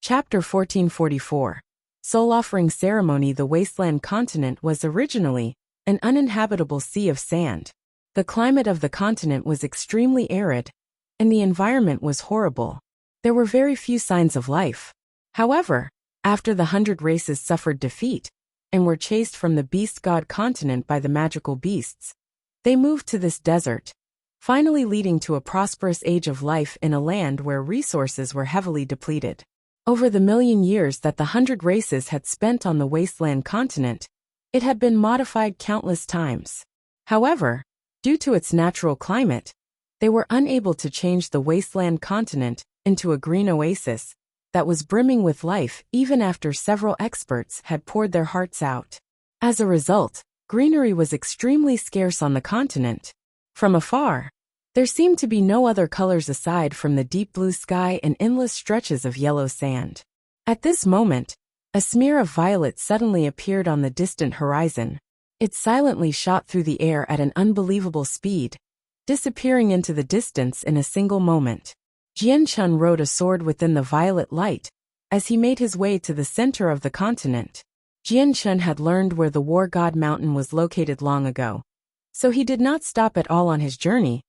Chapter 1444. Soul Offering Ceremony. The wasteland continent was originally an uninhabitable sea of sand. The climate of the continent was extremely arid, and the environment was horrible. There were very few signs of life. However, after the 100 races suffered defeat and were chased from the beast god continent by the magical beasts, they moved to this desert, finally leading to a prosperous age of life in a land where resources were heavily depleted. Over the million years that the 100 races had spent on the wasteland continent, it had been modified countless times. However, due to its natural climate, they were unable to change the wasteland continent into a green oasis that was brimming with life even after several experts had poured their hearts out. As a result, greenery was extremely scarce on the continent. From afar, there seemed to be no other colors aside from the deep blue sky and endless stretches of yellow sand. At this moment, a smear of violet suddenly appeared on the distant horizon. It silently shot through the air at an unbelievable speed, disappearing into the distance in a single moment. Jianchun rode a sword within the violet light as he made his way to the center of the continent. Jianchun had learned where the War God Mountain was located long ago, so he did not stop at all on his journey,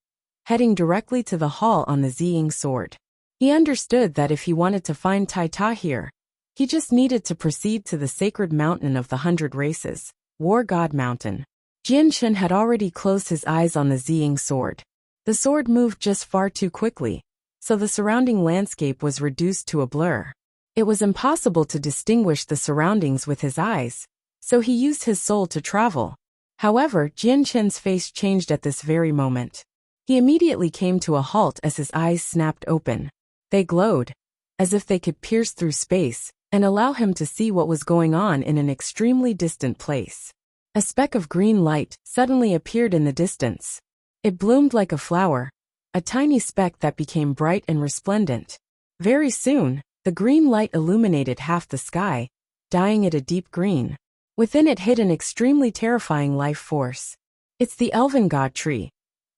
heading directly to the hall on the Ziying sword. He understood that if he wanted to find Tai Ta here, he just needed to proceed to the sacred mountain of the 100 races, War God Mountain. Jianchun had already closed his eyes on the Ziying sword. The sword moved just far too quickly, so the surrounding landscape was reduced to a blur. It was impossible to distinguish the surroundings with his eyes, so he used his soul to travel. However, Jianchun's face changed at this very moment. He immediately came to a halt as his eyes snapped open. They glowed, as if they could pierce through space and allow him to see what was going on in an extremely distant place. A speck of green light suddenly appeared in the distance. It bloomed like a flower, a tiny speck that became bright and resplendent. Very soon, the green light illuminated half the sky, dyeing it a deep green. Within it hid an extremely terrifying life force. It's the elven god tree.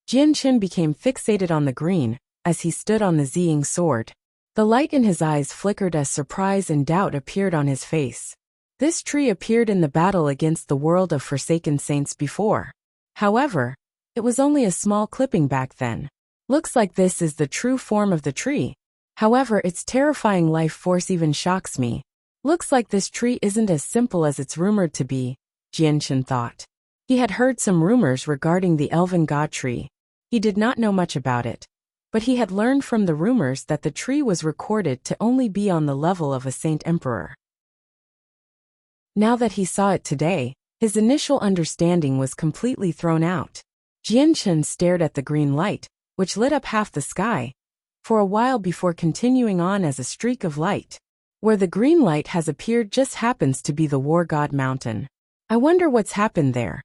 Jianchun became fixated on the green as he stood on the Ziying sword. The light in his eyes flickered as surprise and doubt appeared on his face. This tree appeared in the battle against the world of Forsaken Saints before. However, it was only a small clipping back then. Looks like this is the true form of the tree. However, its terrifying life force even shocks me. Looks like this tree isn't as simple as it's rumored to be, Jianchun thought. He had heard some rumors regarding the elven god tree. He did not know much about it, but he had learned from the rumors that the tree was recorded to only be on the level of a saint emperor. Now that he saw it today, his initial understanding was completely thrown out. Jianchun stared at the green light, which lit up half the sky, for a while before continuing on as a streak of light. Where the green light has appeared just happens to be the War God Mountain. I wonder what's happened there,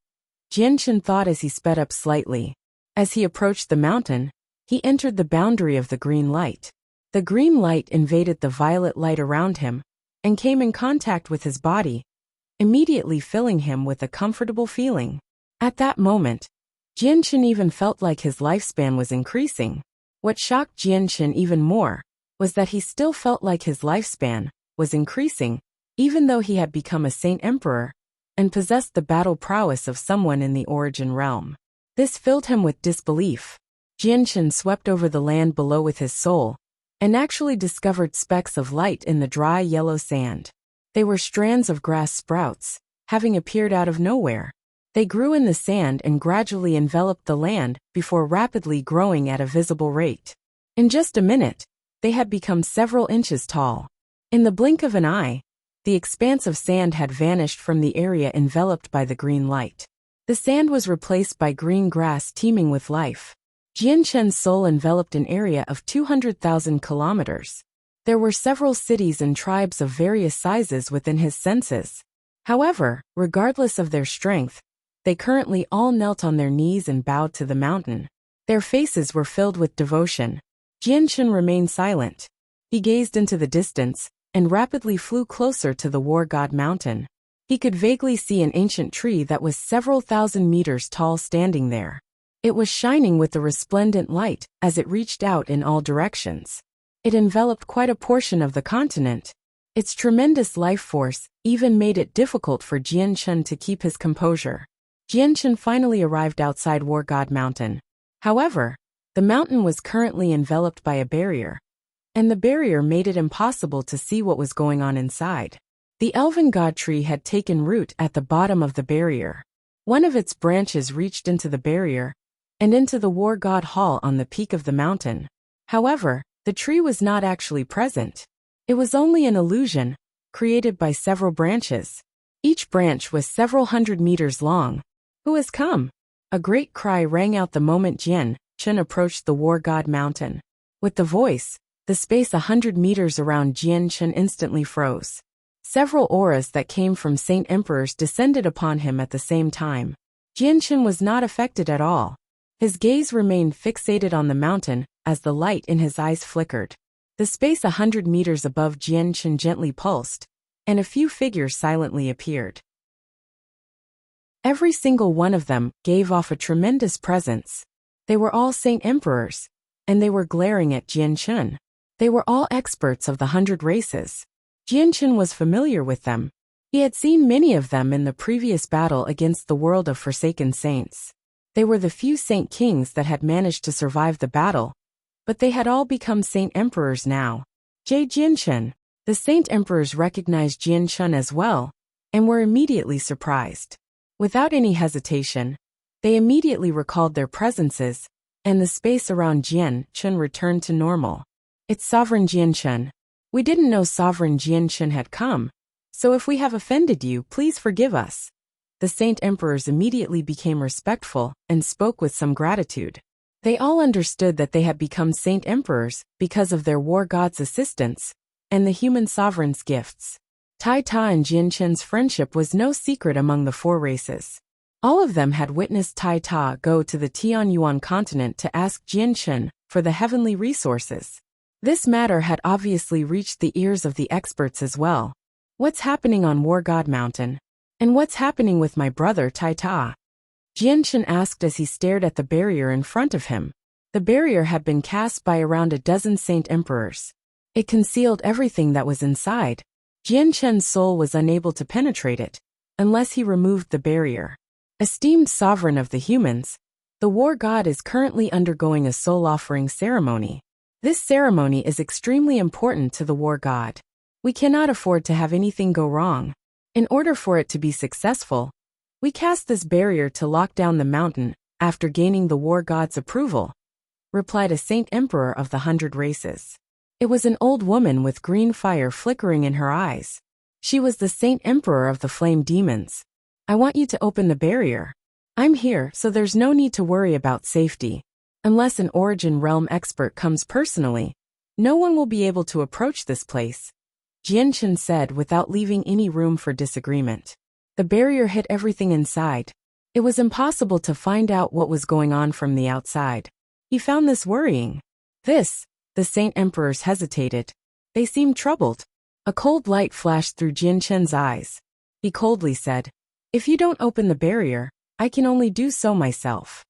Jianchun thought as he sped up slightly. As he approached the mountain, he entered the boundary of the green light. The green light invaded the violet light around him and came in contact with his body, immediately filling him with a comfortable feeling. At that moment, Jianchun even felt like his lifespan was increasing. What shocked Jianchun even more was that he still felt like his lifespan was increasing, even though he had become a saint emperor and possessed the battle prowess of someone in the origin realm. This filled him with disbelief. Jianchun swept over the land below with his soul, and actually discovered specks of light in the dry yellow sand. They were strands of grass sprouts, having appeared out of nowhere. They grew in the sand and gradually enveloped the land before rapidly growing at a visible rate. In just a minute, they had become several inches tall. In the blink of an eye, the expanse of sand had vanished from the area enveloped by the green light. The sand was replaced by green grass teeming with life. Jianchun's soul enveloped an area of 200,000 kilometers. There were several cities and tribes of various sizes within his senses. However, regardless of their strength, they currently all knelt on their knees and bowed to the mountain. Their faces were filled with devotion. Jianchun remained silent. He gazed into the distance and rapidly flew closer to the War God Mountain. He could vaguely see an ancient tree that was several thousand meters tall standing there. It was shining with a resplendent light as it reached out in all directions. It enveloped quite a portion of the continent, Its tremendous life force even made it difficult for Jianchen to keep his composure. Jianchen finally arrived outside War God Mountain. However, the mountain was currently enveloped by a barrier, and the barrier made it impossible to see what was going on inside. The elven god tree had taken root at the bottom of the barrier. One of its branches reached into the barrier and into the war god hall on the peak of the mountain. However, the tree was not actually present. It was only an illusion, created by several branches. Each branch was several hundred meters long. Who has come? A great cry rang out the moment Jianchen approached the war god mountain. With the voice, the space 100 meters around Jianchen instantly froze. Several auras that came from Saint Emperors descended upon him at the same time. Jianchen was not affected at all. His gaze remained fixated on the mountain as the light in his eyes flickered. The space 100 meters above Jianchen gently pulsed, and a few figures silently appeared. Every single one of them gave off a tremendous presence. They were all Saint Emperors, and they were glaring at Jianchen. They were all experts of the 100 races. Jianchen was familiar with them. He had seen many of them in the previous battle against the world of Forsaken Saints. They were the few Saint Kings that had managed to survive the battle, but they had all become Saint Emperors now. Jianchen. The Saint Emperors recognized Jianchen as well, and were immediately surprised. Without any hesitation, they immediately recalled their presences, and the space around Jianchen returned to normal. It's Sovereign Jianchen. We didn't know Sovereign Jianchen had come, so if we have offended you, please forgive us. The Saint Emperors immediately became respectful and spoke with some gratitude. They all understood that they had become Saint Emperors because of their war god's assistance and the human sovereign's gifts. Tai Ta and Jianchen's friendship was no secret among the 4 races. All of them had witnessed Tai Ta go to the Tianyuan continent to ask Jianchen for the heavenly resources. This matter had obviously reached the ears of the experts as well. What's happening on War God Mountain? And what's happening with my brother Tai Ta? Jianchen asked as he stared at the barrier in front of him. The barrier had been cast by around a dozen Saint Emperors. It concealed everything that was inside. Jianchen's soul was unable to penetrate it, unless he removed the barrier. Esteemed sovereign of the humans, the war god is currently undergoing a soul offering ceremony. This ceremony is extremely important to the war god. We cannot afford to have anything go wrong. In order for it to be successful, we cast this barrier to lock down the mountain after gaining the war god's approval, replied a Saint Emperor of the 100 races. It was an old woman with green fire flickering in her eyes. She was the Saint Emperor of the Flame Demons. I want you to open the barrier. I'm here, so there's no need to worry about safety. Unless an Origin Realm expert comes personally, no one will be able to approach this place, Jianchen said without leaving any room for disagreement. The barrier hid everything inside. It was impossible to find out what was going on from the outside. He found this worrying. The Saint Emperors hesitated. They seemed troubled. A cold light flashed through Jianchen's eyes. He coldly said, "If you don't open the barrier, I can only do so myself."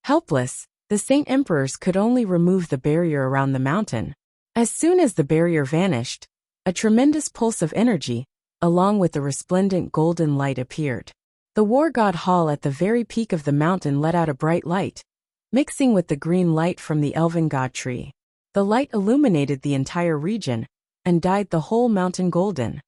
Helpless, the Saint Emperors could only remove the barrier around the mountain. As soon as the barrier vanished, a tremendous pulse of energy, along with the resplendent golden light, appeared. The war god hall at the very peak of the mountain let out a bright light, mixing with the green light from the elven god tree. The light illuminated the entire region and dyed the whole mountain golden.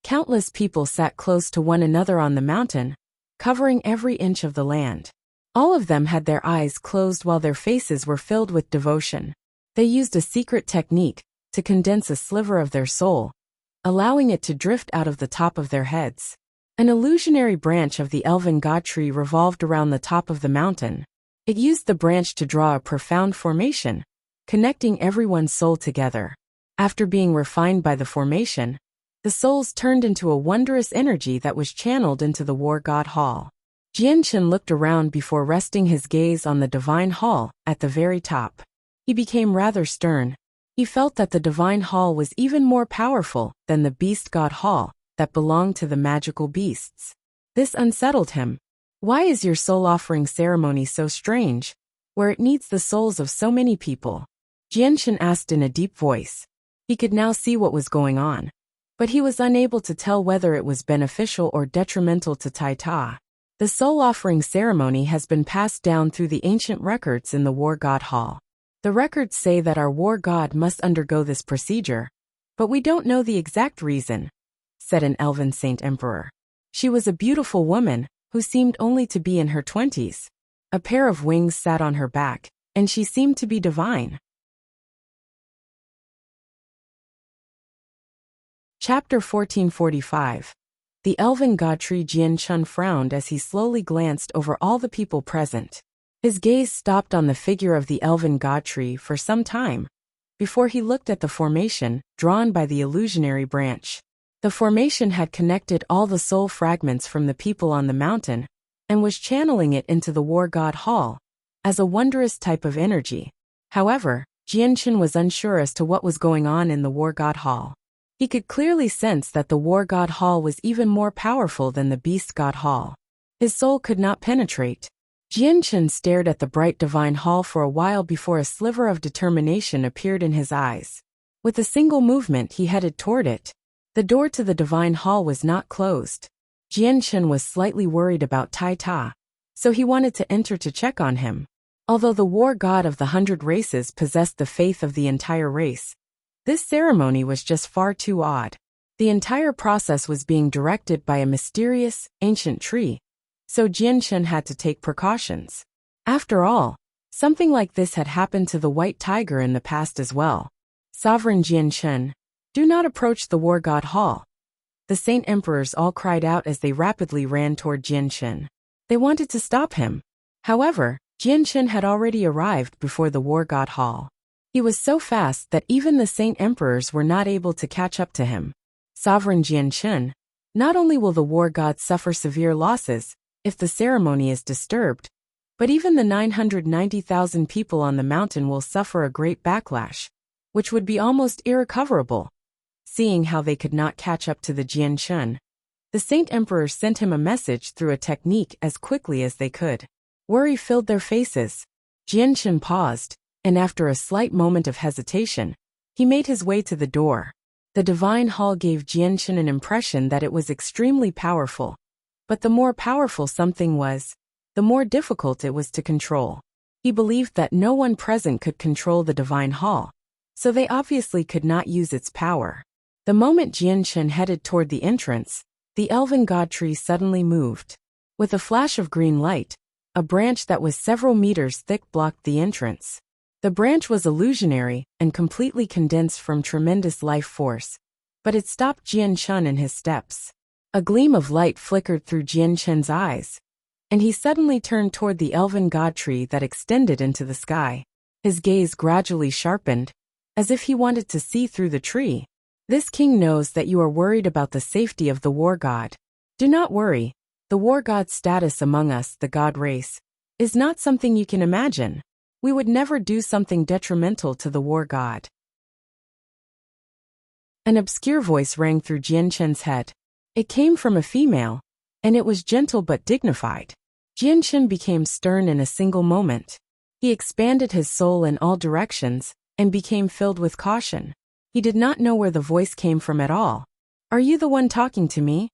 Countless people sat close to one another on the mountain, covering every inch of the land. All of them had their eyes closed while their faces were filled with devotion. They used a secret technique to condense a sliver of their soul, allowing it to drift out of the top of their heads. An illusionary branch of the elven god tree revolved around the top of the mountain. It used the branch to draw a profound formation, connecting everyone's soul together. After being refined by the formation, the souls turned into a wondrous energy that was channeled into the war god hall. Jianchen looked around before resting his gaze on the divine hall at the very top. He became rather stern. He felt that the divine hall was even more powerful than the beast god hall that belonged to the magical beasts. This unsettled him. Why is your soul offering ceremony so strange, where it needs the souls of so many people? Jianchen asked in a deep voice. He could now see what was going on, but he was unable to tell whether it was beneficial or detrimental to Tai Ta. The soul offering ceremony has been passed down through the ancient records in the War God Hall. The records say that our war god must undergo this procedure, but we don't know the exact reason, said an elven saint emperor. She was a beautiful woman who seemed only to be in her 20s. A pair of wings sat on her back, and she seemed to be divine. Chapter 1445. The elven god tree Jian Chun frowned as he slowly glanced over all the people present. His gaze stopped on the figure of the elven god tree for some time, before he looked at the formation drawn by the illusionary branch. The formation had connected all the soul fragments from the people on the mountain, and was channeling it into the War God Hall, as a wondrous type of energy. However, Jianchen was unsure as to what was going on in the War God Hall. He could clearly sense that the War God Hall was even more powerful than the Beast God Hall. His soul could not penetrate. Jianchen stared at the bright divine hall for a while before a sliver of determination appeared in his eyes. With a single movement he headed toward it. The door to the divine hall was not closed. Jianchen was slightly worried about Tai Ta, so he wanted to enter to check on him. Although the war god of the 100 races possessed the faith of the entire race, this ceremony was just far too odd. The entire process was being directed by a mysterious, ancient tree, so Jianchen had to take precautions. After all, something like this had happened to the white tiger in the past as well. Sovereign Jianchen, do not approach the War God Hall. The Saint Emperors all cried out as they rapidly ran toward Jianchen. They wanted to stop him. However, Jianchen had already arrived before the War God Hall. He was so fast that even the Saint Emperors were not able to catch up to him. Sovereign Jianchen, not only will the war god suffer severe losses if the ceremony is disturbed, but even the 990,000 people on the mountain will suffer a great backlash, which would be almost irrecoverable. Seeing how they could not catch up to the Jianchen, the Saint Emperor sent him a message through a technique as quickly as they could. Worry filled their faces. Jianchen paused, and after a slight moment of hesitation, he made his way to the door. The divine hall gave Jianchen an impression that it was extremely powerful, but the more powerful something was, the more difficult it was to control. He believed that no one present could control the divine hall, so they obviously could not use its power. The moment Jianchen headed toward the entrance, the elven god tree suddenly moved. With a flash of green light, a branch that was several meters thick blocked the entrance. The branch was illusionary and completely condensed from tremendous life force, but it stopped Jianchen in his steps. A gleam of light flickered through Jianchen's eyes, and he suddenly turned toward the elven god tree that extended into the sky. His gaze gradually sharpened, as if he wanted to see through the tree. This king knows that you are worried about the safety of the war god. Do not worry, the war god's status among us, the god race, is not something you can imagine. We would never do something detrimental to the war god. An obscure voice rang through Jianchen's head. It came from a female, and it was gentle but dignified. Jianchen became stern in a single moment. He expanded his soul in all directions, and became filled with caution. He did not know where the voice came from at all. Are you the one talking to me?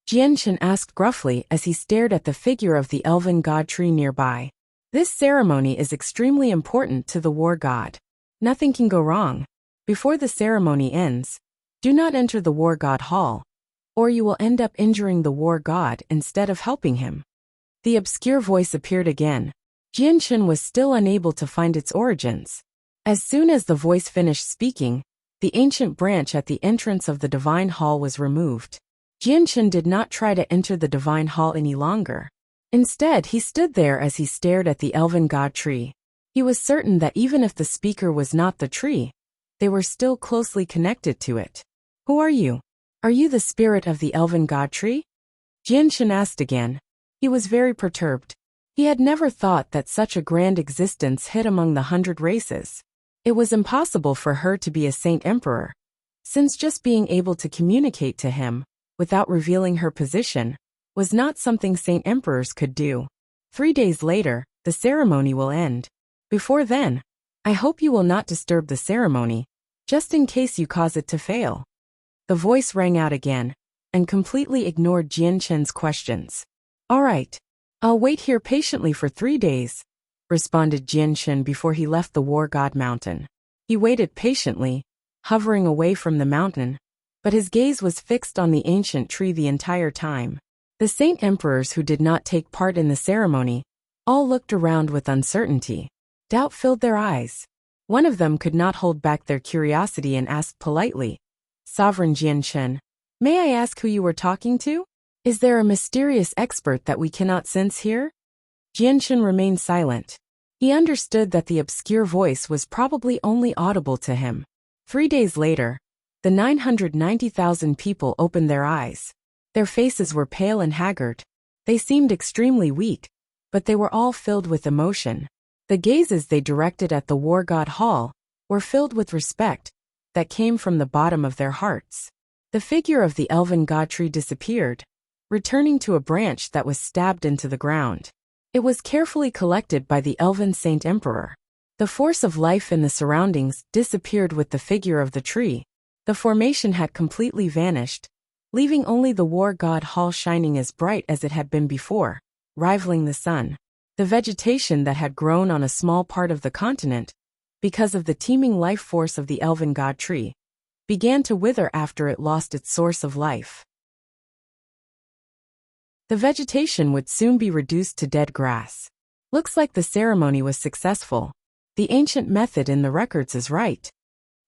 Jianchen asked gruffly as he stared at the figure of the elven god tree nearby. This ceremony is extremely important to the war god. Nothing can go wrong. Before the ceremony ends, do not enter the war god hall, or you will end up injuring the war god instead of helping him. The obscure voice appeared again. Jianchen was still unable to find its origins. As soon as the voice finished speaking, the ancient branch at the entrance of the divine hall was removed. Jianchen did not try to enter the divine hall any longer. Instead, he stood there as he stared at the elven god tree. He was certain that even if the speaker was not the tree, they were still closely connected to it. Who are you? Are you the spirit of the elven god tree? Jianchen asked again. He was very perturbed. He had never thought that such a grand existence hid among the 100 races. It was impossible for her to be a saint emperor, since just being able to communicate to him, without revealing her position, was not something saint emperors could do. 3 days later, the ceremony will end. Before then, I hope you will not disturb the ceremony, just in case you cause it to fail. The voice rang out again, and completely ignored Jianshen's questions. All right. I'll wait here patiently for 3 days, responded Jianshen before he left the War God Mountain. He waited patiently, hovering away from the mountain, but his gaze was fixed on the ancient tree the entire time. The Saint Emperors who did not take part in the ceremony all looked around with uncertainty. Doubt filled their eyes. One of them could not hold back their curiosity and asked politely, Sovereign Jianshen, may I ask who you were talking to? Is there a mysterious expert that we cannot sense here? Jianshen remained silent. He understood that the obscure voice was probably only audible to him. 3 days later, the 990,000 people opened their eyes. Their faces were pale and haggard. They seemed extremely weak, but they were all filled with emotion. The gazes they directed at the War God Hall were filled with respect that came from the bottom of their hearts. The figure of the elven god tree disappeared, returning to a branch that was stabbed into the ground. It was carefully collected by the elven Saint Emperor. The force of life in the surroundings disappeared with the figure of the tree. The formation had completely vanished, leaving only the War God Hall shining as bright as it had been before, rivaling the sun. The vegetation that had grown on a small part of the continent, because of the teeming life force of the elven god tree, began to wither after it lost its source of life. The vegetation would soon be reduced to dead grass. Looks like the ceremony was successful. The ancient method in the records is right.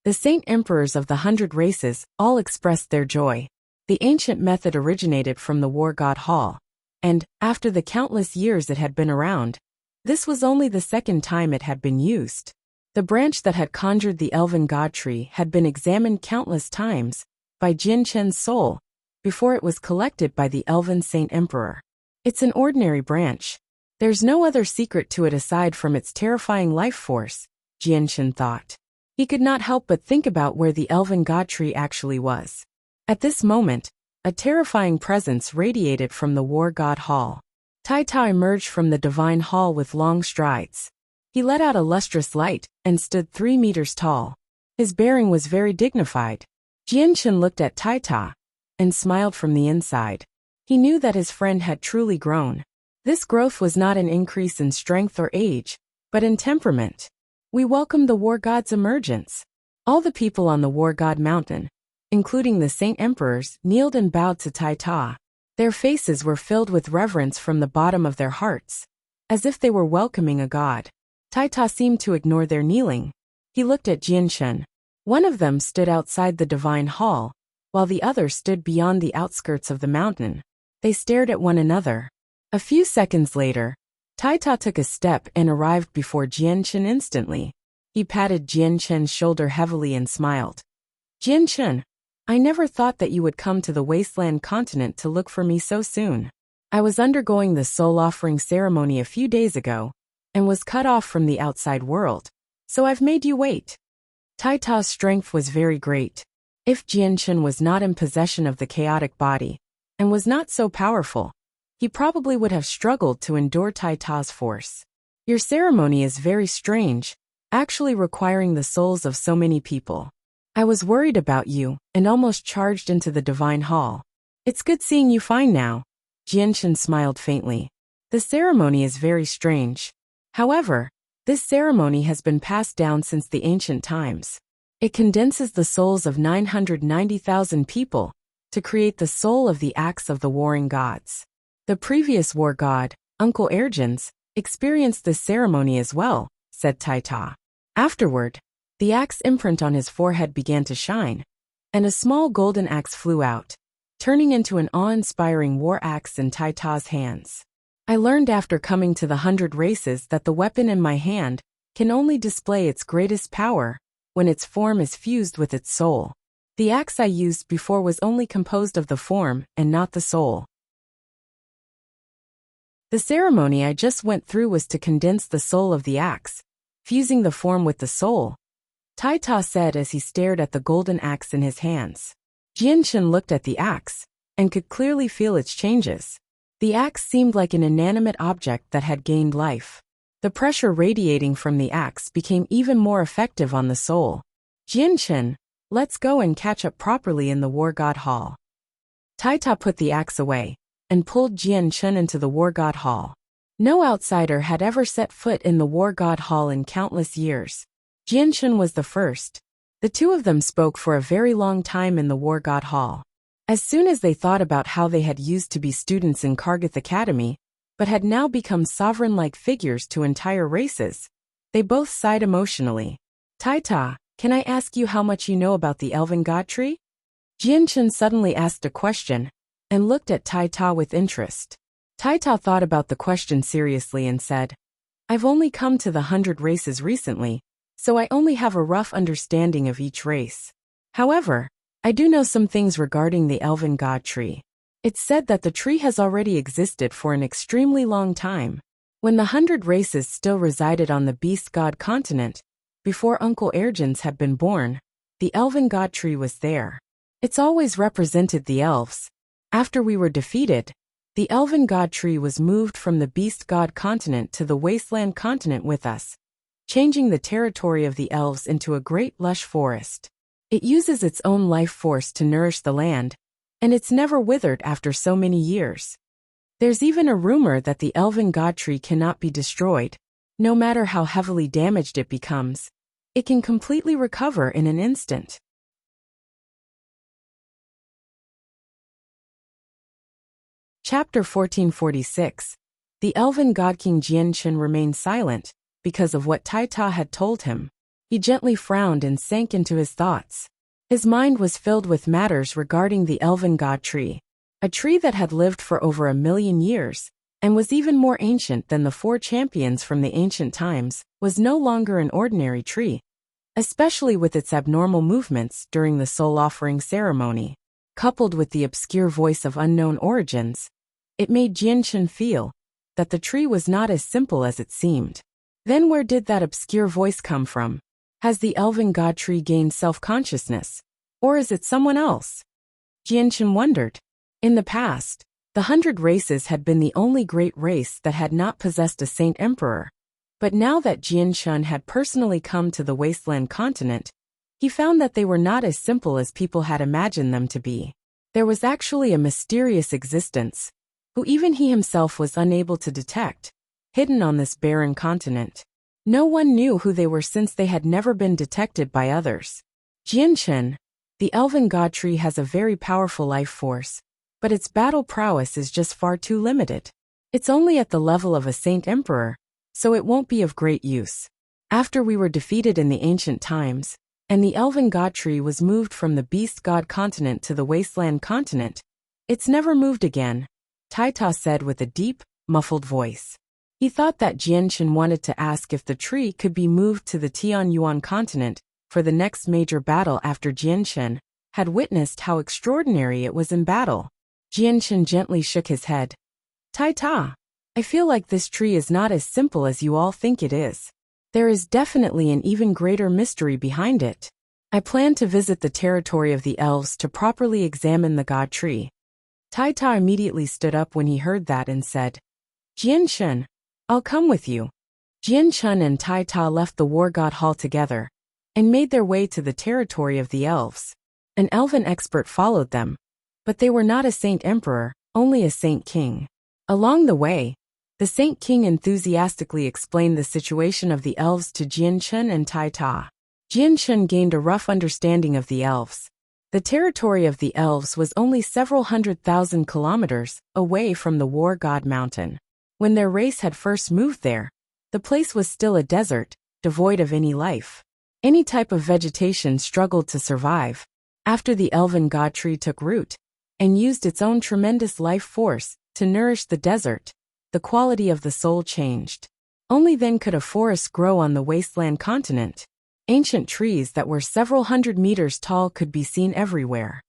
The Saint Emperors of the 100 races all expressed their joy. The ancient method originated from the War God Hall, and, after the countless years it had been around, this was only the second time it had been used. The branch that had conjured the elven god tree had been examined countless times by Jianshen's soul before it was collected by the elven Saint Emperor. It's an ordinary branch. There's no other secret to it aside from its terrifying life force, Jianshen thought. He could not help but think about where the elven god tree actually was. At this moment, a terrifying presence radiated from the War God Hall. Tai emerged from the divine hall with long strides. He let out a lustrous light and stood 3 meters tall. His bearing was very dignified. Jianshen looked at Tai and smiled from the inside. He knew that his friend had truly grown. This growth was not an increase in strength or age, but in temperament. We welcome the War God's emergence. All the people on the War God Mountain, including the Saint Emperors, kneeled and bowed to Tai. Their faces were filled with reverence from the bottom of their hearts, as if they were welcoming a god. Tai seemed to ignore their kneeling. He looked at Jianshen. One of them stood outside the divine hall, while the other stood beyond the outskirts of the mountain. They stared at one another. A few seconds later, Tai took a step and arrived before Jianshen instantly. He patted Jianshen's shoulder heavily and smiled. Jianshen, I never thought that you would come to the wasteland continent to look for me so soon. I was undergoing the soul offering ceremony a few days ago, and was cut off from the outside world, so I've made you wait. Tai's strength was very great. If Jianshen was not in possession of the chaotic body, and was not so powerful, he probably would have struggled to endure Tai's force. Your ceremony is very strange, actually requiring the souls of so many people. I was worried about you, and almost charged into the divine hall. It's good seeing you fine now. Jianshen smiled faintly. The ceremony is very strange. However, this ceremony has been passed down since the ancient times. It condenses the souls of 990,000 people to create the soul of the axe of the warring gods. The previous war god, Uncle Ergens, experienced this ceremony as well, said Tai. Afterward, the axe imprint on his forehead began to shine, and a small golden axe flew out, turning into an awe-inspiring war axe in Tai's hands. I learned after coming to the 100 races that the weapon in my hand can only display its greatest power when its form is fused with its soul. The axe I used before was only composed of the form and not the soul. The ceremony I just went through was to condense the soul of the axe, fusing the form with the soul, Tai said as he stared at the golden axe in his hands. Jianshen looked at the axe, and could clearly feel its changes. The axe seemed like an inanimate object that had gained life. The pressure radiating from the axe became even more effective on the soul. Jianchen, let's go and catch up properly in the War God Hall. Taita put the axe away and pulled Jianchen into the War God Hall. No outsider had ever set foot in the War God Hall in countless years. Jianchen was the first. The two of them spoke for a very long time in the War God Hall. As soon as they thought about how they had used to be students in Kargath Academy, but had now become sovereign-like figures to entire races, they both sighed emotionally. Taita, can I ask you how much you know about the Elven God Tree? Jianchen suddenly asked a question and looked at Taita with interest. Taita thought about the question seriously and said, I've only come to the 100 races recently, so I only have a rough understanding of each race. However, I do know some things regarding the Elven God Tree. It's said that the tree has already existed for an extremely long time. When the 100 races still resided on the Beast God continent, before Uncle Ergens had been born, the Elven God Tree was there. It's always represented the elves. After we were defeated, the Elven God Tree was moved from the Beast God continent to the Wasteland continent with us, changing the territory of the elves into a great lush forest. It uses its own life force to nourish the land, and it's never withered after so many years. There's even a rumor that the Elven God Tree cannot be destroyed. No matter how heavily damaged it becomes, it can completely recover in an instant. Chapter 1446. The Elven God King Jianchen remained silent because of what Taita had told him. He gently frowned and sank into his thoughts. His mind was filled with matters regarding the Elven God Tree, a tree that had lived for over 1,000,000 years, and was even more ancient than the 4 champions from the ancient times, was no longer an ordinary tree, especially with its abnormal movements during the soul offering ceremony. Coupled with the obscure voice of unknown origins, it made Jianchen feel that the tree was not as simple as it seemed. Then where did that obscure voice come from? Has the Elven God Tree gained self-consciousness? Or is it someone else? Jianchen wondered. In the past, the 100 races had been the only great race that had not possessed a Saint Emperor. But now that Jianchen had personally come to the Wasteland continent, he found that they were not as simple as people had imagined them to be. There was actually a mysterious existence, who even he himself was unable to detect, hidden on this barren continent. No one knew who they were since they had never been detected by others. Jianchen, the Elven God Tree has a very powerful life force, but its battle prowess is just far too limited. It's only at the level of a Saint Emperor, so it won't be of great use. After we were defeated in the ancient times, and the Elven God Tree was moved from the Beast God continent to the Wasteland continent, it's never moved again, Taita said with a deep, muffled voice. He thought that Jianchen wanted to ask if the tree could be moved to the Tianyuan continent for the next major battle after Jianchen had witnessed how extraordinary it was in battle. Jianchen gently shook his head. Taita, I feel like this tree is not as simple as you all think it is. There is definitely an even greater mystery behind it. I plan to visit the territory of the elves to properly examine the God Tree. Taita immediately stood up when he heard that and said, Jianchen, I'll come with you. Jianchen and Taita left the War God Hall together and made their way to the territory of the elves. An elven expert followed them, but they were not a Saint Emperor, only a Saint King. Along the way, the Saint King enthusiastically explained the situation of the elves to Jianchen and Taita. Jianchen gained a rough understanding of the elves. The territory of the elves was only several 100,000 kilometers away from the War God Mountain. When their race had first moved there, the place was still a desert, devoid of any life. Any type of vegetation struggled to survive. After the Elven God Tree took root and used its own tremendous life force to nourish the desert, the quality of the soil changed. Only then could a forest grow on the Wasteland continent. Ancient trees that were several 100 meters tall could be seen everywhere.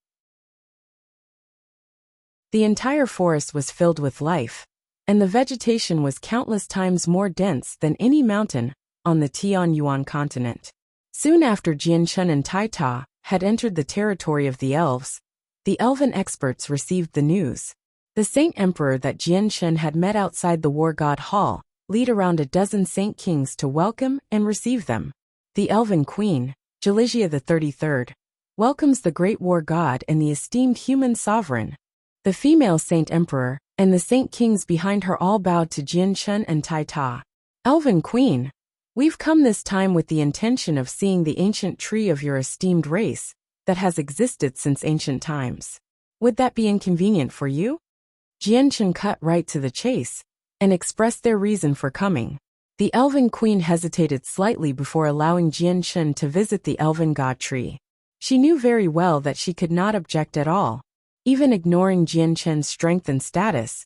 The entire forest was filled with life, and the vegetation was countless times more dense than any mountain on the Tianyuan continent. Soon after Jianchen and Taita had entered the territory of the elves, the elven experts received the news. The Saint Emperor that Jianchen had met outside the War God Hall led around a dozen Saint Kings to welcome and receive them. The Elven Queen, Jaligia the 33rd, welcomes the great war god and the esteemed human sovereign. The female saint emperor and the saint kings behind her all bowed to Jianchen and Tai Ta. Elven queen, we've come this time with the intention of seeing the ancient tree of your esteemed race that has existed since ancient times. Would that be inconvenient for you? Jianchen cut right to the chase and expressed their reason for coming. The elven queen hesitated slightly before allowing Jianchen to visit the elven god tree. She knew very well that she could not object at all, even ignoring Jianchen's strength and status.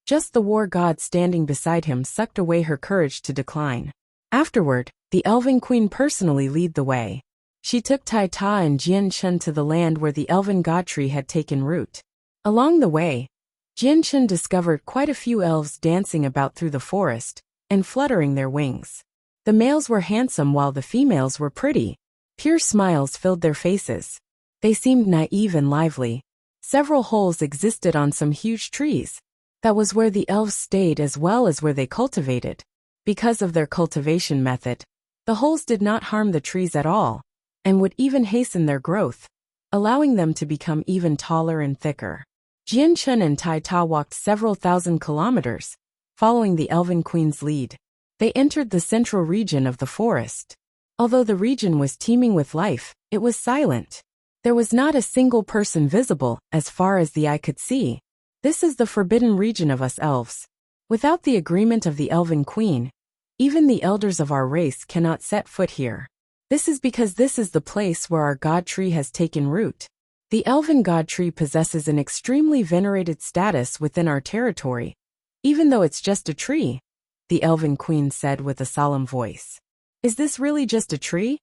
Just the war god standing beside him sucked away her courage to decline. Afterward, the elven queen personally led the way. She took Tai Ta and Jianchen to the land where the elven god tree had taken root. Along the way, Jianchen discovered quite a few elves dancing about through the forest and fluttering their wings. The males were handsome while the females were pretty. Pure smiles filled their faces. They seemed naive and lively. Several holes existed on some huge trees. That was where the elves stayed as well as where they cultivated. Because of their cultivation method, the holes did not harm the trees at all, and would even hasten their growth, allowing them to become even taller and thicker. Jianchen and Tai Ta walked several thousand kilometers, following the elven queen's lead. They entered the central region of the forest. Although the region was teeming with life, it was silent. There was not a single person visible as far as the eye could see. This is the forbidden region of us elves. Without the agreement of the elven queen, even the elders of our race cannot set foot here. This is because this is the place where our god tree has taken root. The elven god tree possesses an extremely venerated status within our territory, even though it's just a tree, the elven queen said with a solemn voice. Is this really just a tree?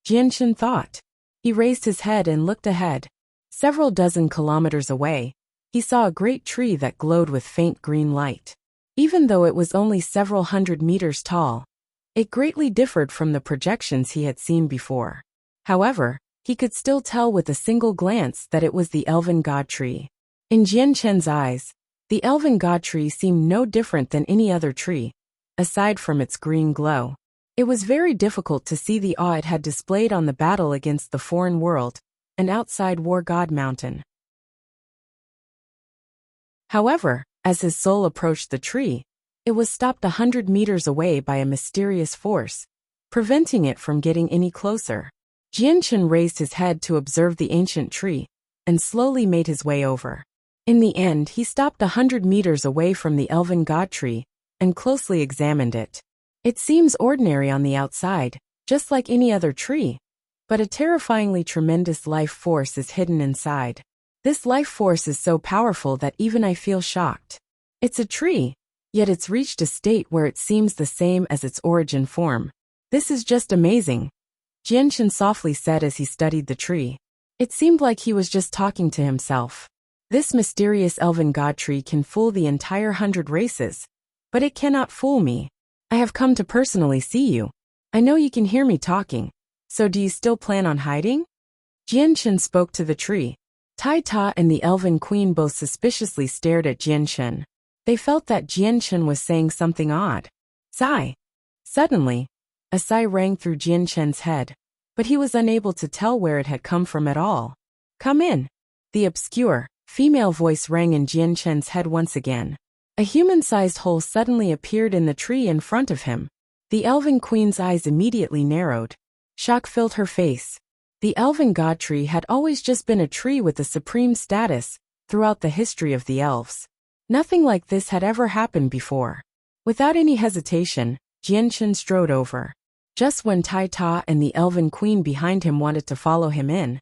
Jianchen thought. He raised his head and looked ahead. Several dozen kilometers away, he saw a great tree that glowed with faint green light. Even though it was only several hundred meters tall, it greatly differed from the projections he had seen before. However, he could still tell with a single glance that it was the elven god tree. In Jianchen's eyes, the elven god tree seemed no different than any other tree, aside from its green glow. It was very difficult to see the awe it had displayed on the battle against the foreign world and outside War God Mountain. However, as his soul approached the tree, it was stopped 100 meters away by a mysterious force, preventing it from getting any closer. Jianchen raised his head to observe the ancient tree and slowly made his way over. In the end, he stopped 100 meters away from the elven god tree and closely examined it. It seems ordinary on the outside, just like any other tree, but a terrifyingly tremendous life force is hidden inside. This life force is so powerful that even I feel shocked. It's a tree, yet it's reached a state where it seems the same as its origin form. This is just amazing, Jianchen softly said as he studied the tree. It seemed like he was just talking to himself. This mysterious elven god tree can fool the entire 100 races, but it cannot fool me. I have come to personally see you. I know you can hear me talking, so do you still plan on hiding? Jianchen spoke to the tree. Tai Ta and the elven queen both suspiciously stared at Jianchen. They felt that Jianchen was saying something odd. Sigh. Suddenly, a sigh rang through Jianchen's head, but he was unable to tell where it had come from at all. Come in. The obscure, female voice rang in Jianchen's head once again. A human-sized hole suddenly appeared in the tree in front of him. The elven queen's eyes immediately narrowed. Shock filled her face. The elven god tree had always just been a tree with a supreme status throughout the history of the elves. Nothing like this had ever happened before. Without any hesitation, Jianchen strode over. Just when Tai Ta and the elven queen behind him wanted to follow him in,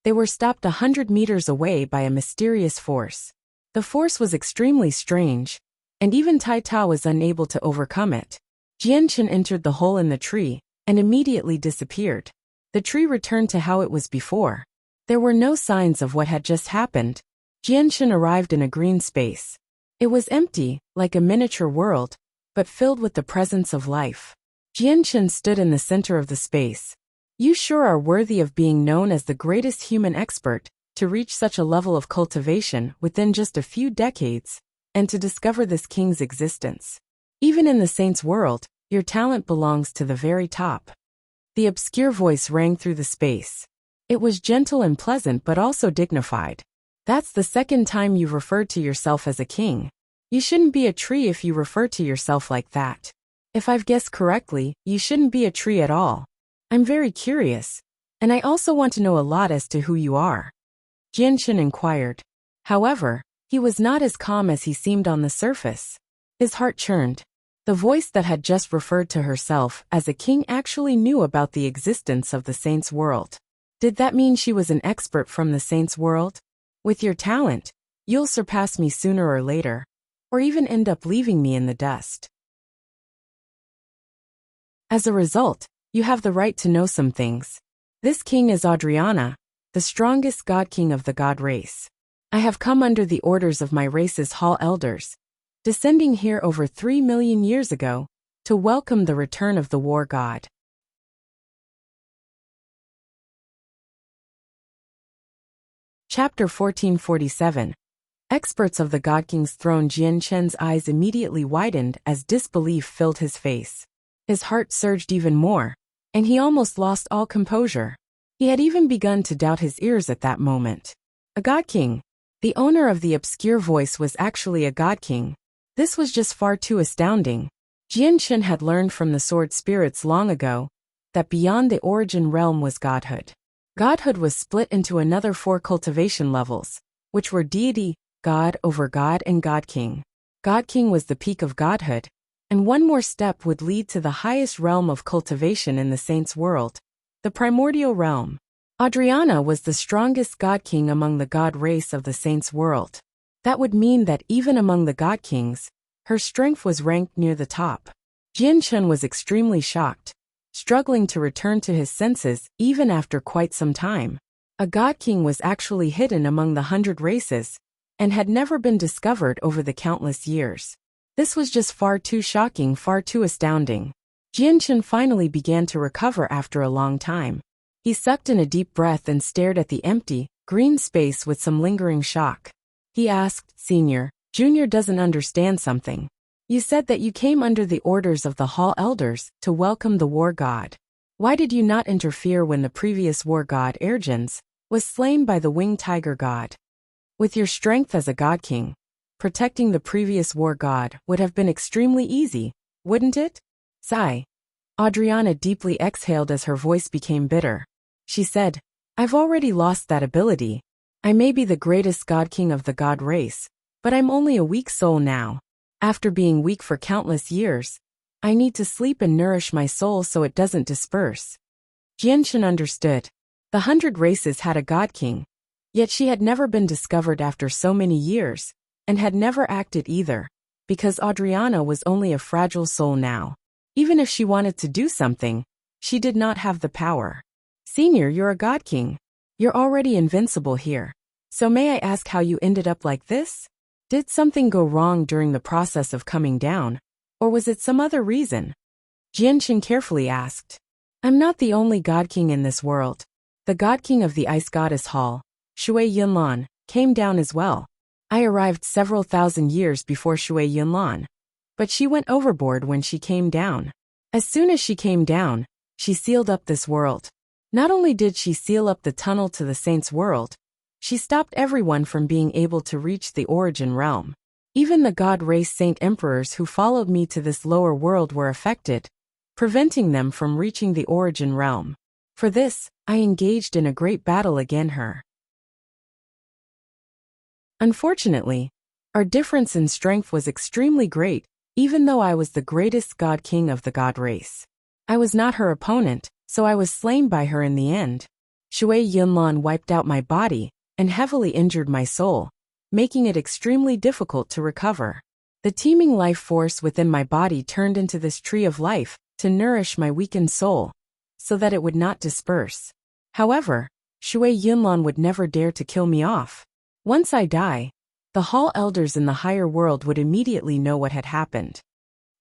they were stopped 100 meters away by a mysterious force. The force was extremely strange, and even Tai Ta was unable to overcome it. Jianchen entered the hole in the tree and immediately disappeared. The tree returned to how it was before. There were no signs of what had just happened. Jianchen arrived in a green space. It was empty, like a miniature world, but filled with the presence of life. Jianchen stood in the center of the space. You sure are worthy of being known as the greatest human expert, to reach such a level of cultivation within just a few decades, and to discover this king's existence. Even in the saints' world, your talent belongs to the very top. The obscure voice rang through the space. It was gentle and pleasant but also dignified. That's the second time you've referred to yourself as a king. You shouldn't be a tree if you refer to yourself like that. If I've guessed correctly, you shouldn't be a tree at all. I'm very curious, and I also want to know a lot as to who you are. Jianchen inquired. However, he was not as calm as he seemed on the surface. His heart churned. The voice that had just referred to herself as a king actually knew about the existence of the saints' world. Did that mean she was an expert from the saints' world? With your talent, you'll surpass me sooner or later, or even end up leaving me in the dust. As a result, you have the right to know some things. This king is Adriana, the strongest god king of the god race. I have come under the orders of my race's hall elders, descending here over 3 million years ago, to welcome the return of the war god. Chapter 1447. Experts of the God King's throne. Jianchen's eyes immediately widened as disbelief filled his face. His heart surged even more, and he almost lost all composure. He had even begun to doubt his ears at that moment. A God King. The owner of the obscure voice was actually a God King. This was just far too astounding. Jianchen had learned from the sword spirits long ago that beyond the origin realm was godhood. Godhood was split into another 4 cultivation levels, which were deity, God over God, and God King. God King was the peak of godhood, and one more step would lead to the highest realm of cultivation in the saints' world, the primordial realm. Adriana was the strongest God King among the god race of the saints' world. That would mean that even among the God Kings, her strength was ranked near the top. Jianchen was extremely shocked, struggling to return to his senses even after quite some time. A God King was actually hidden among the 100 races, and had never been discovered over the countless years. This was just far too shocking, far too astounding. Jianchen finally began to recover after a long time. He sucked in a deep breath and stared at the empty, green space with some lingering shock. He asked, Senior, Junior doesn't understand something. You said that you came under the orders of the hall elders to welcome the war god. Why did you not interfere when the previous war god, Ergens, was slain by the winged tiger god? With your strength as a god king, protecting the previous war god would have been extremely easy, wouldn't it? Sigh. Adriana deeply exhaled as her voice became bitter. She said, I've already lost that ability. I may be the greatest god king of the god race, but I'm only a weak soul now. After being weak for countless years, I need to sleep and nourish my soul so it doesn't disperse. Jianchen understood. The 100 races had a god king, yet she had never been discovered after so many years, and had never acted either, because Adriana was only a fragile soul now. Even if she wanted to do something, she did not have the power. Senior, you're a god king. You're already invincible here. So may I ask how you ended up like this? Did something go wrong during the process of coming down, or was it some other reason? Jianchen carefully asked. I'm not the only god king in this world. The god king of the ice goddess hall, Shui Yunlan, came down as well. I arrived several thousand years before Shui Yunlan, but she went overboard when she came down. As soon as she came down, she sealed up this world. Not only did she seal up the tunnel to the saints' world, she stopped everyone from being able to reach the origin realm. Even the god race saint emperors who followed me to this lower world were affected, preventing them from reaching the origin realm. For this, I engaged in a great battle against her. Unfortunately, our difference in strength was extremely great, even though I was the greatest god king of the god race. I was not her opponent, so I was slain by her in the end. Shui Yunlan wiped out my body and heavily injured my soul, making it extremely difficult to recover. The teeming life force within my body turned into this tree of life to nourish my weakened soul, so that it would not disperse. However, Shui Yunlan would never dare to kill me off. Once I die, the hall elders in the higher world would immediately know what had happened.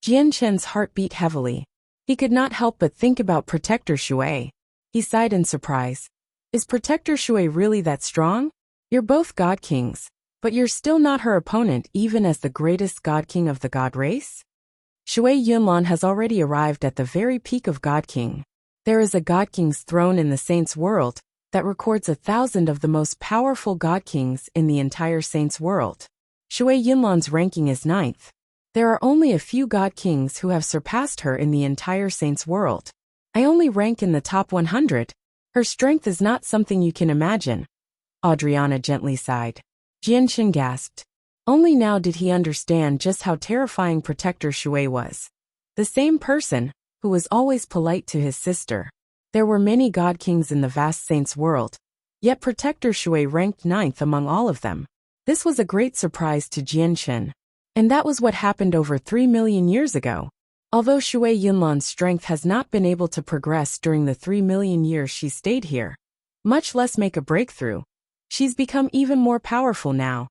Jianchen's heart beat heavily. He could not help but think about Protector Shui. He sighed in surprise. Is Protector Shui really that strong? You're both god kings, but you're still not her opponent even as the greatest god king of the god race? Shui Yunlan has already arrived at the very peak of god king. There is a God King's throne in the Saints' world that records 1,000 of the most powerful God Kings in the entire Saints' world. Shui Yunlan's ranking is 9th. There are only a few God Kings who have surpassed her in the entire Saints' world. I only rank in the top 100. Her strength is not something you can imagine. Adriana gently sighed. Jianshan gasped. Only now did he understand just how terrifying Protector Shui was. The same person, who was always polite to his sister. There were many God Kings in the vast Saints' world, yet Protector Shui ranked 9th among all of them. This was a great surprise to Jianshan. And that was what happened over 3 million years ago. Although Shui Yunlan's strength has not been able to progress during the 3 million years she stayed here, much less make a breakthrough, she's become even more powerful now.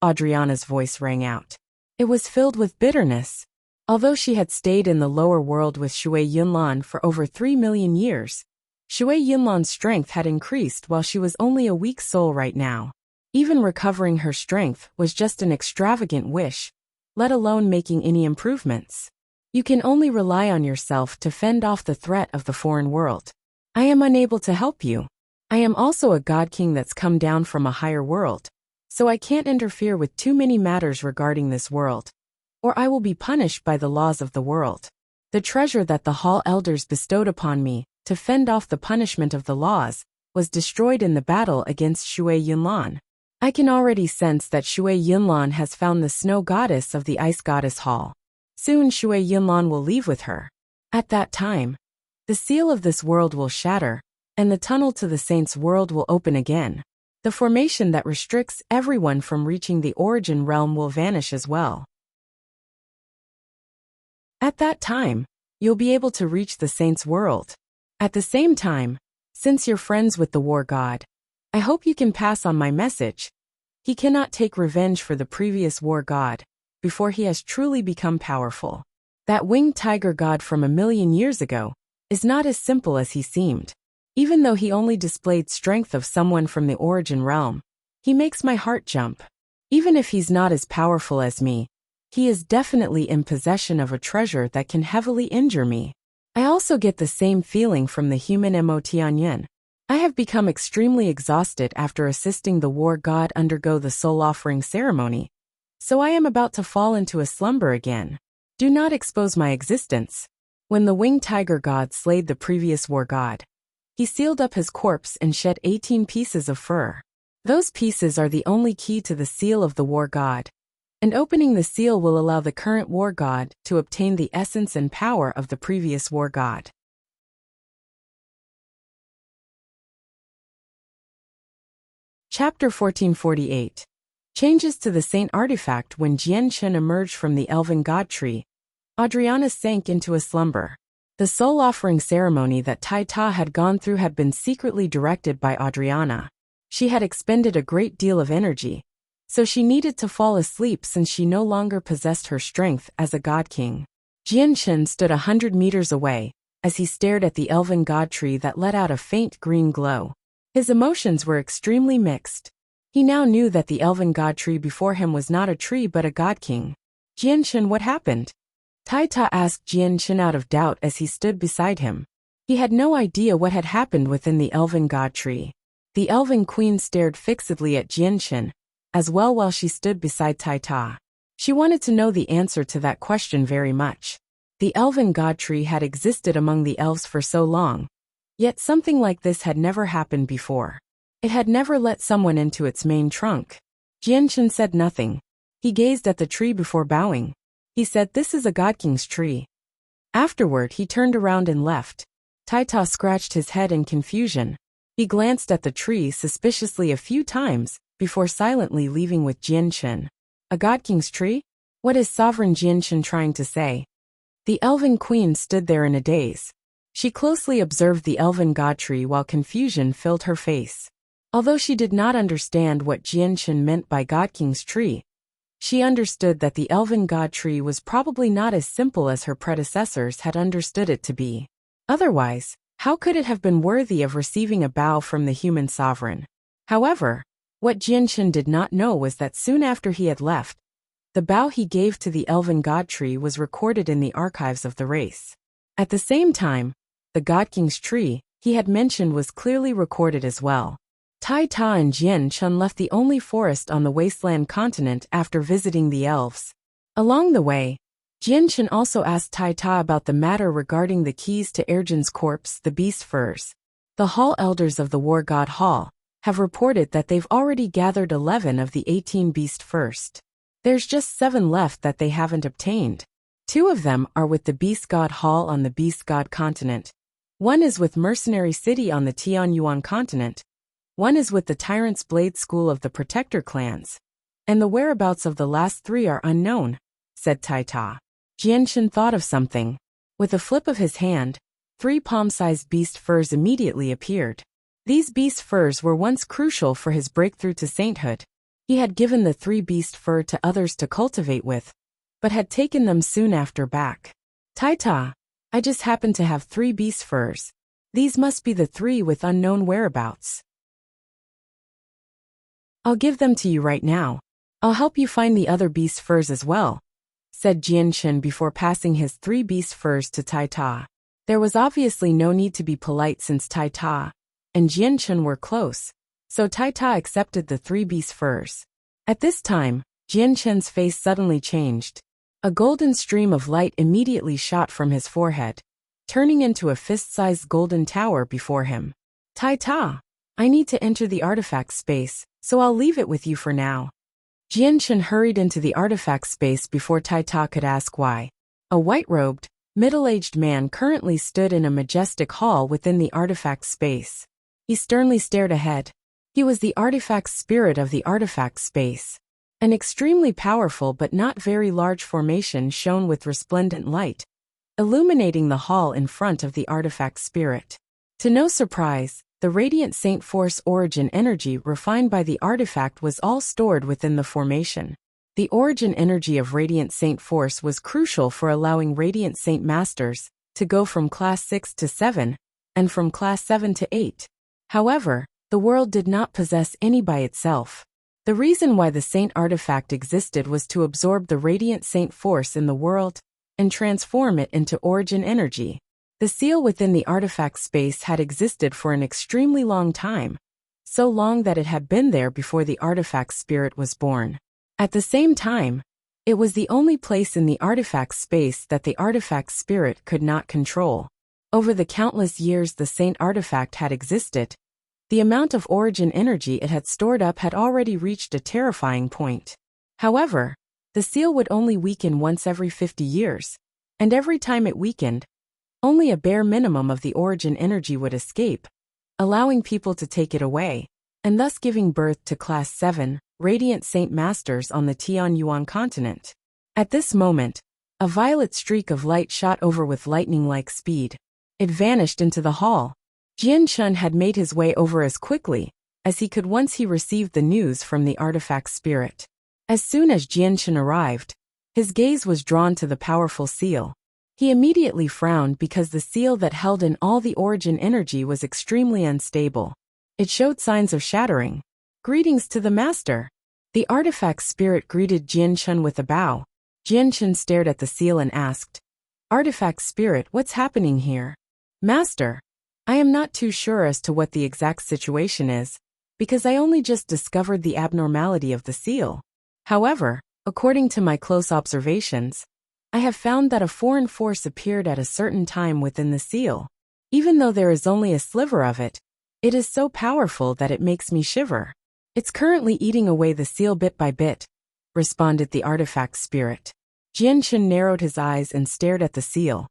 Adriana's voice rang out. It was filled with bitterness. Although she had stayed in the lower world with Shui Yunlan for over 3 million years, Shui Yunlan's strength had increased while she was only a weak soul right now. Even recovering her strength was just an extravagant wish, let alone making any improvements. You can only rely on yourself to fend off the threat of the foreign world. I am unable to help you. I am also a God King that's come down from a higher world, so I can't interfere with too many matters regarding this world, or I will be punished by the laws of the world. The treasure that the Hall Elders bestowed upon me, to fend off the punishment of the laws, was destroyed in the battle against Shui Yunlan. I can already sense that Shui Yunlan has found the snow goddess of the ice goddess hall. Soon Shui Yunlan will leave with her. At that time, the seal of this world will shatter, and the tunnel to the Saints' world will open again. The formation that restricts everyone from reaching the origin realm will vanish as well. At that time, you'll be able to reach the Saints' world. At the same time, since you're friends with the war god, I hope you can pass on my message. He cannot take revenge for the previous war god, before he has truly become powerful. That winged tiger god from 1,000,000 years ago is not as simple as he seemed. Even though he only displayed strength of someone from the origin realm, he makes my heart jump. Even if he's not as powerful as me, he is definitely in possession of a treasure that can heavily injure me. I also get the same feeling from the human Mo Tianyan. I have become extremely exhausted after assisting the war god undergo the soul offering ceremony, so I am about to fall into a slumber again. Do not expose my existence. When the winged tiger god slayed the previous war god, he sealed up his corpse and shed 18 pieces of fur. Those pieces are the only key to the seal of the war god, and opening the seal will allow the current war god to obtain the essence and power of the previous war god. Chapter 1448. Changes to the Saint Artifact. When Jianshan emerged from the elven god tree, Adriana sank into a slumber. The soul offering ceremony that Tai Ta had gone through had been secretly directed by Adriana. She had expended a great deal of energy, so she needed to fall asleep since she no longer possessed her strength as a god king. Jianshan stood 100 meters away, as he stared at the elven god tree that let out a faint green glow. His emotions were extremely mixed. He now knew that the elven god tree before him was not a tree but a god king. Jianshan, what happened? Tai Ta asked Jianshan out of doubt as he stood beside him. He had no idea what had happened within the elven god tree. The elven queen stared fixedly at Jianshan, as well while she stood beside Tai Ta. She wanted to know the answer to that question very much. The elven god tree had existed among the elves for so long, yet something like this had never happened before. It had never let someone into its main trunk. Jianshan said nothing. He gazed at the tree before bowing. He said, "This is a god king's tree." Afterward he turned around and left. Tai Ta scratched his head in confusion. He glanced at the tree suspiciously a few times, before silently leaving with Jianshan. A god king's tree? What is Sovereign Jianshan trying to say? The elven queen stood there in a daze. She closely observed the elven god tree while confusion filled her face. Although she did not understand what Jianshan meant by god king's tree, she understood that the elven god tree was probably not as simple as her predecessors had understood it to be. Otherwise, how could it have been worthy of receiving a bow from the human sovereign? However, what Jianshan did not know was that soon after he had left, the bow he gave to the elven god tree was recorded in the archives of the race. At the same time, the God King's tree, he had mentioned was clearly recorded as well. Tai Ta and Jian Chun left the only forest on the wasteland continent after visiting the elves. Along the way, Jian Chun also asked Tai Ta about the matter regarding the keys to Ergin's corpse, the beast furs. The Hall elders of the War God Hall have reported that they've already gathered 11 of the 18 beast first. There's just 7 left that they haven't obtained. 2 of them are with the Beast God Hall on the Beast God continent. 1 is with Mercenary City on the Tianyuan continent. 1 is with the Tyrant's Blade School of the Protector clans. And the whereabouts of the last 3 are unknown, said Tai Ta. Jian Chun thought of something. With a flip of his hand, 3 palm-sized beast furs immediately appeared. These beast furs were once crucial for his breakthrough to sainthood. He had given the 3 beast fur to others to cultivate with, but had taken them soon after back. Tai Ta, I just happen to have 3 beast furs. These must be the 3 with unknown whereabouts. I'll give them to you right now. I'll help you find the other beast furs as well, said Jian Chun before passing his 3 beast furs to Tai Ta. There was obviously no need to be polite since Tai Ta and Jian Chun were close, so Tai Ta accepted the 3 beast furs. At this time, Jian Chun's face suddenly changed. A golden stream of light immediately shot from his forehead, turning into a fist-sized golden tower before him. Tai Ta, I need to enter the artifact space, so I'll leave it with you for now. Jian Chun hurried into the artifact space before Tai Ta could ask why. A white-robed, middle-aged man currently stood in a majestic hall within the artifact space. He sternly stared ahead. He was the artifact spirit of the artifact space. An extremely powerful but not very large formation shone with resplendent light, illuminating the hall in front of the artifact spirit. To no surprise, the Radiant Saint Force origin energy refined by the artifact was all stored within the formation. The origin energy of Radiant Saint Force was crucial for allowing Radiant Saint Masters to go from Class 6 to 7, and from Class 7 to 8. However, the world did not possess any by itself. The reason why the Saint artifact existed was to absorb the Radiant Saint Force in the world and transform it into origin energy. The seal within the artifact space had existed for an extremely long time, so long that it had been there before the artifact spirit was born. At the same time, it was the only place in the artifact space that the artifact spirit could not control. Over the countless years the Saint artifact had existed, the amount of origin energy it had stored up had already reached a terrifying point. However, the seal would only weaken once every 50 years, and every time it weakened, only a bare minimum of the origin energy would escape, allowing people to take it away, and thus giving birth to Class 7, Radiant Saint Masters on the Tianyuan continent. At this moment, a violet streak of light shot over with lightning-like speed. It vanished into the hall. Jian Chun had made his way over as quickly as he could once he received the news from the artifact spirit. As soon as Jian Chun arrived, his gaze was drawn to the powerful seal. He immediately frowned because the seal that held in all the origin energy was extremely unstable. It showed signs of shattering. Greetings to the master. The artifact spirit greeted Jian Chun with a bow. Jian Chun stared at the seal and asked, Artifact spirit, what's happening here? Master, I am not too sure as to what the exact situation is, because I only just discovered the abnormality of the seal. However, according to my close observations, I have found that a foreign force appeared at a certain time within the seal. Even though there is only a sliver of it, it is so powerful that it makes me shiver. It's currently eating away the seal bit by bit, responded the artifact spirit. Jian Chun narrowed his eyes and stared at the seal.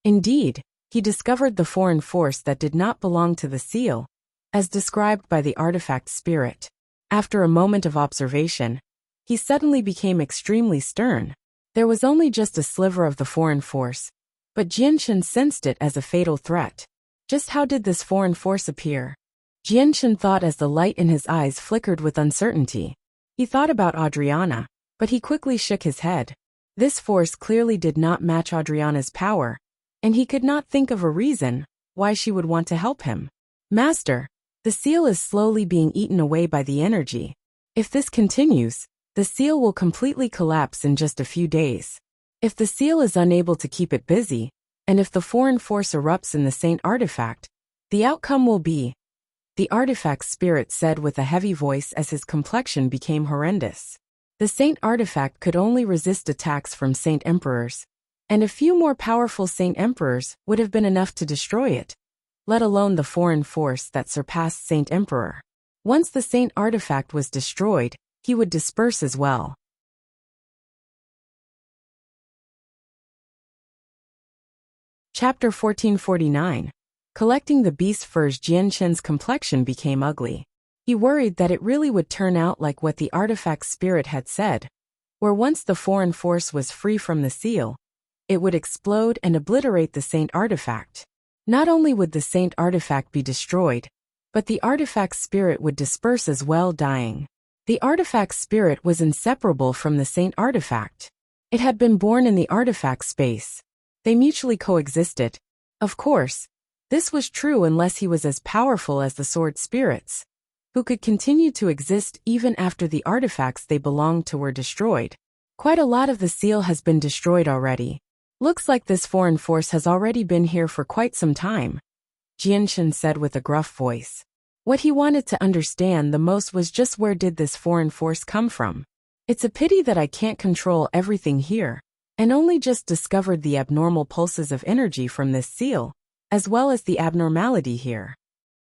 Indeed, he discovered the foreign force that did not belong to the seal, as described by the artifact spirit. After a moment of observation, he suddenly became extremely stern. There was only just a sliver of the foreign force, but Jian Chun sensed it as a fatal threat. Just how did this foreign force appear? Jian Chun thought as the light in his eyes flickered with uncertainty. He thought about Adriana, but he quickly shook his head. This force clearly did not match Adriana's power, and he could not think of a reason why she would want to help him. Master, the seal is slowly being eaten away by the energy. If this continues, the seal will completely collapse in just a few days. If the seal is unable to keep it busy, and if the foreign force erupts in the Saint Artifact, the outcome will be, the artifact's spirit said with a heavy voice as his complexion became horrendous. The Saint Artifact could only resist attacks from Saint Emperors, and a few more powerful Saint Emperors would have been enough to destroy it, let alone the foreign force that surpassed Saint Emperor. Once the Saint Artifact was destroyed, he would disperse as well. Chapter 1449. Collecting the beast furs. Jianshen's complexion became ugly. He worried that it really would turn out like what the artifact's spirit had said, where once the foreign force was free from the seal, it would explode and obliterate the Saint Artifact. Not only would the Saint Artifact be destroyed, but the artifact's spirit would disperse as well, dying. The artifact's spirit was inseparable from the Saint Artifact. It had been born in the artifact space. They mutually coexisted. Of course, this was true unless he was as powerful as the sword spirits, who could continue to exist even after the artifacts they belonged to were destroyed. Quite a lot of the seal has been destroyed already. Looks like this foreign force has already been here for quite some time, Jianshen said with a gruff voice. What he wanted to understand the most was just where did this foreign force come from. It's a pity that I can't control everything here, and only just discovered the abnormal pulses of energy from this seal, as well as the abnormality here.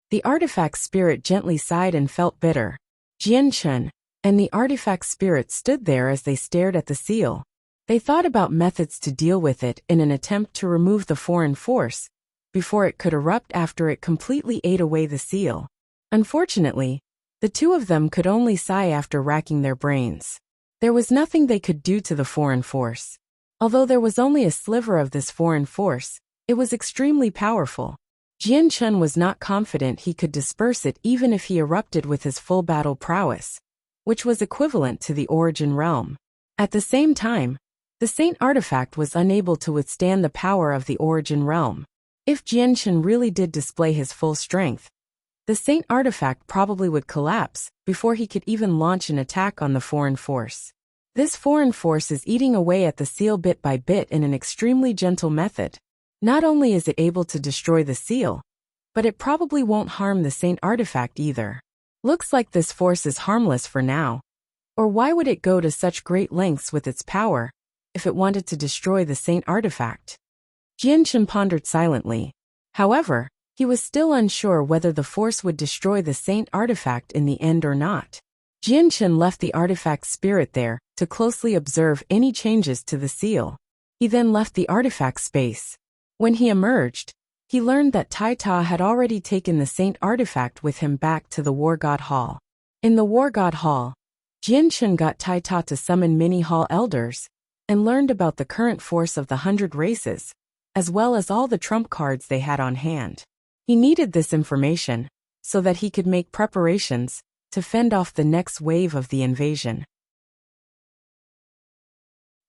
The artifact spirit gently sighed and felt bitter. Jianshen and the artifact spirit stood there as they stared at the seal. They thought about methods to deal with it in an attempt to remove the foreign force before it could erupt after it completely ate away the seal. Unfortunately, the two of them could only sigh after racking their brains. There was nothing they could do to the foreign force. Although there was only a sliver of this foreign force, it was extremely powerful. Jianshen was not confident he could disperse it even if he erupted with his full battle prowess, which was equivalent to the origin realm. At the same time, the Saint Artifact was unable to withstand the power of the origin realm. If Jianshen really did display his full strength, the Saint Artifact probably would collapse before he could even launch an attack on the foreign force. This foreign force is eating away at the seal bit by bit in an extremely gentle method. Not only is it able to destroy the seal, but it probably won't harm the Saint Artifact either. Looks like this force is harmless for now. Or why would it go to such great lengths with its power if it wanted to destroy the Saint Artifact? Jianshen pondered silently. However, he was still unsure whether the force would destroy the Saint Artifact in the end or not. Jianshen left the artifact spirit there to closely observe any changes to the seal. He then left the artifact space. When he emerged, he learned that Tai Ta had already taken the Saint Artifact with him back to the War God Hall. In the War God Hall, Jianshen got Tai Ta to summon many Hall Elders, and learned about the current force of the 100 races, as well as all the trump cards they had on hand. He needed this information, so that he could make preparations to fend off the next wave of the invasion.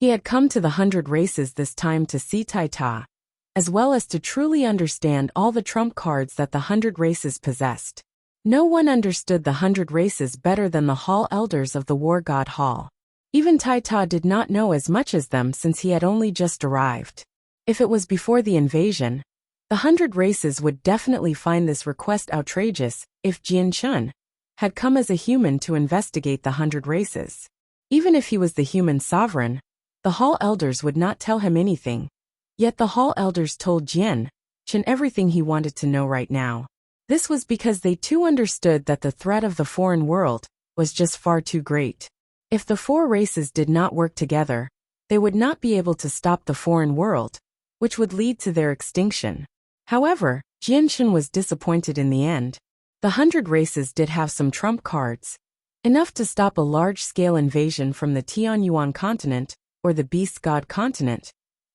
He had come to the 100 races this time to see Tai Ta, as well as to truly understand all the trump cards that the 100 races possessed. No one understood the 100 races better than the Hall Elders of the War God Hall. Even Tai Ta did not know as much as them since he had only just arrived. If it was before the invasion, the 100 races would definitely find this request outrageous if Jianshen had come as a human to investigate the 100 races. Even if he was the human sovereign, the Hall Elders would not tell him anything. Yet the Hall Elders told Jianshen everything he wanted to know right now. This was because they too understood that the threat of the foreign world was just far too great. If the four races did not work together, they would not be able to stop the foreign world, which would lead to their extinction. However, Jianshen was disappointed in the end. The 100 races did have some trump cards, enough to stop a large-scale invasion from the Tianyuan continent or the Beast God continent,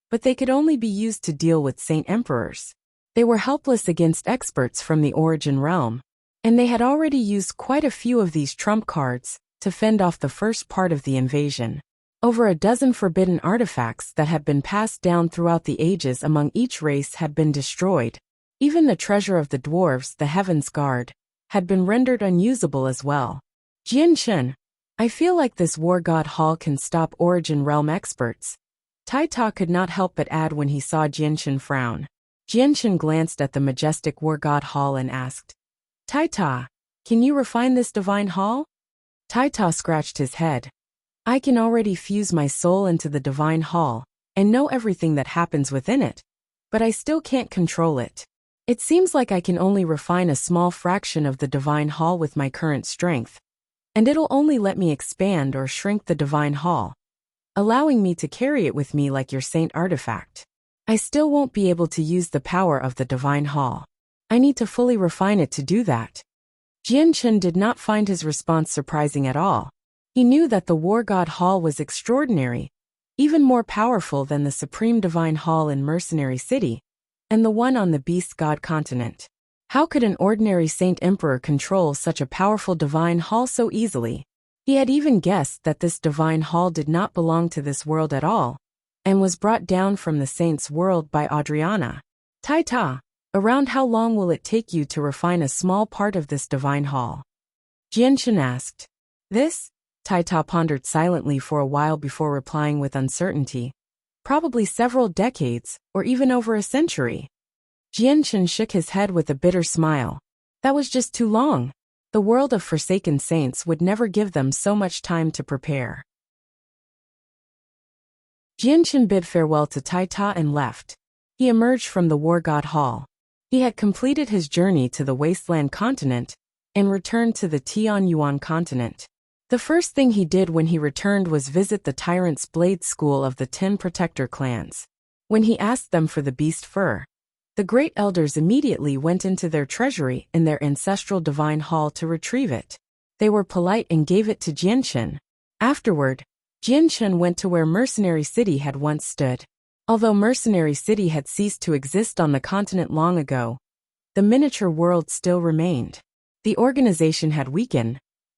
but they could only be used to deal with Saint Emperors. They were helpless against experts from the origin realm, and they had already used quite a few of these trump cards to fend off the first part of the invasion. Over a dozen forbidden artifacts that had been passed down throughout the ages among each race had been destroyed. Even the treasure of the dwarves, the Heaven's Guard, had been rendered unusable as well. Jianshen, I feel like this War God Hall can stop Origin Realm experts. Tai Ta could not help but add when he saw Jianshan frown. Jianshan glanced at the majestic war god hall and asked, Tai Ta, can you refine this divine hall? Tai Ta scratched his head. I can already fuse my soul into the divine hall and know everything that happens within it, but I still can't control it. It seems like I can only refine a small fraction of the divine hall with my current strength, and it'll only let me expand or shrink the divine hall, allowing me to carry it with me like your saint artifact. I still won't be able to use the power of the divine hall. I need to fully refine it to do that. Jianshan did not find his response surprising at all. He knew that the War God Hall was extraordinary, even more powerful than the Supreme Divine Hall in Mercenary City, and the one on the Beast God continent. How could an ordinary Saint Emperor control such a powerful divine hall so easily? He had even guessed that this divine hall did not belong to this world at all, and was brought down from the saint's world by Adriana. Tai Ta, around how long will it take you to refine a small part of this divine hall? Jianshan asked. This? Tai Ta pondered silently for a while before replying with uncertainty. Probably several decades, or even over a century. Jianshan shook his head with a bitter smile. That was just too long. The world of forsaken saints would never give them so much time to prepare. Jianshan bid farewell to Tai Ta and left. He emerged from the War God Hall. He had completed his journey to the Wasteland continent and returned to the Tianyuan continent. The first thing he did when he returned was visit the Tyrant's Blade School of the 10 Protector clans. When he asked them for the beast fur, the great elders immediately went into their treasury in their ancestral divine hall to retrieve it. They were polite and gave it to Jianshan. Afterward, Jianshan went to where Mercenary City had once stood. Although Mercenary City had ceased to exist on the continent long ago, the miniature world still remained. The organization had weakened,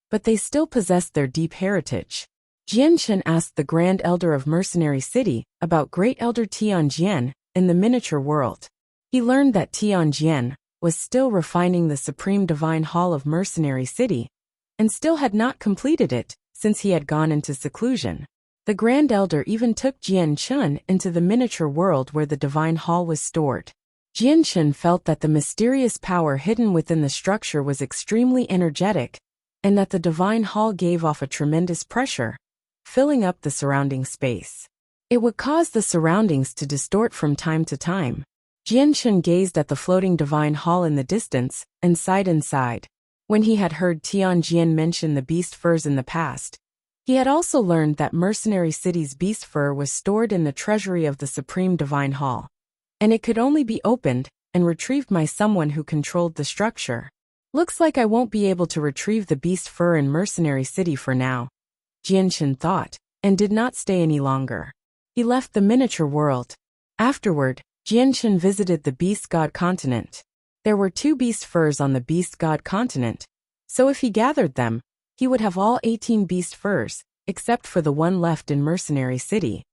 but they still possessed their deep heritage. Jianshan asked the Grand Elder of Mercenary City about Great Elder Tianjian in the miniature world. He learned that Tianjian was still refining the Supreme Divine Hall of Mercenary City, and still had not completed it since he had gone into seclusion. The Grand Elder even took Jianshan into the miniature world where the Divine Hall was stored. Jianshan felt that the mysterious power hidden within the structure was extremely energetic, and that the Divine Hall gave off a tremendous pressure, filling up the surrounding space. It would cause the surroundings to distort from time to time. Jianshan gazed at the floating Divine Hall in the distance, and sighed inside. When he had heard Tianjian mention the beast furs in the past, he had also learned that Mercenary City's beast fur was stored in the treasury of the Supreme Divine Hall, and it could only be opened and retrieved by someone who controlled the structure. Looks like I won't be able to retrieve the beast fur in Mercenary City for now, Jianshan thought, and did not stay any longer. He left the miniature world. Afterward, Jianshan visited the Beast God continent. There were 2 beast furs on the Beast God continent, so if he gathered them, he would have all 18 beast furs, except for the one left in Mercenary City.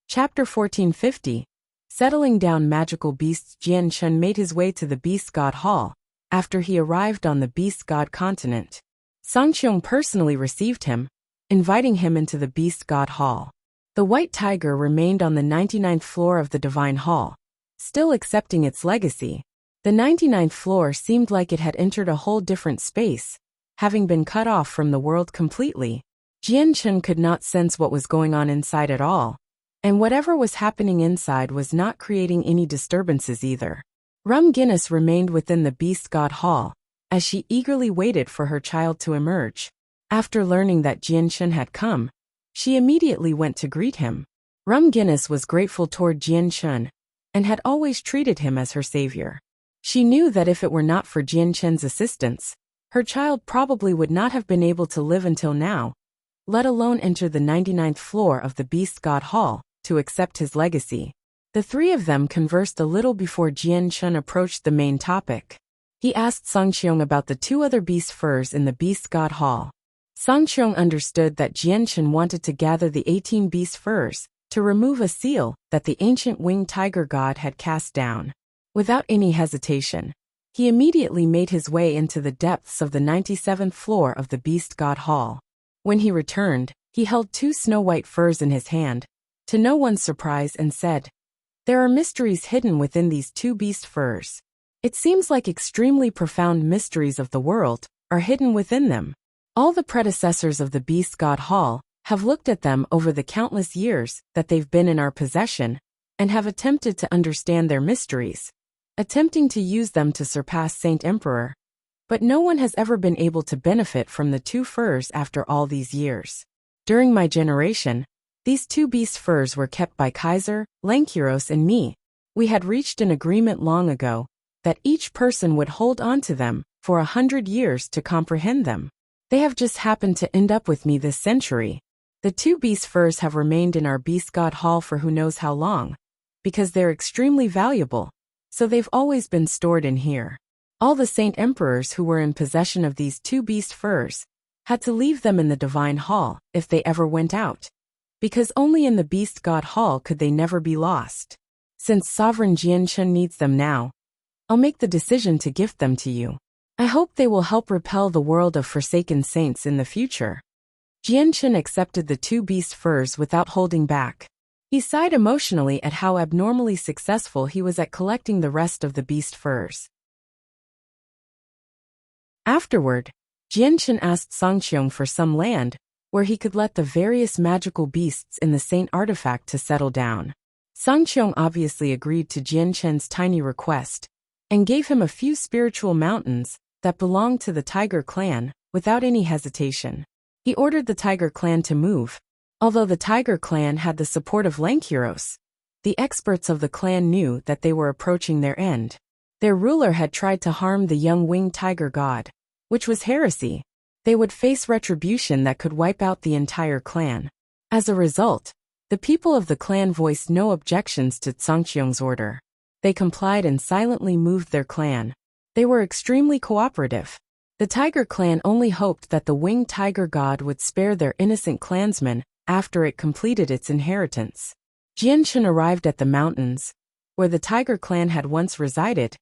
Chapter 1450. Settling down magical beasts. Jianshan made his way to the Beast God Hall after he arrived on the Beast God continent. Sangqiong personally received him, inviting him into the Beast God Hall. The white tiger remained on the 99th floor of the Divine Hall, still accepting its legacy. The 99th floor seemed like it had entered a whole different space, having been cut off from the world completely. Jianshan could not sense what was going on inside at all, and whatever was happening inside was not creating any disturbances either. Rum Guinness remained within the Beast God Hall, as she eagerly waited for her child to emerge. After learning that Jianshan had come, she immediately went to greet him. Rum Guinness was grateful toward Jianshan, and had always treated him as her savior. She knew that if it were not for Jianshan's assistance, her child probably would not have been able to live until now, let alone enter the 99th floor of the Beast God Hall to accept his legacy. The 3 of them conversed a little before Jianshan approached the main topic. He asked Sangqiong about the 2 other beast furs in the Beast God Hall. Sangqiong understood that Jianshan wanted to gather the 18 beast furs to remove a seal that the ancient winged tiger god had cast down. Without any hesitation, he immediately made his way into the depths of the 97th floor of the Beast God Hall. When he returned, he held 2 snow-white furs in his hand, to no one's surprise, and said, "There are mysteries hidden within these 2 beast furs. It seems like extremely profound mysteries of the world are hidden within them. All the predecessors of the Beast God Hall have looked at them over the countless years that they've been in our possession and have attempted to understand their mysteries, attempting to use them to surpass Saint Emperor. But no one has ever been able to benefit from the 2 furs after all these years. During my generation, these 2 beast furs were kept by Kaiser, Lankiros, and me. We had reached an agreement long ago that each person would hold on to them for 100 years to comprehend them. They have just happened to end up with me this century. The 2 beast furs have remained in our Beast God Hall for who knows how long, because they're extremely valuable, so they've always been stored in here. All the Saint Emperors who were in possession of these 2 beast furs had to leave them in the Divine Hall if they ever went out, because only in the Beast God Hall could they never be lost. Since Sovereign Jianchen needs them now, I'll make the decision to gift them to you. I hope they will help repel the world of forsaken saints in the future." Jianchen accepted the 2 beast furs without holding back. He sighed emotionally at how abnormally successful he was at collecting the rest of the beast furs. Afterward, Jianchen asked Songqiong for some land where he could let the various magical beasts in the Saint artifact to settle down. Songqiong obviously agreed to Jianchen's tiny request and gave him a few spiritual mountains that belonged to the Tiger clan without any hesitation. He ordered the Tiger clan to move. Although the Tiger clan had the support of Lankiros, the experts of the clan knew that they were approaching their end. Their ruler had tried to harm the young winged tiger god, which was heresy. They would face retribution that could wipe out the entire clan. As a result, the people of the clan voiced no objections to Songqiong's order. They complied and silently moved their clan. They were extremely cooperative. The Tiger clan only hoped that the winged tiger god would spare their innocent clansmen after it completed its inheritance. Jianchen arrived at the mountains, where the Tiger clan had once resided,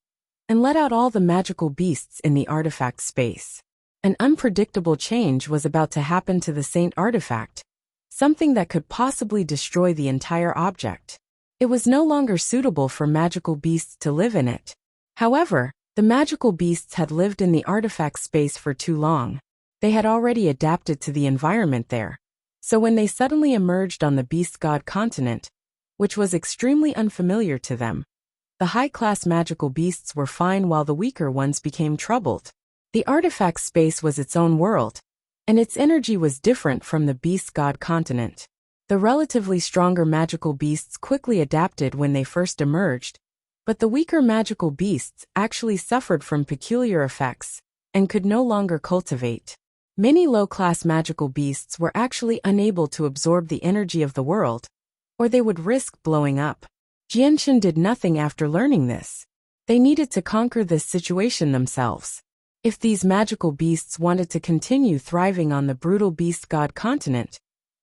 and let out all the magical beasts in the artifact space. An unpredictable change was about to happen to the Saint artifact, something that could possibly destroy the entire object. It was no longer suitable for magical beasts to live in it. However, the magical beasts had lived in the artifact space for too long. They had already adapted to the environment there. So when they suddenly emerged on the Beast God continent, which was extremely unfamiliar to them, the high-class magical beasts were fine while the weaker ones became troubled. The artifact space was its own world, and its energy was different from the Beast God continent. The relatively stronger magical beasts quickly adapted when they first emerged, but the weaker magical beasts actually suffered from peculiar effects and could no longer cultivate. Many low-class magical beasts were actually unable to absorb the energy of the world, or they would risk blowing up. Jianchen did nothing after learning this. They needed to conquer this situation themselves. If these magical beasts wanted to continue thriving on the brutal Beast God continent,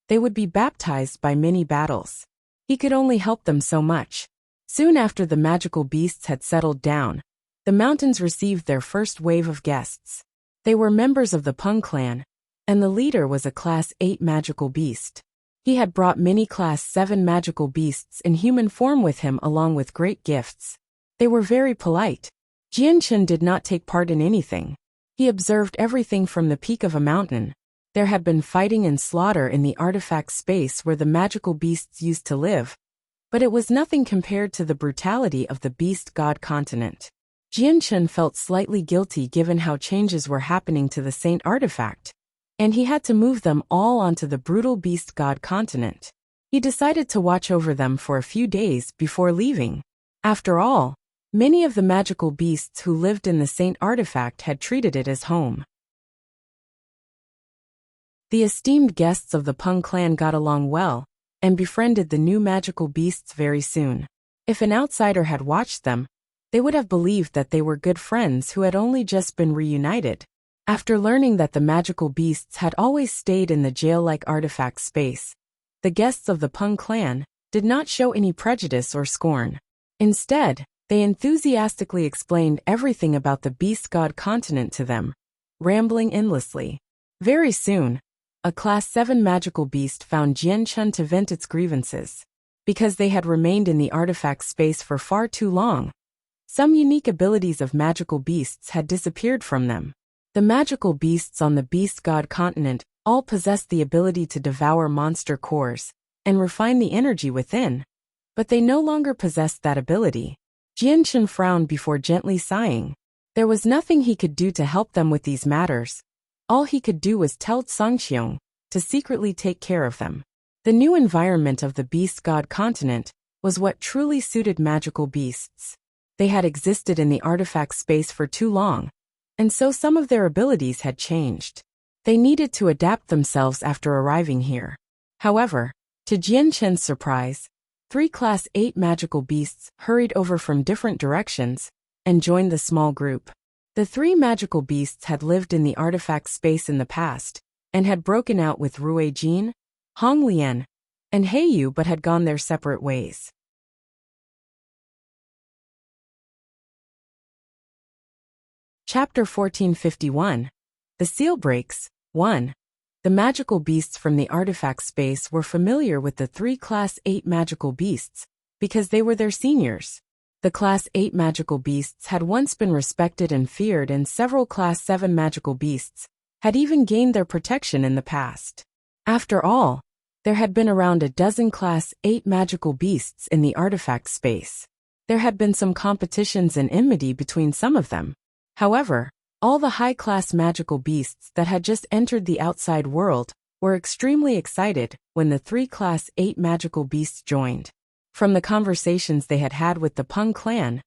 they would be baptized by many battles. He could only help them so much. Soon after the magical beasts had settled down, the mountains received their first wave of guests. They were members of the Peng clan, and the leader was a Class 8 magical beast. He had brought many Class 7 magical beasts in human form with him along with great gifts. They were very polite. Jianchen did not take part in anything. He observed everything from the peak of a mountain. There had been fighting and slaughter in the artifact space where the magical beasts used to live, but it was nothing compared to the brutality of the Beast God continent. Jianchen felt slightly guilty given how changes were happening to the Saint artifact, and he had to move them all onto the brutal Beast God continent. He decided to watch over them for a few days before leaving. After all, many of the magical beasts who lived in the Saint artifact had treated it as home. The esteemed guests of the Peng clan got along well, and befriended the new magical beasts very soon. If an outsider had watched them, they would have believed that they were good friends who had only just been reunited. After learning that the magical beasts had always stayed in the jail-like artifact space, the guests of the Peng clan did not show any prejudice or scorn. Instead, they enthusiastically explained everything about the Beast God continent to them, rambling endlessly. Very soon, a Class 7 magical beast found Jianchun to vent its grievances. Because they had remained in the artifact space for far too long, some unique abilities of magical beasts had disappeared from them. The magical beasts on the Beast God continent all possessed the ability to devour monster cores and refine the energy within, but they no longer possessed that ability. Jianchun frowned before gently sighing. There was nothing he could do to help them with these matters. All he could do was tell Songqiong to secretly take care of them. The new environment of the Beast God continent was what truly suited magical beasts. They had existed in the artifact space for too long, and so some of their abilities had changed. They needed to adapt themselves after arriving here. However, to Jianchun's surprise, 3 Class 8 magical beasts hurried over from different directions and joined the small group. The 3 magical beasts had lived in the artifact space in the past and had broken out with Rui Jin, Hong Lian, and Heiyu but had gone their separate ways. Chapter 1451. The Seal Breaks. 1. The magical beasts from the artifact space were familiar with the 3 Class 8 magical beasts because they were their seniors. The Class 8 magical beasts had once been respected and feared, and several Class 7 magical beasts had even gained their protection in the past. After all, there had been around a dozen Class 8 magical beasts in the artifact space. There had been some competitions and enmity between some of them. However, all the high-class magical beasts that had just entered the outside world were extremely excited when the 3 Class 8 magical beasts joined. From the conversations they had had with the Peng clan,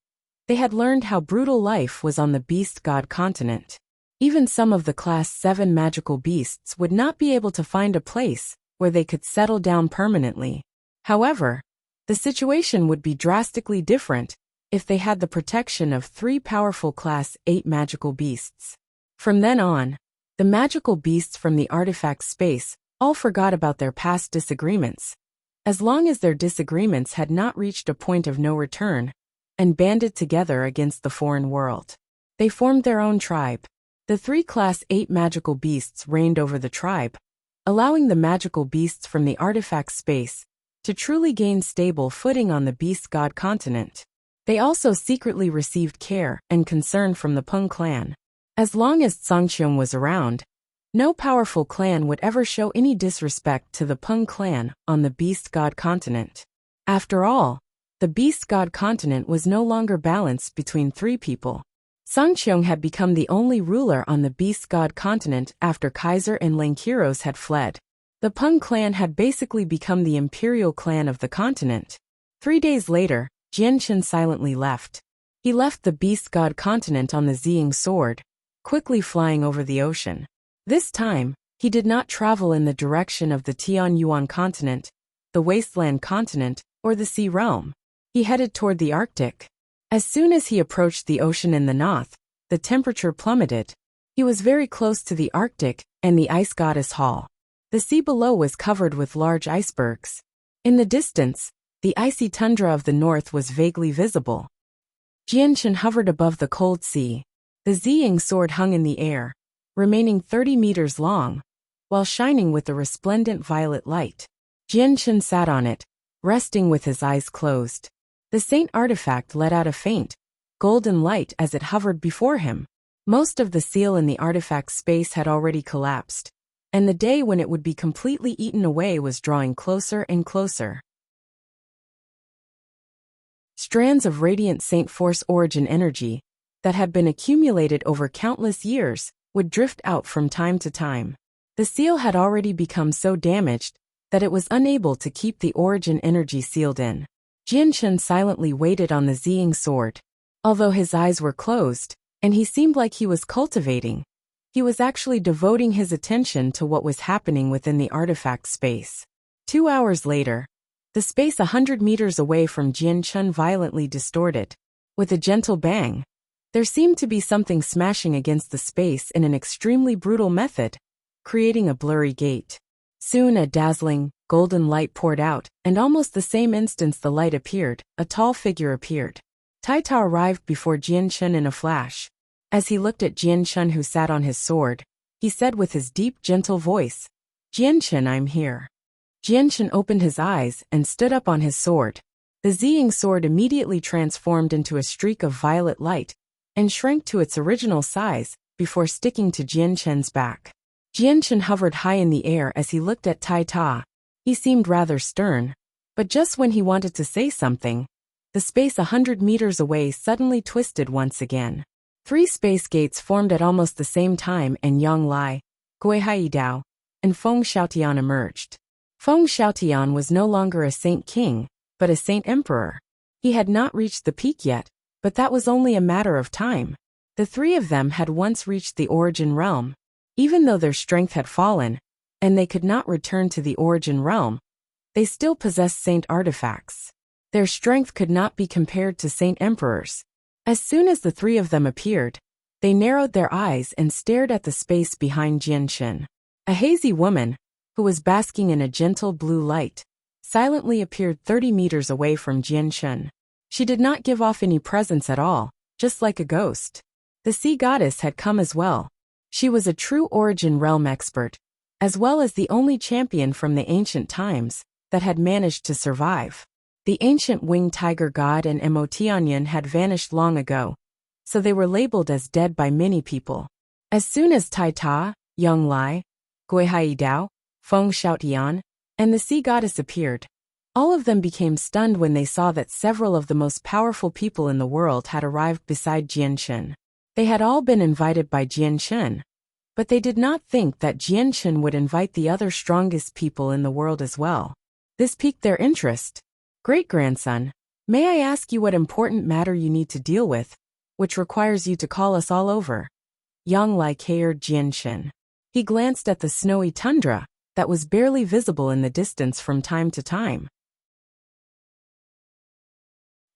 they had learned how brutal life was on the Beast God continent. Even some of the Class 7 magical beasts would not be able to find a place where they could settle down permanently. However, the situation would be drastically different if they had the protection of 3 powerful Class 8 magical beasts. From then on, the magical beasts from the artifact space all forgot about their past disagreements, as long as their disagreements had not reached a point of no return, and banded together against the foreign world. They formed their own tribe. The 3 Class 8 magical beasts reigned over the tribe, allowing the magical beasts from the artifact space to truly gain stable footing on the Beast God continent. They also secretly received care and concern from the Peng clan. As long as Songqiong was around, no powerful clan would ever show any disrespect to the Peng clan on the Beast God continent. After all, the Beast God continent was no longer balanced between 3 people. Songqiong had become the only ruler on the Beast God continent after Kaiser and Lankiros had fled. The Peng clan had basically become the imperial clan of the continent. 3 days later, Jianchun silently left. He left the Beast God continent on the Ziying sword, quickly flying over the ocean. This time, he did not travel in the direction of the Tianyuan continent, the Wasteland continent, or the Sea Realm. He headed toward the Arctic. As soon as he approached the ocean in the north, the temperature plummeted. He was very close to the Arctic and the ice goddess Hall. The sea below was covered with large icebergs. In the distance, the icy tundra of the north was vaguely visible. Jianchun hovered above the cold sea. The Ziying sword hung in the air, remaining 30 meters long, while shining with a resplendent violet light. Jianchun sat on it, resting with his eyes closed. The saint artifact let out a faint, golden light as it hovered before him. Most of the seal in the artifact space had already collapsed, and the day when it would be completely eaten away was drawing closer and closer. Strands of radiant Saint Force origin energy that had been accumulated over countless years would drift out from time to time. The seal had already become so damaged that it was unable to keep the origin energy sealed in. Jianchun silently waited on the Ziying sword. Although his eyes were closed, and he seemed like he was cultivating, he was actually devoting his attention to what was happening within the artifact space. 2 hours later, the space 100 meters away from Jianchun violently distorted. With a gentle bang, there seemed to be something smashing against the space in an extremely brutal method, creating a blurry gate. Soon a dazzling, golden light poured out, and almost the same instant the light appeared, a tall figure appeared. Taita arrived before Jianchun in a flash. As he looked at Jianchun who sat on his sword, he said with his deep, gentle voice, Jianchen, I'm here. Jianchen opened his eyes and stood up on his sword. The Ziying sword immediately transformed into a streak of violet light and shrank to its original size before sticking to Jianchen's back. Jianchen hovered high in the air as he looked at Tai Ta. He seemed rather stern, but just when he wanted to say something, the space 100 meters away suddenly twisted once again. 3 space gates formed at almost the same time and Yang Lai, Gui Haidao, and Feng Xiaotian emerged. Feng Xiaotian was no longer a saint king, but a saint emperor. He had not reached the peak yet, but that was only a matter of time. The 3 of them had once reached the origin realm. Even though their strength had fallen, and they could not return to the origin realm, they still possessed saint artifacts. Their strength could not be compared to saint emperors. As soon as the 3 of them appeared, they narrowed their eyes and stared at the space behind Jianchen. A hazy woman, who was basking in a gentle blue light, silently appeared 30 meters away from Jianchen. She did not give off any presence at all, just like a ghost. The sea goddess had come as well. She was a true origin realm expert, as well as the only champion from the ancient times that had managed to survive. The ancient winged tiger god and Emotianyan had vanished long ago, so they were labeled as dead by many people. As soon as Tai Ta, Yang Lai, Gui Haidao, Feng Xiaotian, and the sea goddess appeared, all of them became stunned when they saw that several of the most powerful people in the world had arrived beside Jianchen. They had all been invited by Jianchen, but they did not think that Jianchen would invite the other strongest people in the world as well. This piqued their interest. Great-grandson, may I ask you what important matter you need to deal with, which requires you to call us all over? Yang Lai cared Jianchen. He glanced at the snowy tundra that was barely visible in the distance from time to time.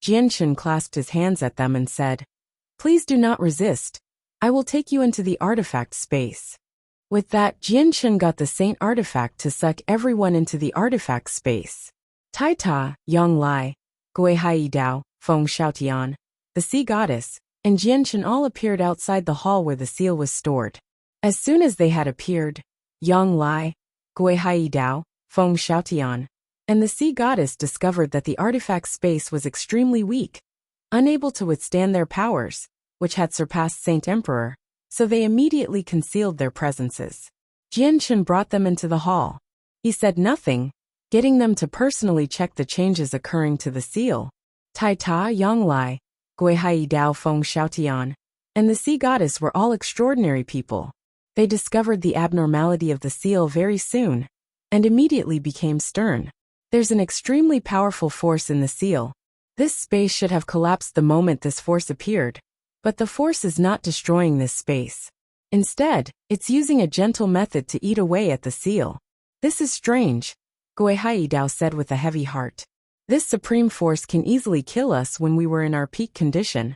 Jianchen clasped his hands at them and said, "Please do not resist. I will take you into the artifact space." With that, Jianchen got the saint artifact to suck everyone into the artifact space. Tai Ta, Yang Lai, Gui Haidao, Feng Xiaotian, the sea goddess, and Jianchen all appeared outside the hall where the seal was stored. As soon as they had appeared, Yang Lai, Gui Haidao, Feng Xiaotian, and the sea goddess discovered that the artifact space was extremely weak, unable to withstand their powers, which had surpassed Saint Emperor, so they immediately concealed their presences. Jianchen brought them into the hall. He said nothing, getting them to personally check the changes occurring to the seal. Tai Ta, Yang Lai, Gui Haidao, Feng Xiaotian, and the sea goddess were all extraordinary people. They discovered the abnormality of the seal very soon, and immediately became stern. There's an extremely powerful force in the seal. This space should have collapsed the moment this force appeared, but the force is not destroying this space. Instead, it's using a gentle method to eat away at the seal. This is strange, Gui Haidao said with a heavy heart. This supreme force can easily kill us when we were in our peak condition,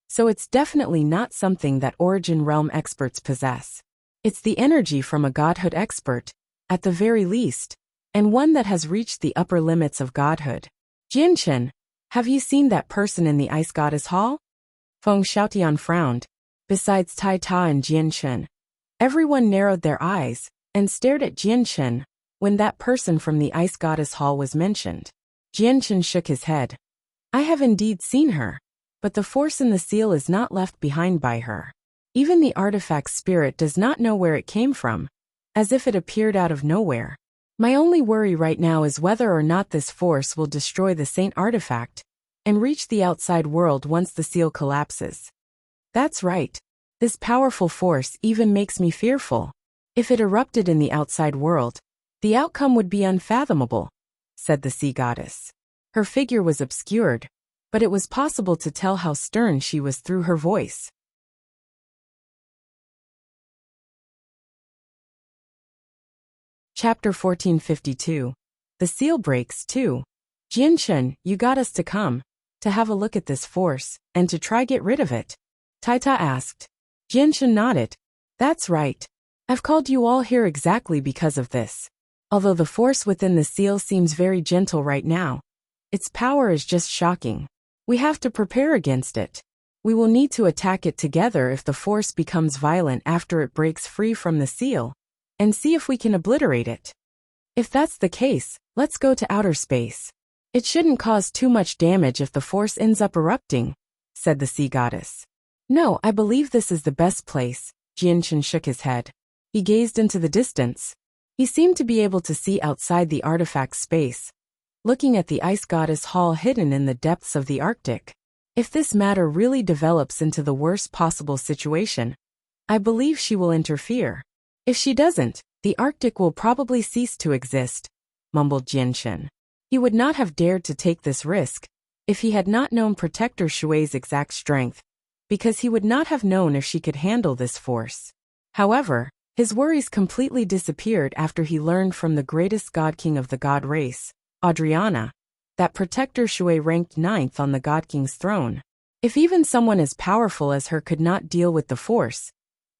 so it's definitely not something that Origin Realm experts possess. It's the energy from a godhood expert, at the very least, and one that has reached the upper limits of godhood. Jianchen, have you seen that person in the Ice Goddess Hall? Feng Xiaotian frowned. Besides Tai Ta and Jianchen, everyone narrowed their eyes and stared at Jianchen when that person from the Ice Goddess Hall was mentioned. Jianchen shook his head. I have indeed seen her, but the force in the seal is not left behind by her. Even the artifact spirit does not know where it came from, as if it appeared out of nowhere. My only worry right now is whether or not this force will destroy the Saint artifact and reach the outside world once the seal collapses. That's right. This powerful force even makes me fearful. If it erupted in the outside world, the outcome would be unfathomable, said the sea goddess. Her figure was obscured, but it was possible to tell how stern she was through her voice. Chapter 1452. The seal breaks too. Jianchen, you got us to come, to have a look at this force, and to try get rid of it? Tai Ta asked. Jianchen nodded. That's right. I've called you all here exactly because of this. Although the force within the seal seems very gentle right now, its power is just shocking. We have to prepare against it. We will need to attack it together if the force becomes violent after it breaks free from the seal, and see if we can obliterate it. If that's the case, let's go to outer space. It shouldn't cause too much damage if the force ends up erupting, said the sea goddess. No, I believe this is the best place. Jianchen shook his head. He gazed into the distance. He seemed to be able to see outside the artifact space, looking at the ice goddess hall hidden in the depths of the Arctic. If this matter really develops into the worst possible situation, I believe she will interfere. If she doesn't, the Arctic will probably cease to exist, mumbled Jianchen. He would not have dared to take this risk if he had not known Protector Shui's exact strength, because he would not have known if she could handle this force. However, his worries completely disappeared after he learned from the greatest god king of the god race, Adriana, that Protector Shui ranked 9th on the god king's throne. If even someone as powerful as her could not deal with the force,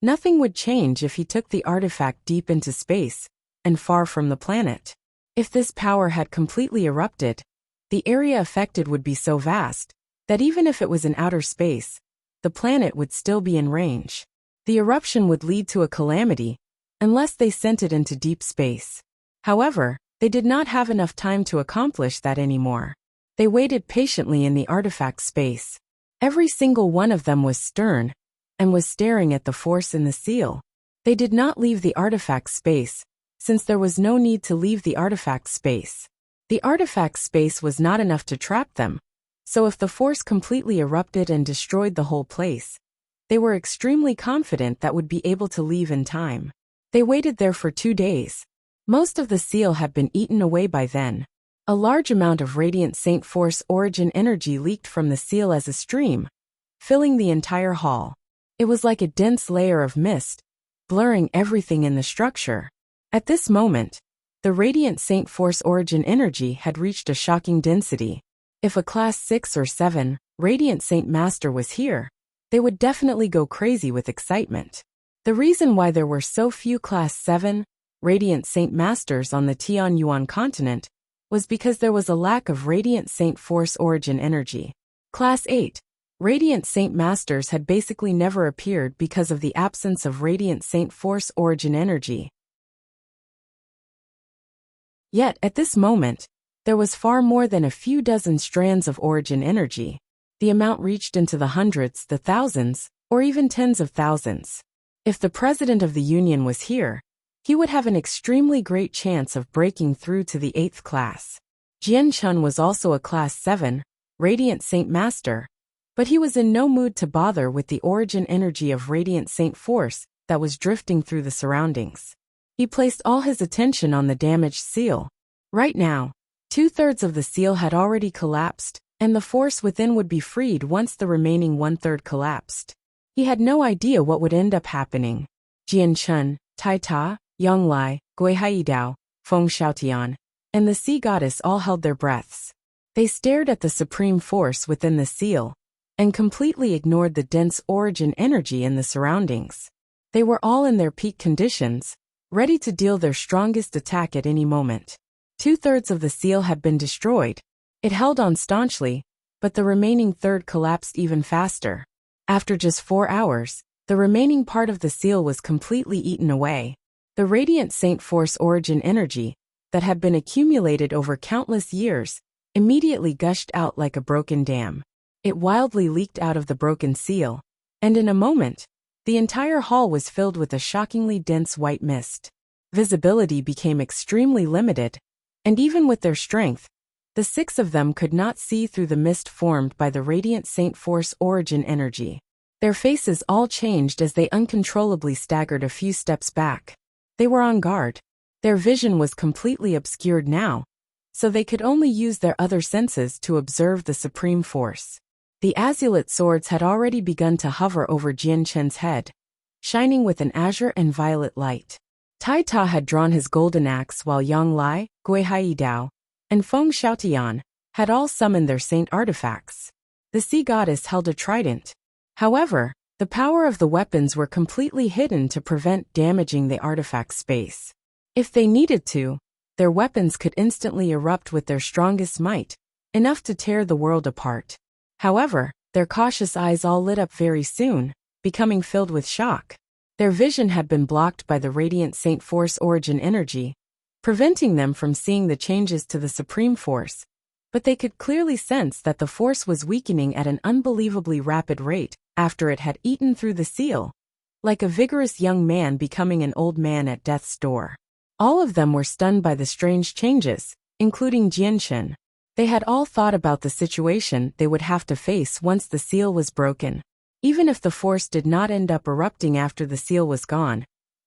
nothing would change if he took the artifact deep into space and far from the planet. If this power had completely erupted, the area affected would be so vast that even if it was in outer space, the planet would still be in range. The eruption would lead to a calamity unless they sent it into deep space. However, they did not have enough time to accomplish that anymore. They waited patiently in the artifact space. Every single one of them was stern and was staring at the force in the seal. They did not leave the artifact space, since there was no need to leave the artifact space. The artifact space was not enough to trap them, so if the force completely erupted and destroyed the whole place, they were extremely confident that would be able to leave in time. They waited there for 2 days. Most of the seal had been eaten away by then. A large amount of radiant Saint Force origin energy leaked from the seal as a stream, filling the entire hall. It was like a dense layer of mist, blurring everything in the structure. At this moment, the radiant Saint Force origin energy had reached a shocking density. If a class 6 or 7 radiant Saint Master was here, they would definitely go crazy with excitement. The reason why there were so few class 7 radiant Saint Masters on the Tianyuan continent was because there was a lack of radiant Saint Force origin energy. Class 8 radiant Saint Masters had basically never appeared because of the absence of radiant Saint Force origin energy. Yet, at this moment, there was far more than a few dozen strands of origin energy. The amount reached into the hundreds, the thousands, or even tens of thousands. If the President of the Union was here, he would have an extremely great chance of breaking through to the 8th class. Jian Chun was also a class 7, Radiant Saint Master, but he was in no mood to bother with the origin energy of Radiant Saint Force that was drifting through the surroundings. He placed all his attention on the damaged seal. Right now, 2/3 of the seal had already collapsed, and the force within would be freed once the remaining 1/3 collapsed. He had no idea what would end up happening. Jian Chun, Tai Ta, Yang Lai, Gui Haidao, Feng Xiaotian, and the sea goddess all held their breaths. They stared at the supreme force within the seal, and completely ignored the dense origin energy in the surroundings. They were all in their peak conditions, ready to deal their strongest attack at any moment. 2/3 of the seal had been destroyed. It held on staunchly, but the remaining third collapsed even faster. After just 4 hours, the remaining part of the seal was completely eaten away. The radiant Saint Force origin energy, that had been accumulated over countless years, immediately gushed out like a broken dam. It wildly leaked out of the broken seal, and in a moment, the entire hall was filled with a shockingly dense white mist. Visibility became extremely limited, and even with their strength, the 6 of them could not see through the mist formed by the radiant Saint Force origin energy. Their faces all changed as they uncontrollably staggered a few steps back. They were on guard. Their vision was completely obscured now, so they could only use their other senses to observe the supreme force. The azulate swords had already begun to hover over Jian Chen's head, shining with an azure and violet light. Tai Ta had drawn his golden axe while Yang Lai, Gui Haidao, and Feng Xiaotian had all summoned their saint artifacts. The sea goddess held a trident. However, the power of the weapons were completely hidden to prevent damaging the artifact space. If they needed to, their weapons could instantly erupt with their strongest might, enough to tear the world apart. However, their cautious eyes all lit up very soon, becoming filled with shock. Their vision had been blocked by the Radiant Saint Force origin energy, preventing them from seeing the changes to the Supreme Force, but they could clearly sense that the Force was weakening at an unbelievably rapid rate after it had eaten through the seal, like a vigorous young man becoming an old man at death's door. All of them were stunned by the strange changes, including Jianchen. They had all thought about the situation they would have to face once the seal was broken. Even if the Force did not end up erupting after the seal was gone,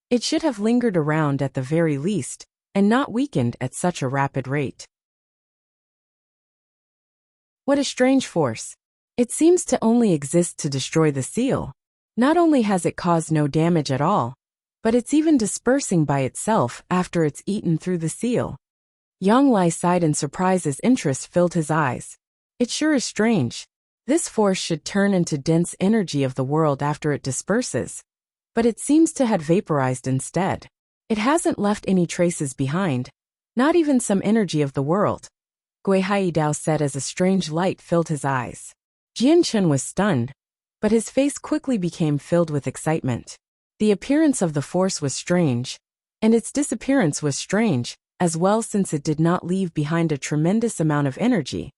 it should have lingered around at the very least, and not weakened at such a rapid rate. What a strange force. It seems to only exist to destroy the seal. Not only has it caused no damage at all, but it's even dispersing by itself after it's eaten through the seal. Yang Lai sighed in surprise as interest filled his eyes. It sure is strange. This force should turn into dense energy of the world after it disperses, but it seems to have vaporized instead. It hasn't left any traces behind, not even some energy of the world, Gui Haidao said as a strange light filled his eyes. Jianchen was stunned, but his face quickly became filled with excitement. The appearance of the force was strange, and its disappearance was strange as well, since it did not leave behind a tremendous amount of energy.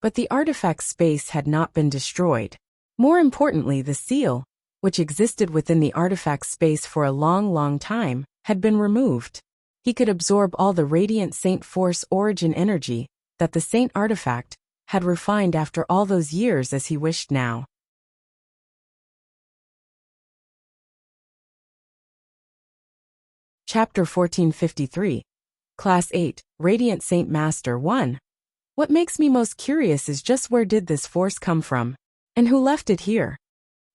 But the artifact space had not been destroyed. More importantly, the seal, which existed within the artifact space for a long time, had been removed. He could absorb all the Radiant Saint Force origin energy that the Saint artifact had refined after all those years as he wished now. Chapter 1453. Class 8, Radiant Saint Master 1. What makes me most curious is just where did this force come from, and who left it here?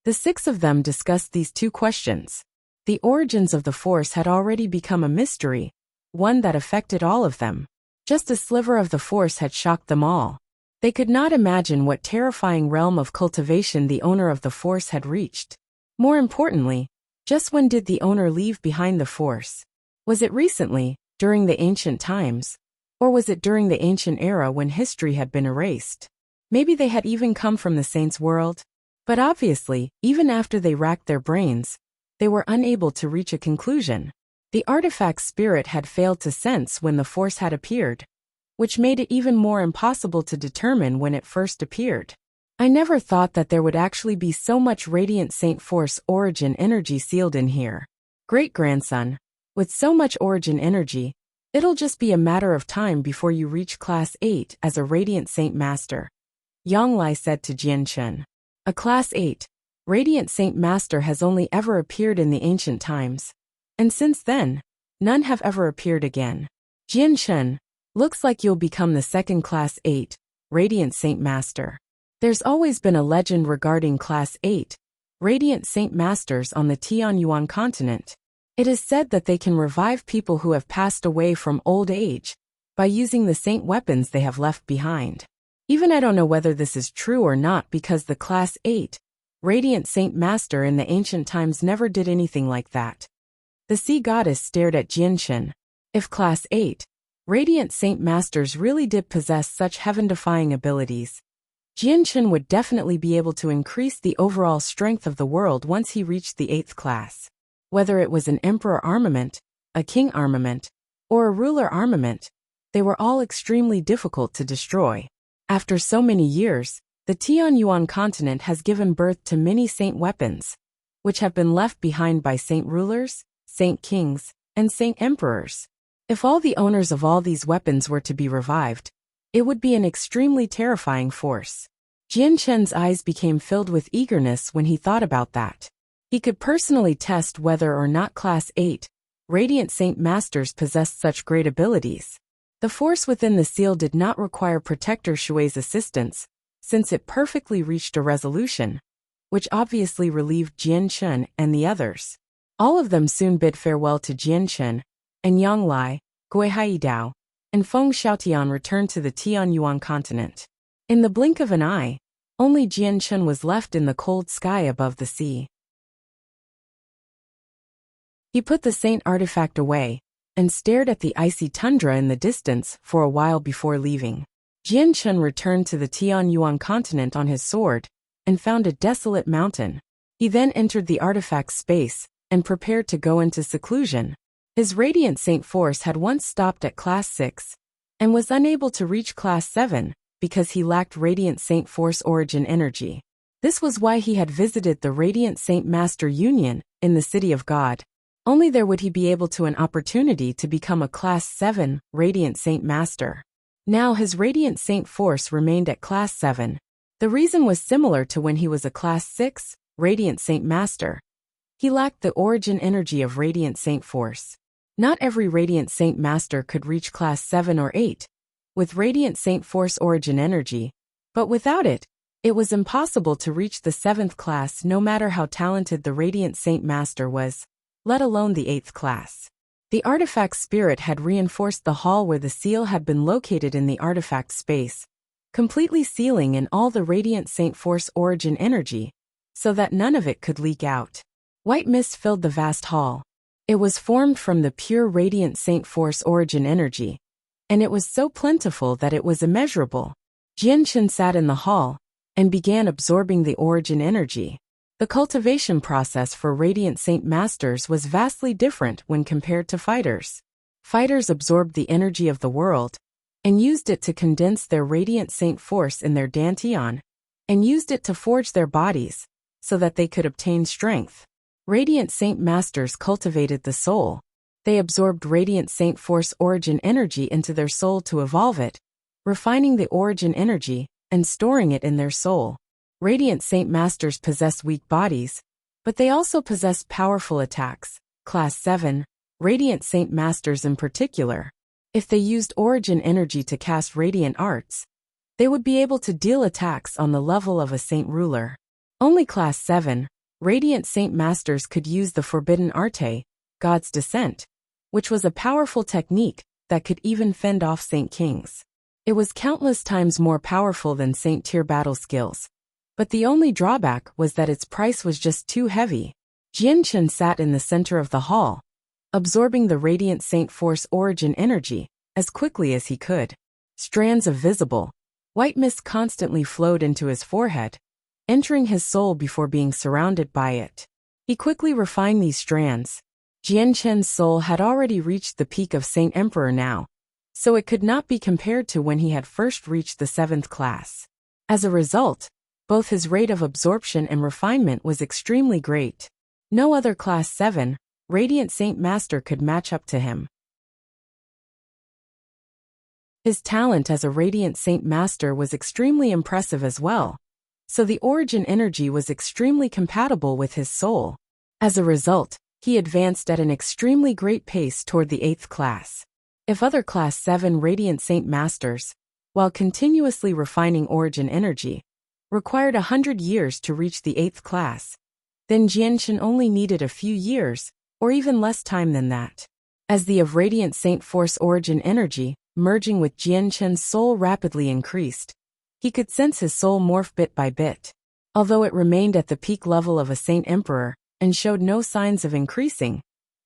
The 6 of them discussed these 2 questions. The origins of the force had already become a mystery, one that affected all of them. Just a sliver of the force had shocked them all. They could not imagine what terrifying realm of cultivation the owner of the force had reached. More importantly, just when did the owner leave behind the force? Was it recently, during the ancient times? Or was it during the ancient era when history had been erased? Maybe they had even come from the saints' world? But obviously, even after they racked their brains, they were unable to reach a conclusion. The artifact spirit had failed to sense when the force had appeared, which made it even more impossible to determine when it first appeared. I never thought that there would actually be so much Radiant Saint Force origin energy sealed in here. Great-grandson, with so much origin energy, it'll just be a matter of time before you reach Class 8 as a Radiant Saint Master, Yang Lai said to Jianchen. A Class 8, Radiant Saint Master has only ever appeared in the ancient times, and since then, none have ever appeared again. Jianchen, looks like you'll become the second Class 8, Radiant Saint Master. There's always been a legend regarding Class 8, Radiant Saint Masters on the Tianyuan continent. It is said that they can revive people who have passed away from old age by using the saint weapons they have left behind. Even I don't know whether this is true or not, because the Class 8, Radiant Saint Master in the ancient times never did anything like that. The sea goddess stared at Jianchen. If Class 8, Radiant Saint Masters really did possess such heaven-defying abilities, Jianchen would definitely be able to increase the overall strength of the world once he reached the 8th class. Whether it was an emperor armament, a king armament, or a ruler armament, they were all extremely difficult to destroy. After so many years, the Tianyuan continent has given birth to many saint weapons, which have been left behind by saint rulers, saint kings, and saint emperors. If all the owners of all these weapons were to be revived, it would be an extremely terrifying force. Jianchen's eyes became filled with eagerness when he thought about that. He could personally test whether or not Class 8, Radiant Saint Masters possessed such great abilities. The force within the seal did not require Protector Shui's assistance, since it perfectly reached a resolution, which obviously relieved Jianchen and the others. All of them soon bid farewell to Jianchen, and Yang Lai, Gui Haidao, and Feng Xiaotian returned to the Tianyuan continent. In the blink of an eye, only Jianchen was left in the cold sky above the sea. He put the saint artifact away and stared at the icy tundra in the distance for a while before leaving. Jianchen returned to the Tianyuan continent on his sword and found a desolate mountain. He then entered the artifact space and prepared to go into seclusion. His Radiant Saint Force had once stopped at Class 6 and was unable to reach Class 7 because he lacked Radiant Saint Force origin energy. This was why he had visited the Radiant Saint Master Union in the City of God. Only there would he be able to an opportunity to become a Class 7 Radiant Saint Master. Now his Radiant Saint Force remained at Class 7. The reason was similar to when he was a Class 6 Radiant Saint Master. He lacked the origin energy of Radiant Saint Force. Not every Radiant Saint Master could reach Class 7 or 8 with Radiant Saint Force origin energy, but without it, it was impossible to reach the 7th class no matter how talented the Radiant Saint Master was, let alone the 8th class. The artifact spirit had reinforced the hall where the seal had been located in the artifact space, completely sealing in all the Radiant Saint Force origin energy, so that none of it could leak out. White mist filled the vast hall. It was formed from the pure Radiant Saint Force origin energy, and it was so plentiful that it was immeasurable. Jianchen sat in the hall and began absorbing the origin energy. The cultivation process for Radiant Saint Masters was vastly different when compared to fighters. Fighters absorbed the energy of the world and used it to condense their Radiant Saint Force in their dantian, and used it to forge their bodies so that they could obtain strength. Radiant Saint Masters cultivated the soul. They absorbed Radiant Saint Force origin energy into their soul to evolve it, refining the origin energy and storing it in their soul. Radiant Saint Masters possessed weak bodies, but they also possessed powerful attacks. Class 7, Radiant Saint Masters in particular, if they used origin energy to cast radiant arts, they would be able to deal attacks on the level of a saint ruler. Only Class 7, Radiant Saint Masters could use the forbidden arte, God's Descent, which was a powerful technique that could even fend off Saint Kings. It was countless times more powerful than Saint Tier battle skills, but the only drawback was that its price was just too heavy. Jianchen sat in the center of the hall, absorbing the Radiant Saint Force origin energy as quickly as he could. Strands of visible, white mist constantly flowed into his forehead, entering his soul before being surrounded by it. He quickly refined these strands. Jianchen's soul had already reached the peak of Saint Emperor now, so it could not be compared to when he had first reached the 7th class. As a result, both his rate of absorption and refinement was extremely great. No other Class 7 Radiant Saint Master could match up to him. His talent as a Radiant Saint Master was extremely impressive as well, so the origin energy was extremely compatible with his soul. As a result, he advanced at an extremely great pace toward the 8th class. If other Class 7 Radiant Saint Masters, while continuously refining origin energy, required 100 years to reach the 8th class, then Jianchen only needed a few years, or even less time than that. As the of Radiant Saint Force origin energy, merging with Jianchen's soul rapidly increased, he could sense his soul morph bit by bit. Although it remained at the peak level of a Saint Emperor and showed no signs of increasing,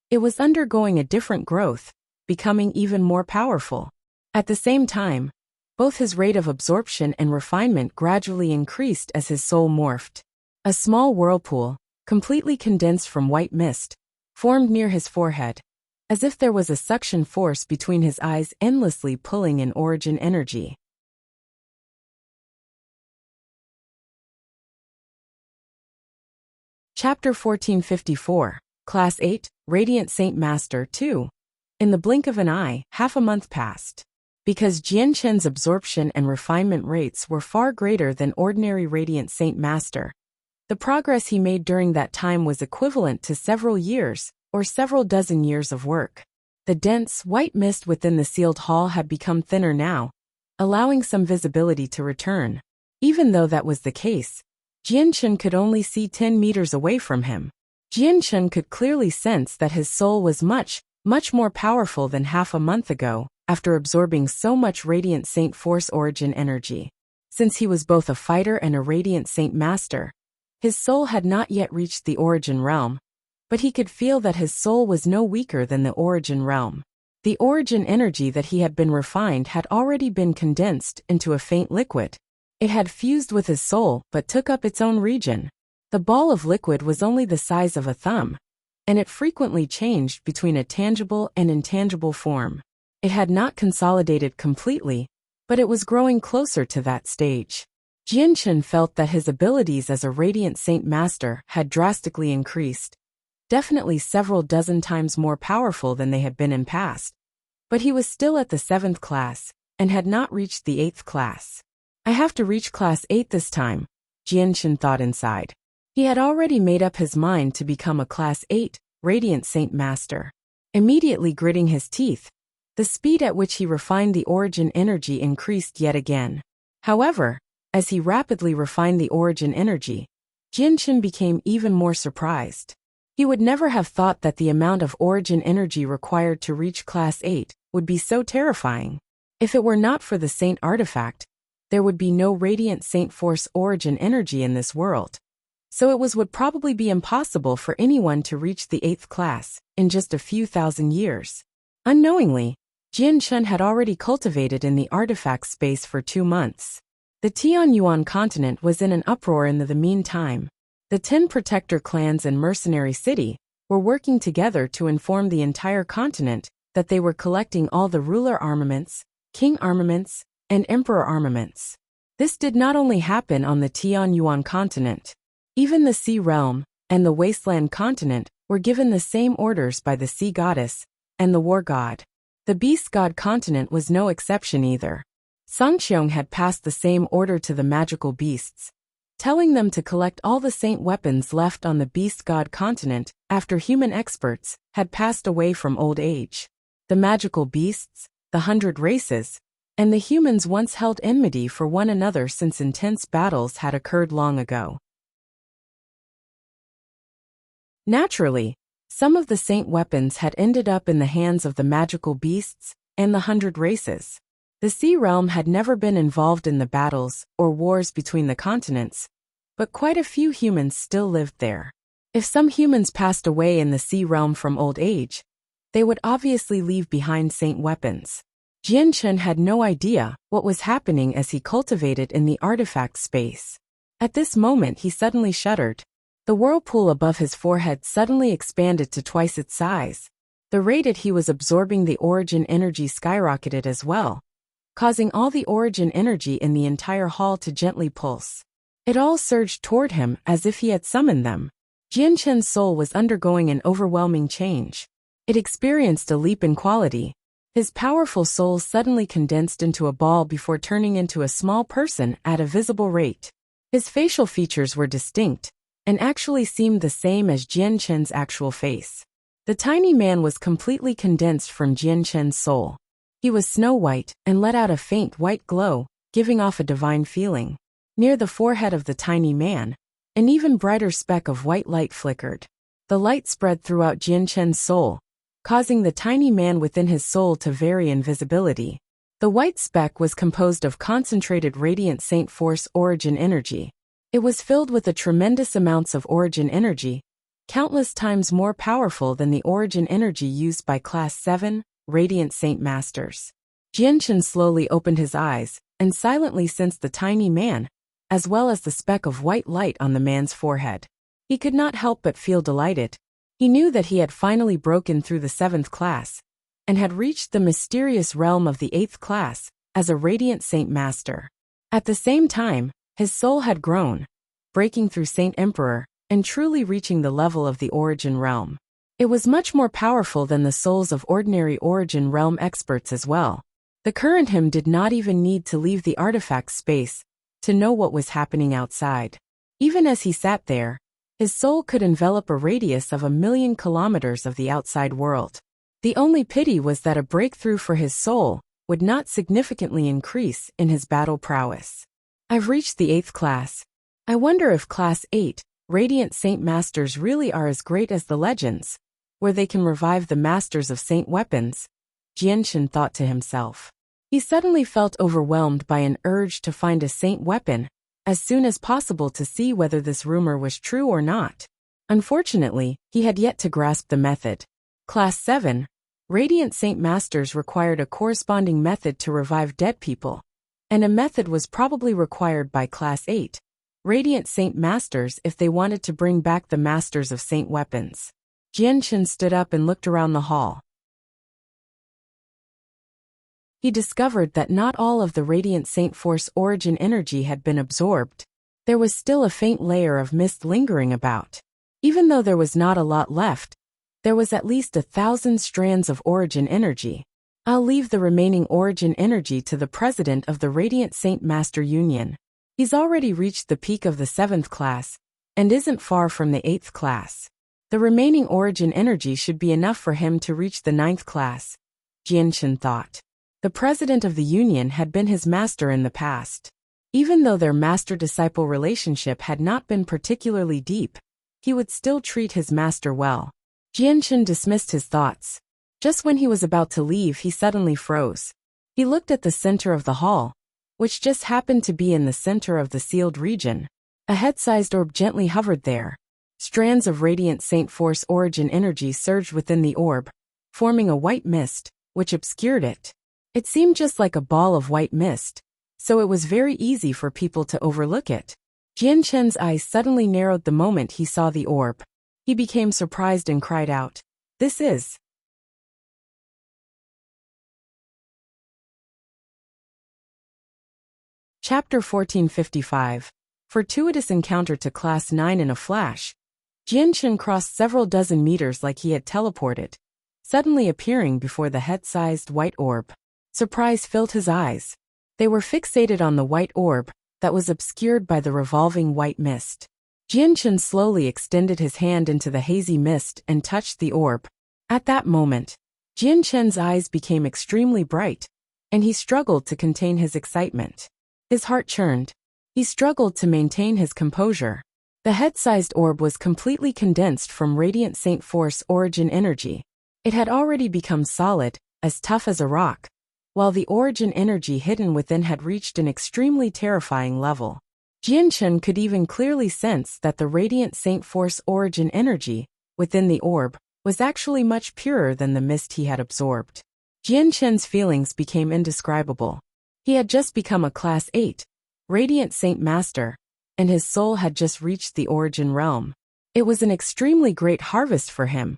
it was undergoing a different growth, becoming even more powerful. At the same time, both his rate of absorption and refinement gradually increased as his soul morphed. A small whirlpool, completely condensed from white mist, formed near his forehead, as if there was a suction force between his eyes endlessly pulling in origin energy. Chapter 1454, Class 8, Radiant Saint Master 2. In the blink of an eye, half a month passed. Because Jianchen's absorption and refinement rates were far greater than ordinary Radiant Saint Master, the progress he made during that time was equivalent to several years, or several dozen years of work. The dense, white mist within the sealed hall had become thinner now, allowing some visibility to return. Even though that was the case, Jianchen could only see 10 meters away from him. Jianchen could clearly sense that his soul was much more powerful than half a month ago, after absorbing so much Radiant Saint Force origin energy. Since he was both a fighter and a Radiant Saint Master, his soul had not yet reached the origin realm, but he could feel that his soul was no weaker than the origin realm. The origin energy that he had been refined had already been condensed into a faint liquid. It had fused with his soul but took up its own region. The ball of liquid was only the size of a thumb, and it frequently changed between a tangible and intangible form. It had not consolidated completely, but it was growing closer to that stage. Jianchen felt that his abilities as a Radiant Saint Master had drastically increased, definitely several dozen times more powerful than they had been in past. But he was still at the 7th class, and had not reached the 8th class. I have to reach class 8 this time, Jianchen thought inside. He had already made up his mind to become a class 8 Radiant Saint Master. Immediately gritting his teeth, the speed at which he refined the origin energy increased yet again. However, as he rapidly refined the origin energy, Jianchen became even more surprised. He would never have thought that the amount of origin energy required to reach class 8 would be so terrifying. If it were not for the Saint artifact, there would be no Radiant Saint Force origin energy in this world. So it would probably be impossible for anyone to reach the 8th class in just a few thousand years. Unknowingly, Jianchen had already cultivated in the artifact space for 2 months. The Tianyuan continent was in an uproar in the meantime. The 10 protector clans and mercenary city were working together to inform the entire continent that they were collecting all the ruler armaments, king armaments, and emperor armaments. This did not only happen on the Tianyuan continent. Even the Sea Realm and the Wasteland continent were given the same orders by the Sea Goddess and the War God. The Beast God continent was no exception either. Songqiong had passed the same order to the magical beasts, telling them to collect all the saint weapons left on the Beast God continent after human experts had passed away from old age. The magical beasts, the 100 races, and the humans once held enmity for one another since intense battles had occurred long ago. Naturally, some of the saint weapons had ended up in the hands of the magical beasts and the 100 races. The Sea Realm had never been involved in the battles or wars between the continents, but quite a few humans still lived there. If some humans passed away in the Sea Realm from old age, they would obviously leave behind saint weapons. Jianchen had no idea what was happening as he cultivated in the artifact space. At this moment he suddenly shuddered. The whirlpool above his forehead suddenly expanded to twice its size. The rate at he was absorbing the origin energy skyrocketed as well, causing all the origin energy in the entire hall to gently pulse. It all surged toward him as if he had summoned them. Jianchen's soul was undergoing an overwhelming change. It experienced a leap in quality. His powerful soul suddenly condensed into a ball before turning into a small person at a visible rate. His facial features were distinct, and actually seemed the same as Jianchen's actual face. The tiny man was completely condensed from Jianchen's soul. He was snow-white and let out a faint white glow, giving off a divine feeling. Near the forehead of the tiny man, an even brighter speck of white light flickered. The light spread throughout Jianchen's soul, causing the tiny man within his soul to vary in visibility. The white speck was composed of concentrated Radiant Saint Force origin energy. It was filled with a tremendous amounts of origin energy, countless times more powerful than the origin energy used by Class 7 Radiant Saint Masters. Jianchen slowly opened his eyes and silently sensed the tiny man, as well as the speck of white light on the man's forehead. He could not help but feel delighted. He knew that he had finally broken through the 7th class, and had reached the mysterious realm of the 8th class as a Radiant Saint Master. At the same time, his soul had grown, breaking through Saint Emperor, and truly reaching the level of the Origin Realm. It was much more powerful than the souls of ordinary Origin Realm experts as well. The current him did not even need to leave the artifact space to know what was happening outside. Even as he sat there, his soul could envelop a radius of 1,000,000 kilometers of the outside world. The only pity was that a breakthrough for his soul would not significantly increase in his battle prowess. I've reached the 8th class. I wonder if Class 8 Radiant Saint Masters really are as great as the legends, where they can revive the masters of saint weapons, Jianchen thought to himself. He suddenly felt overwhelmed by an urge to find a saint weapon as soon as possible to see whether this rumor was true or not. Unfortunately, he had yet to grasp the method. Class 7 Radiant Saint Masters required a corresponding method to revive dead people, and a method was probably required by Class 8 Radiant Saint Masters if they wanted to bring back the masters of saint weapons. Jianchen stood up and looked around the hall. He discovered that not all of the Radiant Saint Force origin energy had been absorbed. There was still a faint layer of mist lingering about. Even though there was not a lot left, there was at least 1,000 strands of origin energy. I'll leave the remaining origin energy to the president of the Radiant Saint Master Union. He's already reached the peak of the 7th class, and isn't far from the 8th class. The remaining origin energy should be enough for him to reach the 9th class, Jianchen thought. The president of the union had been his master in the past. Even though their master-disciple relationship had not been particularly deep, he would still treat his master well. Jianchen dismissed his thoughts. Just when he was about to leave, he suddenly froze. He looked at the center of the hall, which just happened to be in the center of the sealed region. A head-sized orb gently hovered there. Strands of Radiant Saint Force origin energy surged within the orb, forming a white mist, which obscured it. It seemed just like a ball of white mist, so it was very easy for people to overlook it. Jianchen's eyes suddenly narrowed the moment he saw the orb. He became surprised and cried out, "This is..." Chapter 1455. Fortuitous encounter to Class 9 in a flash. Jianchen crossed several dozen meters like he had teleported, suddenly appearing before the head-sized white orb. Surprise filled his eyes. They were fixated on the white orb that was obscured by the revolving white mist. Jianchen slowly extended his hand into the hazy mist and touched the orb. At that moment, Jianchen's eyes became extremely bright, and he struggled to contain his excitement. His heart churned. He struggled to maintain his composure. The head-sized orb was completely condensed from Radiant Saint Force origin energy. It had already become solid, as tough as a rock, while the origin energy hidden within had reached an extremely terrifying level. Jianchen could even clearly sense that the Radiant Saint Force origin energy within the orb was actually much purer than the mist he had absorbed. Jianchen's feelings became indescribable. He had just become a Class 8 Radiant Saint Master, and his soul had just reached the origin realm. It was an extremely great harvest for him.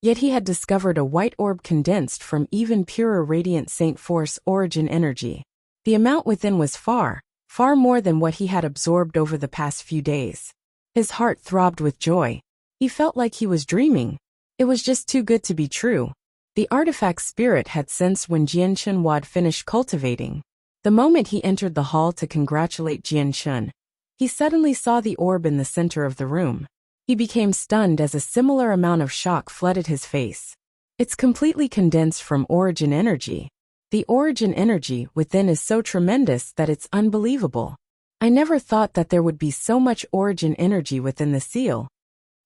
Yet he had discovered a white orb condensed from even purer Radiant Saint Force origin energy. The amount within was far more than what he had absorbed over the past few days. His heart throbbed with joy. He felt like he was dreaming. It was just too good to be true. The artifact spirit had sensed when Jianchen had finished cultivating. The moment he entered the hall to congratulate Jianchen, he suddenly saw the orb in the center of the room. He became stunned as a similar amount of shock flooded his face. It's completely condensed from origin energy. The origin energy within is so tremendous that it's unbelievable. I never thought that there would be so much origin energy within the seal.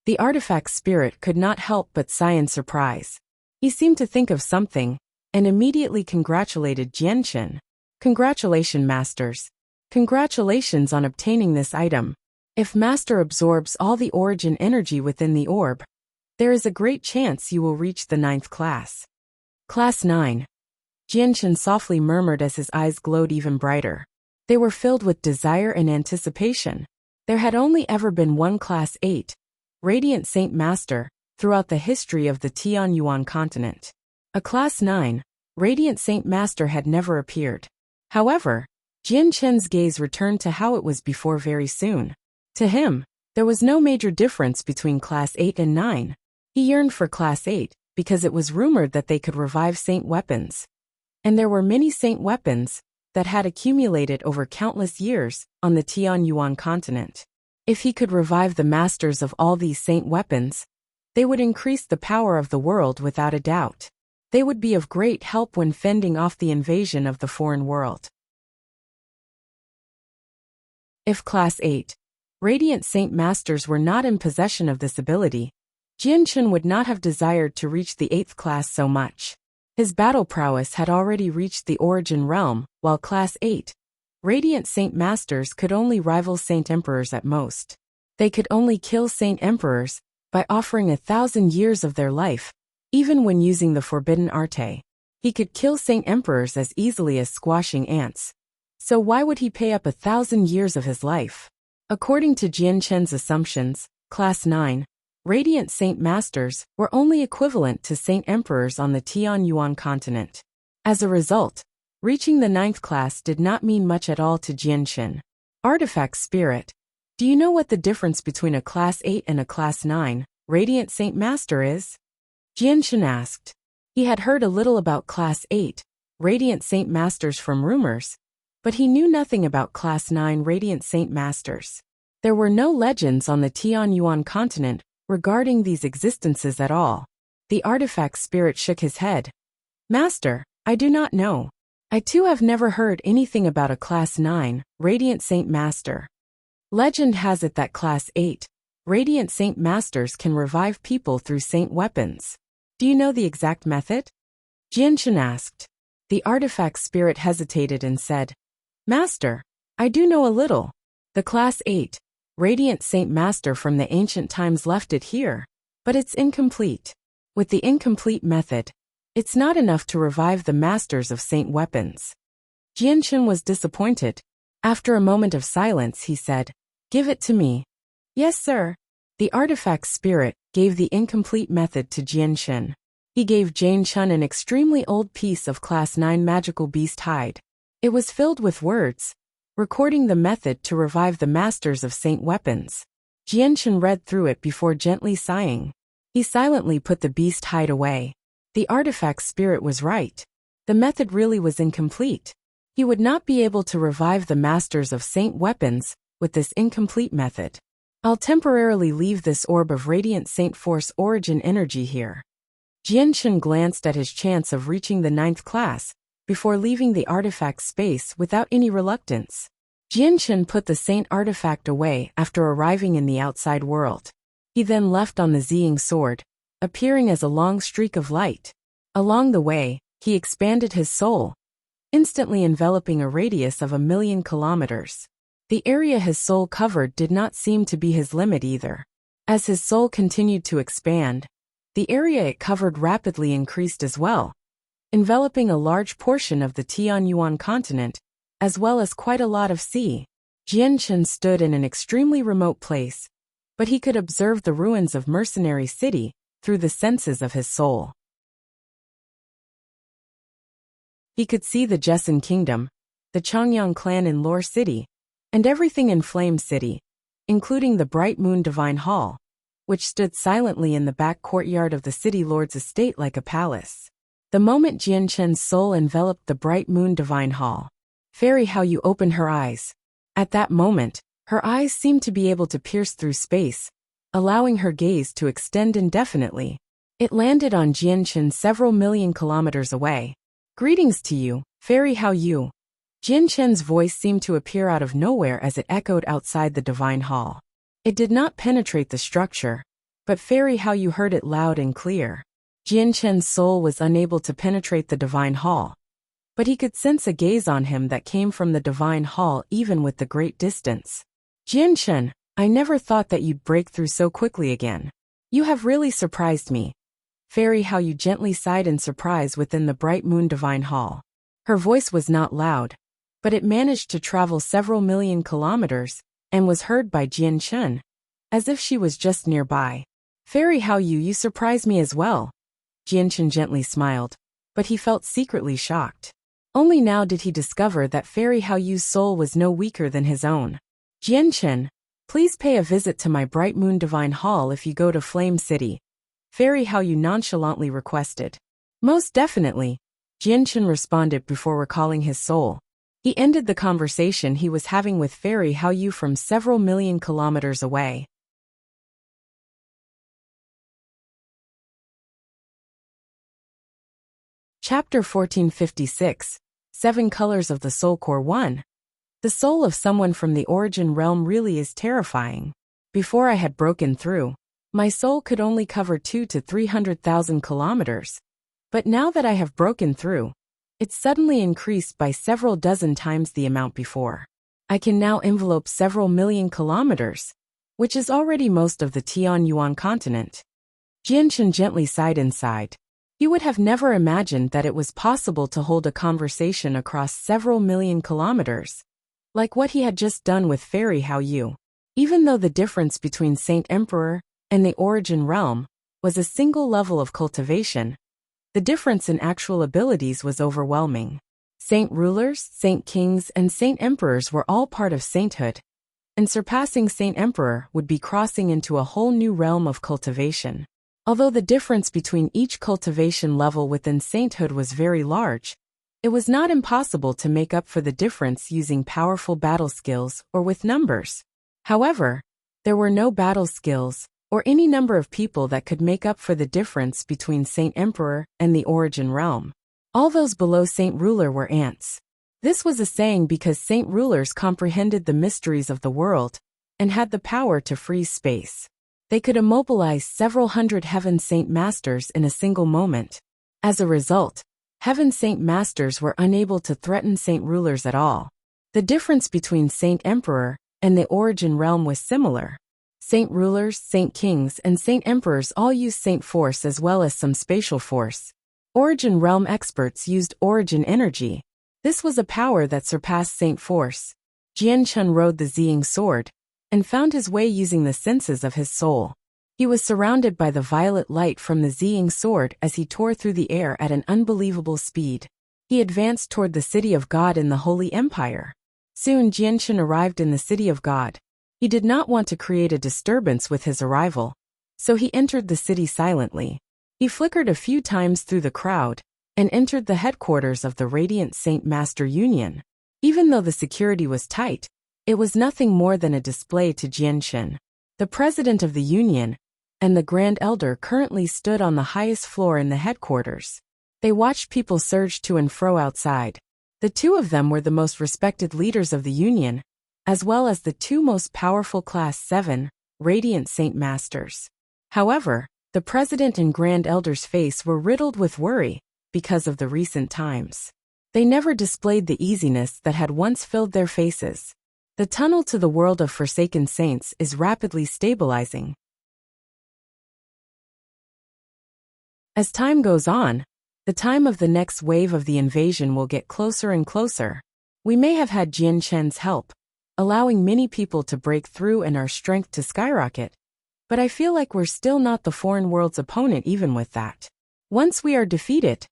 The artifact spirit could not help but sigh in surprise. He seemed to think of something, and immediately congratulated Jianchen. "Congratulations, masters. Congratulations on obtaining this item. If Master absorbs all the origin energy within the orb, there is a great chance you will reach the 9th class." Class 9. Jianchen softly murmured as his eyes glowed even brighter. They were filled with desire and anticipation. There had only ever been one Class 8 Radiant Saint Master throughout the history of the Tianyuan continent. A Class 9 Radiant Saint Master had never appeared. However, Jianchen's gaze returned to how it was before very soon. To him, there was no major difference between Class 8 and 9. He yearned for Class 8 because it was rumored that they could revive saint weapons. And there were many saint weapons that had accumulated over countless years on the Tianyuan continent. If he could revive the masters of all these saint weapons, they would increase the power of the world without a doubt. They would be of great help when fending off the invasion of the foreign world. If Class 8 Radiant Saint Masters were not in possession of this ability, Jianchen would not have desired to reach the 8th class so much. His battle prowess had already reached the origin realm, while Class 8 Radiant Saint Masters could only rival Saint Emperors at most. They could only kill Saint Emperors by offering 1,000 years of their life, even when using the forbidden arte. He could kill Saint Emperors as easily as squashing ants. So why would he pay up 1,000 years of his life? According to Jianchen's assumptions, Class 9 Radiant Saint Masters were only equivalent to Saint Emperors on the Tianyuan continent. As a result, reaching the 9th class did not mean much at all to Jianshan. Artifact Spirit. Do you know what the difference between a Class 8 and a Class 9 Radiant Saint Master is? Jianshan asked. He had heard a little about Class 8 Radiant Saint Masters from rumors, but he knew nothing about Class 9 Radiant Saint Masters. There were no legends on the Tianyuan continent regarding these existences at all. The artifact spirit shook his head. Master, I do not know. I too have never heard anything about a Class 9 Radiant Saint Master. Legend has it that Class 8 Radiant Saint Masters can revive people through saint weapons. Do you know the exact method? Jianshan asked. The artifact spirit hesitated and said, Master, I do know a little. The Class 8 Radiant Saint Master from the ancient times left it here, but it's incomplete. With the incomplete method, it's not enough to revive the masters of saint weapons. Jianshan was disappointed. After a moment of silence, he said, Give it to me. Yes, sir. The artifact spirit gave the incomplete method to Jianshan. He gave Jianshan an extremely old piece of Class 9 magical beast hide. It was filled with words, recording the method to revive the masters of saint weapons. Jianshan read through it before gently sighing. He silently put the beast hide away. The artifact spirit was right. The method really was incomplete. He would not be able to revive the masters of saint weapons with this incomplete method. I'll temporarily leave this orb of radiant saint force origin energy here. Jianshan glanced at his chance of reaching the 9th class before leaving the artifact space without any reluctance. Jianshan put the saint artifact away after arriving in the outside world. He then left on the Ziying sword, appearing as a long streak of light. Along the way, he expanded his soul, instantly enveloping a radius of 1,000,000 kilometers. The area his soul covered did not seem to be his limit either. As his soul continued to expand, the area it covered rapidly increased as well, enveloping a large portion of the Tianyuan continent, as well as quite a lot of sea. Jianshan stood in an extremely remote place, but he could observe the ruins of Mercenary City through the senses of his soul. He could see the Jessen Kingdom, the Changyang clan in Lore City, and everything in Flame City, including the Bright Moon Divine Hall, which stood silently in the back courtyard of the city lord's estate like a palace. The moment Jianshan's soul enveloped the Bright Moon Divine Hall, Fairy Hao Yu opened her eyes. At that moment, her eyes seemed to be able to pierce through space, allowing her gaze to extend indefinitely. It landed on Jianshan several million kilometers away. Greetings to you, Fairy Hao Yu. Jianshan's voice seemed to appear out of nowhere as it echoed outside the Divine Hall. It did not penetrate the structure, but Fairy Hao Yu heard it loud and clear. Jianshan's soul was unable to penetrate the Divine Hall, but he could sense a gaze on him that came from the Divine Hall even with the great distance. Jianshan, I never thought that you'd break through so quickly again. You have really surprised me. Fairy Hao Yu gently sighed in surprise within the Bright Moon Divine Hall. Her voice was not loud, but it managed to travel several million kilometers and was heard by Jianshan, as if she was just nearby. Fairy Hao Yu, you surprise me as well. Jianshan gently smiled, but he felt secretly shocked. Only now did he discover that Fairy Hao Yu's soul was no weaker than his own. Jianshan, please pay a visit to my Bright Moon Divine Hall if you go to Flame City, Fairy Hao Yu nonchalantly requested. Most definitely, Jianshan responded before recalling his soul. He ended the conversation he was having with Fairy Hao Yu from several million kilometers away. Chapter 1456, 7 Colors of the Soul Core 1. The soul of someone from the origin realm really is terrifying. Before I had broken through, my soul could only cover 200,000 to 300,000 kilometers. But now that I have broken through, it's suddenly increased by several dozen times the amount before. I can now envelope several million kilometers, which is already most of the Tianyuan continent. Jianshan gently sighed inside. He would have never imagined that it was possible to hold a conversation across several million kilometers, like what he had just done with Fairy Hao Yu. Even though the difference between Saint Emperor and the origin realm, was a single level of cultivation. The difference in actual abilities was overwhelming. Saint rulers, saint kings, and saint emperors were all part of sainthood, and surpassing saint emperor would be crossing into a whole new realm of cultivation. Although the difference between each cultivation level within sainthood was very large, it was not impossible to make up for the difference using powerful battle skills or with numbers. However, there were no battle skills or any number of people that could make up for the difference between Saint Emperor and the origin realm. All those below Saint Ruler were ants. This was a saying because Saint Rulers comprehended the mysteries of the world and had the power to freeze space. They could immobilize several hundred Heaven Saint Masters in a single moment. As a result, Heaven Saint Masters were unable to threaten Saint Rulers at all. The difference between Saint Emperor and the origin realm was similar. Saint Rulers, Saint Kings, and Saint Emperors all used Saint Force as well as some spatial force. Origin realm experts used origin energy. This was a power that surpassed Saint Force. Jian Chun rode the Ziying sword and found his way using the senses of his soul. He was surrounded by the violet light from the Ziying sword as he tore through the air at an unbelievable speed. He advanced toward the city of God in the Holy Empire. Soon Jian Chun arrived in the city of God. He did not want to create a disturbance with his arrival, so he entered the city silently. He flickered a few times through the crowd and entered the headquarters of the Radiant Saint Master Union. Even though the security was tight, it was nothing more than a display to Jian Chun. The president of the union and the Grand Elder currently stood on the highest floor in the headquarters. They watched people surge to and fro outside. The two of them were the most respected leaders of the union, as well as the two most powerful Class 7 Radiant Saint Masters. However, the president and Grand Elder's face were riddled with worry because of the recent times. They never displayed the easiness that had once filled their faces. The tunnel to the world of Forsaken Saints is rapidly stabilizing. As time goes on, the time of the next wave of the invasion will get closer and closer. We may have had Jian Chun's help, allowing many people to break through and our strength to skyrocket, but I feel like we're still not the foreign world's opponent even with that. Once we are defeated,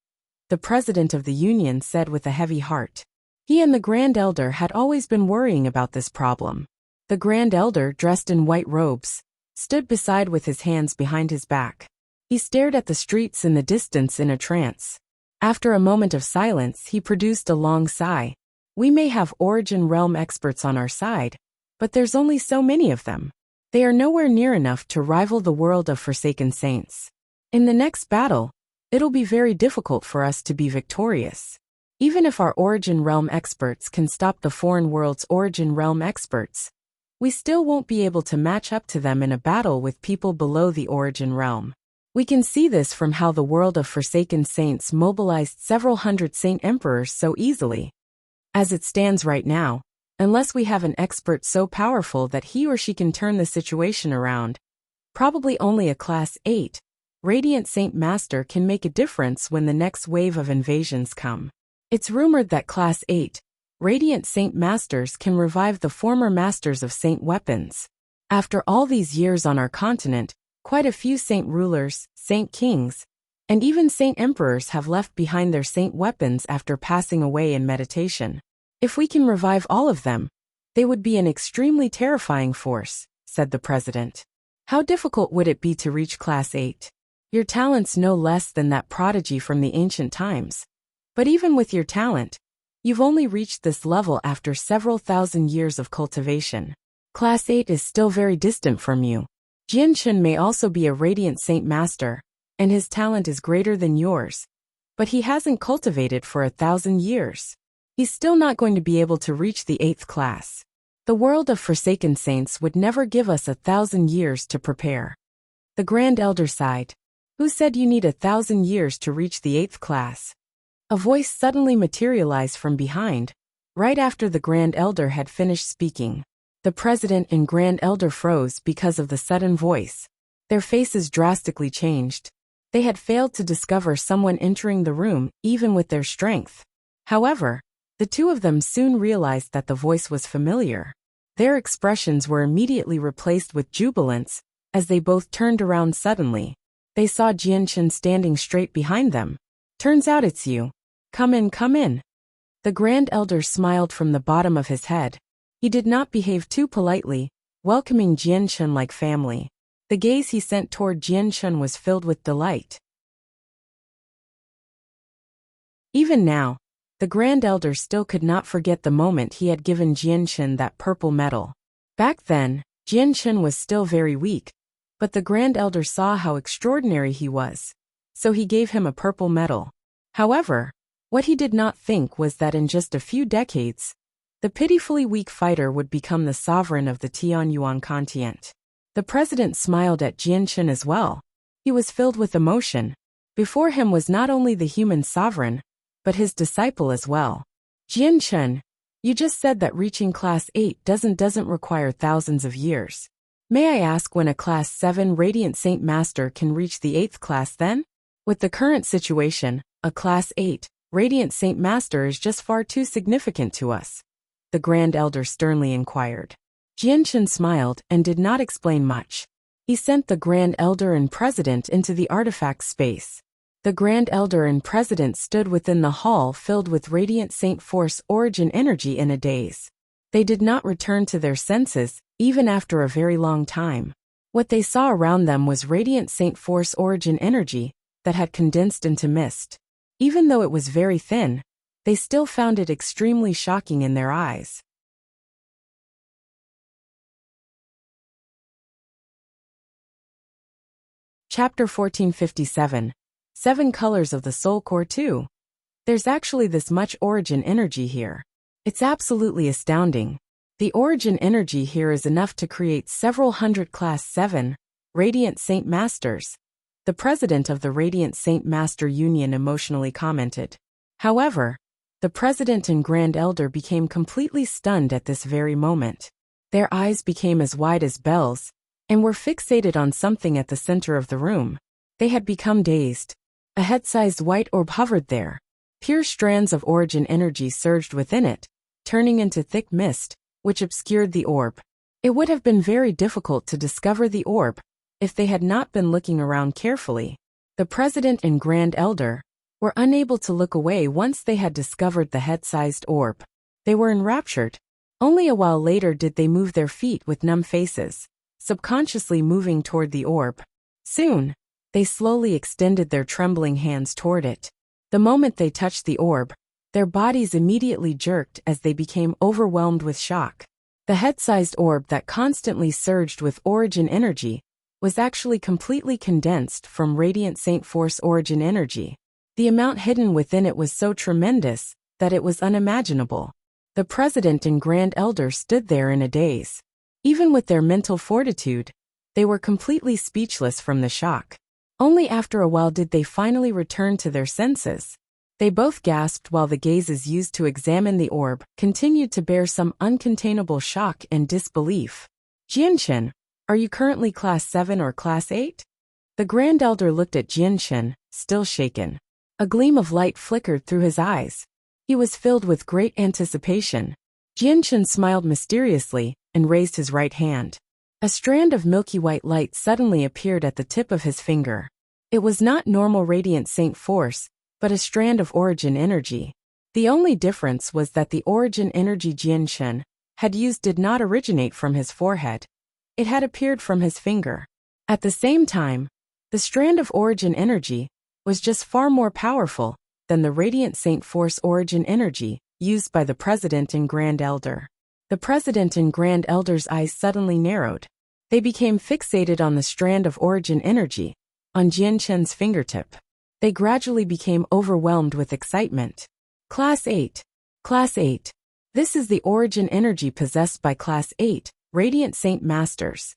the president of the union said with a heavy heart. He and the Grand Elder had always been worrying about this problem. The Grand Elder, dressed in white robes, stood beside with his hands behind his back. He stared at the streets in the distance in a trance. After a moment of silence, he produced a long sigh. We may have origin realm experts on our side, but there's only so many of them. They are nowhere near enough to rival the world of Forsaken Saints. In the next battle, it'll be very difficult for us to be victorious. Even if our origin realm experts can stop the foreign world's origin realm experts, we still won't be able to match up to them in a battle with people below the origin realm. We can see this from how the world of Forsaken Saints mobilized several hundred Saint Emperors so easily. As it stands right now, unless we have an expert so powerful that he or she can turn the situation around, probably only a Class 8 Radiant Saint Master can make a difference when the next wave of invasions come. It's rumored that Class 8 Radiant Saint Masters can revive the former Masters of Saint Weapons. After all these years on our continent, quite a few Saint Rulers, Saint Kings, and even Saint Emperors have left behind their Saint Weapons after passing away in meditation. If we can revive all of them, they would be an extremely terrifying force, said the president. How difficult would it be to reach Class 8? Your talent's no less than that prodigy from the ancient times. But even with your talent, you've only reached this level after several thousand years of cultivation. Class 8 is still very distant from you. Jian Chun may also be a Radiant Saint Master, and his talent is greater than yours, but he hasn't cultivated for 1,000 years. He's still not going to be able to reach the 8th class. The world of Forsaken Saints would never give us 1,000 years to prepare. The Grand Elder sighed. Who said you need 1,000 years to reach the 8th class? A voice suddenly materialized from behind, right after the Grand Elder had finished speaking. The president and Grand Elder froze because of the sudden voice. Their faces drastically changed. They had failed to discover someone entering the room, even with their strength. However, the two of them soon realized that the voice was familiar. Their expressions were immediately replaced with jubilance, As they both turned around suddenly, they saw Jianchen standing straight behind them. "Turns out it's you. Come in, come in." The Grand Elder smiled from the bottom of his head. He did not behave too politely, welcoming Jianchen like family. The gaze he sent toward Jianchen was filled with delight. Even now, the Grand Elder still could not forget the moment he had given Jianchen that purple medal. Back then, Jianchen was still very weak, but the Grand Elder saw how extraordinary he was, so he gave him a purple medal. However, what he did not think was that in just a few decades, the pitifully weak fighter would become the sovereign of the Tianyuan continent. The president smiled at Jianchen as well. He was filled with emotion. Before him was not only the human sovereign, but his disciple as well. "Jianchen, you just said that reaching Class 8 doesn't require thousands of years. May I ask when a Class 7 Radiant Saint Master can reach the 8th class then? With the current situation, a Class 8 Radiant Saint Master is just far too significant to us," the Grand Elder sternly inquired. Jianchen smiled and did not explain much. He sent the Grand Elder and President into the artifact space. The Grand Elder and President stood within the hall filled with Radiant Saint Force origin energy in a daze. They did not return to their senses, even after a very long time. What they saw around them was Radiant Saint Force origin energy that had condensed into mist. Even though it was very thin, they still found it extremely shocking in their eyes. Chapter 1457. 7 Colors of the Soul Core 2. There's actually this much origin energy here. It's absolutely astounding. The origin energy here is enough to create several hundred Class 7 Radiant Saint Masters, the president of the Radiant Saint Master Union emotionally commented. However, the president and Grand Elder became completely stunned at this very moment. Their eyes became as wide as bells, and were fixated on something at the center of the room. They had become dazed. A head-sized white orb hovered there. Pure strands of origin energy surged within it, turning into thick mist, which obscured the orb. It would have been very difficult to discover the orb if they had not been looking around carefully. The President and Grand Elder were unable to look away once they had discovered the head-sized orb. They were enraptured. Only a while later did they move their feet with numb faces, subconsciously moving toward the orb. Soon, they slowly extended their trembling hands toward it. The moment they touched the orb, their bodies immediately jerked as they became overwhelmed with shock. The head-sized orb that constantly surged with origin energy was actually completely condensed from Radiant Saint Force origin energy. The amount hidden within it was so tremendous that it was unimaginable. The President and Grand Elder stood there in a daze. Even with their mental fortitude, they were completely speechless from the shock. Only after a while did they finally return to their senses. They both gasped while the gazes used to examine the orb continued to bear some uncontainable shock and disbelief. "Jianchen, are you currently Class 7 or Class 8? The Grand Elder looked at Jianchen, still shaken. A gleam of light flickered through his eyes. He was filled with great anticipation. Jianchen smiled mysteriously and raised his right hand. A strand of milky white light suddenly appeared at the tip of his finger. It was not normal Radiant Saint Force, but a strand of origin energy. The only difference was that the origin energy Jianchen had used did not originate from his forehead. It had appeared from his finger. At the same time, the strand of origin energy was just far more powerful than the Radiant Saint Force origin energy used by the President and Grand Elder. The President and Grand Elder's eyes suddenly narrowed. They became fixated on the strand of origin energy on Jianchen's fingertip. They gradually became overwhelmed with excitement. Class 8. Class 8. This is the origin energy possessed by Class 8 Radiant Saint Masters.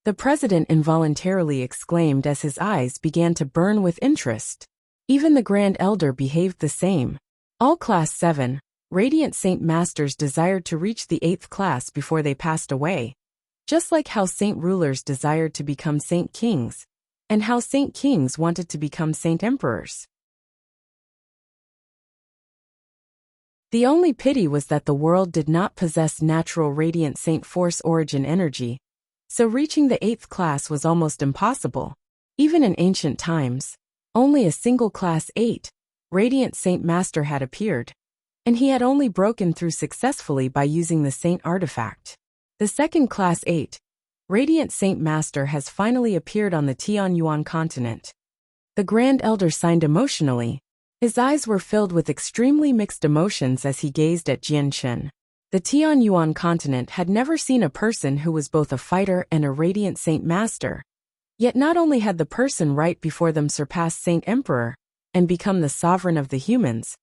The President involuntarily exclaimed as his eyes began to burn with interest. Even the Grand Elder behaved the same. All Class 7 Radiant Saint Masters desired to reach the 8th class before they passed away, just like how Saint Rulers desired to become Saint Kings, and how Saint Kings wanted to become Saint Emperors. The only pity was that the world did not possess natural Radiant Saint Force origin energy, So reaching the 8th class was almost impossible. Even in ancient times, only a single class 8, Radiant Saint Master had appeared, and he had only broken through successfully by using the Saint artifact. The second class 8, Radiant Saint Master has finally appeared on the Tianyuan continent. The Grand Elder sighed emotionally. His eyes were filled with extremely mixed emotions as he gazed at Jian Chen. The Tianyuan continent had never seen a person who was both a fighter and a Radiant Saint Master. Yet not only had the person right before them surpassed Saint Emperor and become the sovereign of the humans,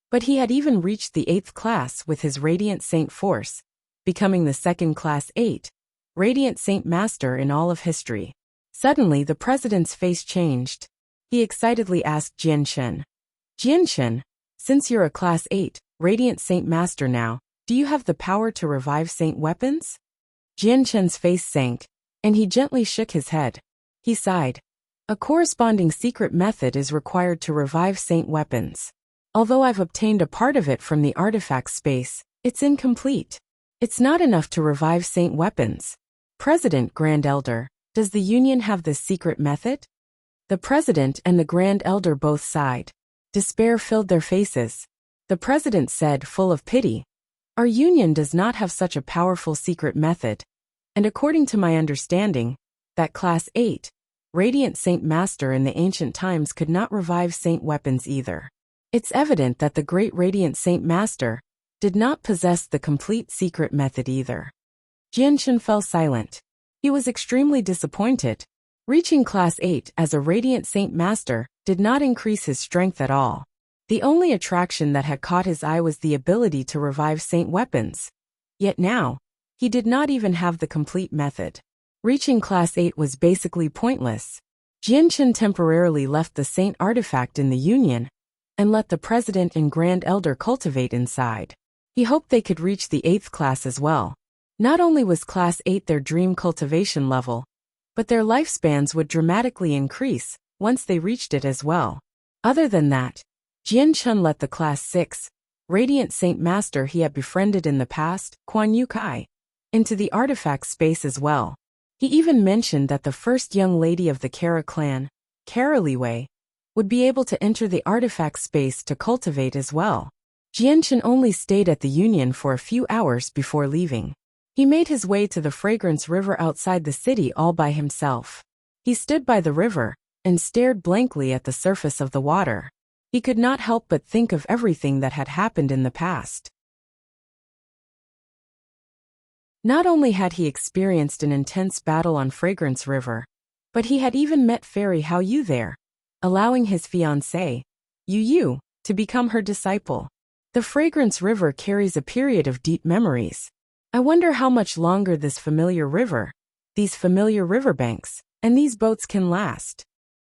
but he had even reached the 8th class with his Radiant Saint force, becoming the second class 8, Radiant Saint Master in all of history. Suddenly the president's face changed. He excitedly asked Jian Chen, "Jian Chen, since you're a class 8, Radiant Saint Master now, do you have the power to revive Saint weapons?" Jian Chen's face sank, and he gently shook his head. He sighed. A corresponding secret method is required to revive Saint weapons. Although I've obtained a part of it from the artifact space, it's incomplete. It's not enough to revive Saint weapons. President Grand Elder, does the Union have this secret method? The President and the Grand Elder both sighed. Despair filled their faces. The President said, full of pity, "Our Union does not have such a powerful secret method, and according to my understanding, that Class 8, Radiant Saint Master in the ancient times could not revive Saint weapons either. It's evident that the great Radiant Saint Master did not possess the complete secret method either." Jian Chen fell silent. He was extremely disappointed. Reaching Class 8 as a Radiant Saint Master did not increase his strength at all. The only attraction that had caught his eye was the ability to revive Saint weapons. Yet now, he did not even have the complete method. Reaching Class 8 was basically pointless. Jian Chen temporarily left the Saint artifact in the Union and let the President and Grand Elder cultivate inside. He hoped they could reach the 8th class as well. Not only was Class 8 their dream cultivation level, but their lifespans would dramatically increase once they reached it as well. Other than that, Jian Chen let the Class 6, Radiant Saint Master he had befriended in the past, Quan Yu Kai, into the artifact space as well. He even mentioned that the first young lady of the Kara clan, Kara Liwei, would be able to enter the artifact space to cultivate as well. Jian Chen only stayed at the Union for a few hours before leaving. He made his way to the Fragrance River outside the city all by himself. He stood by the river and stared blankly at the surface of the water. He could not help but think of everything that had happened in the past. Not only had he experienced an intense battle on Fragrance River, but he had even met Fairy Hao Yu there, allowing his fiancée, Yu Yu, to become her disciple. The Fragrance River carries a period of deep memories. I wonder how much longer this familiar river, these familiar riverbanks, and these boats can last.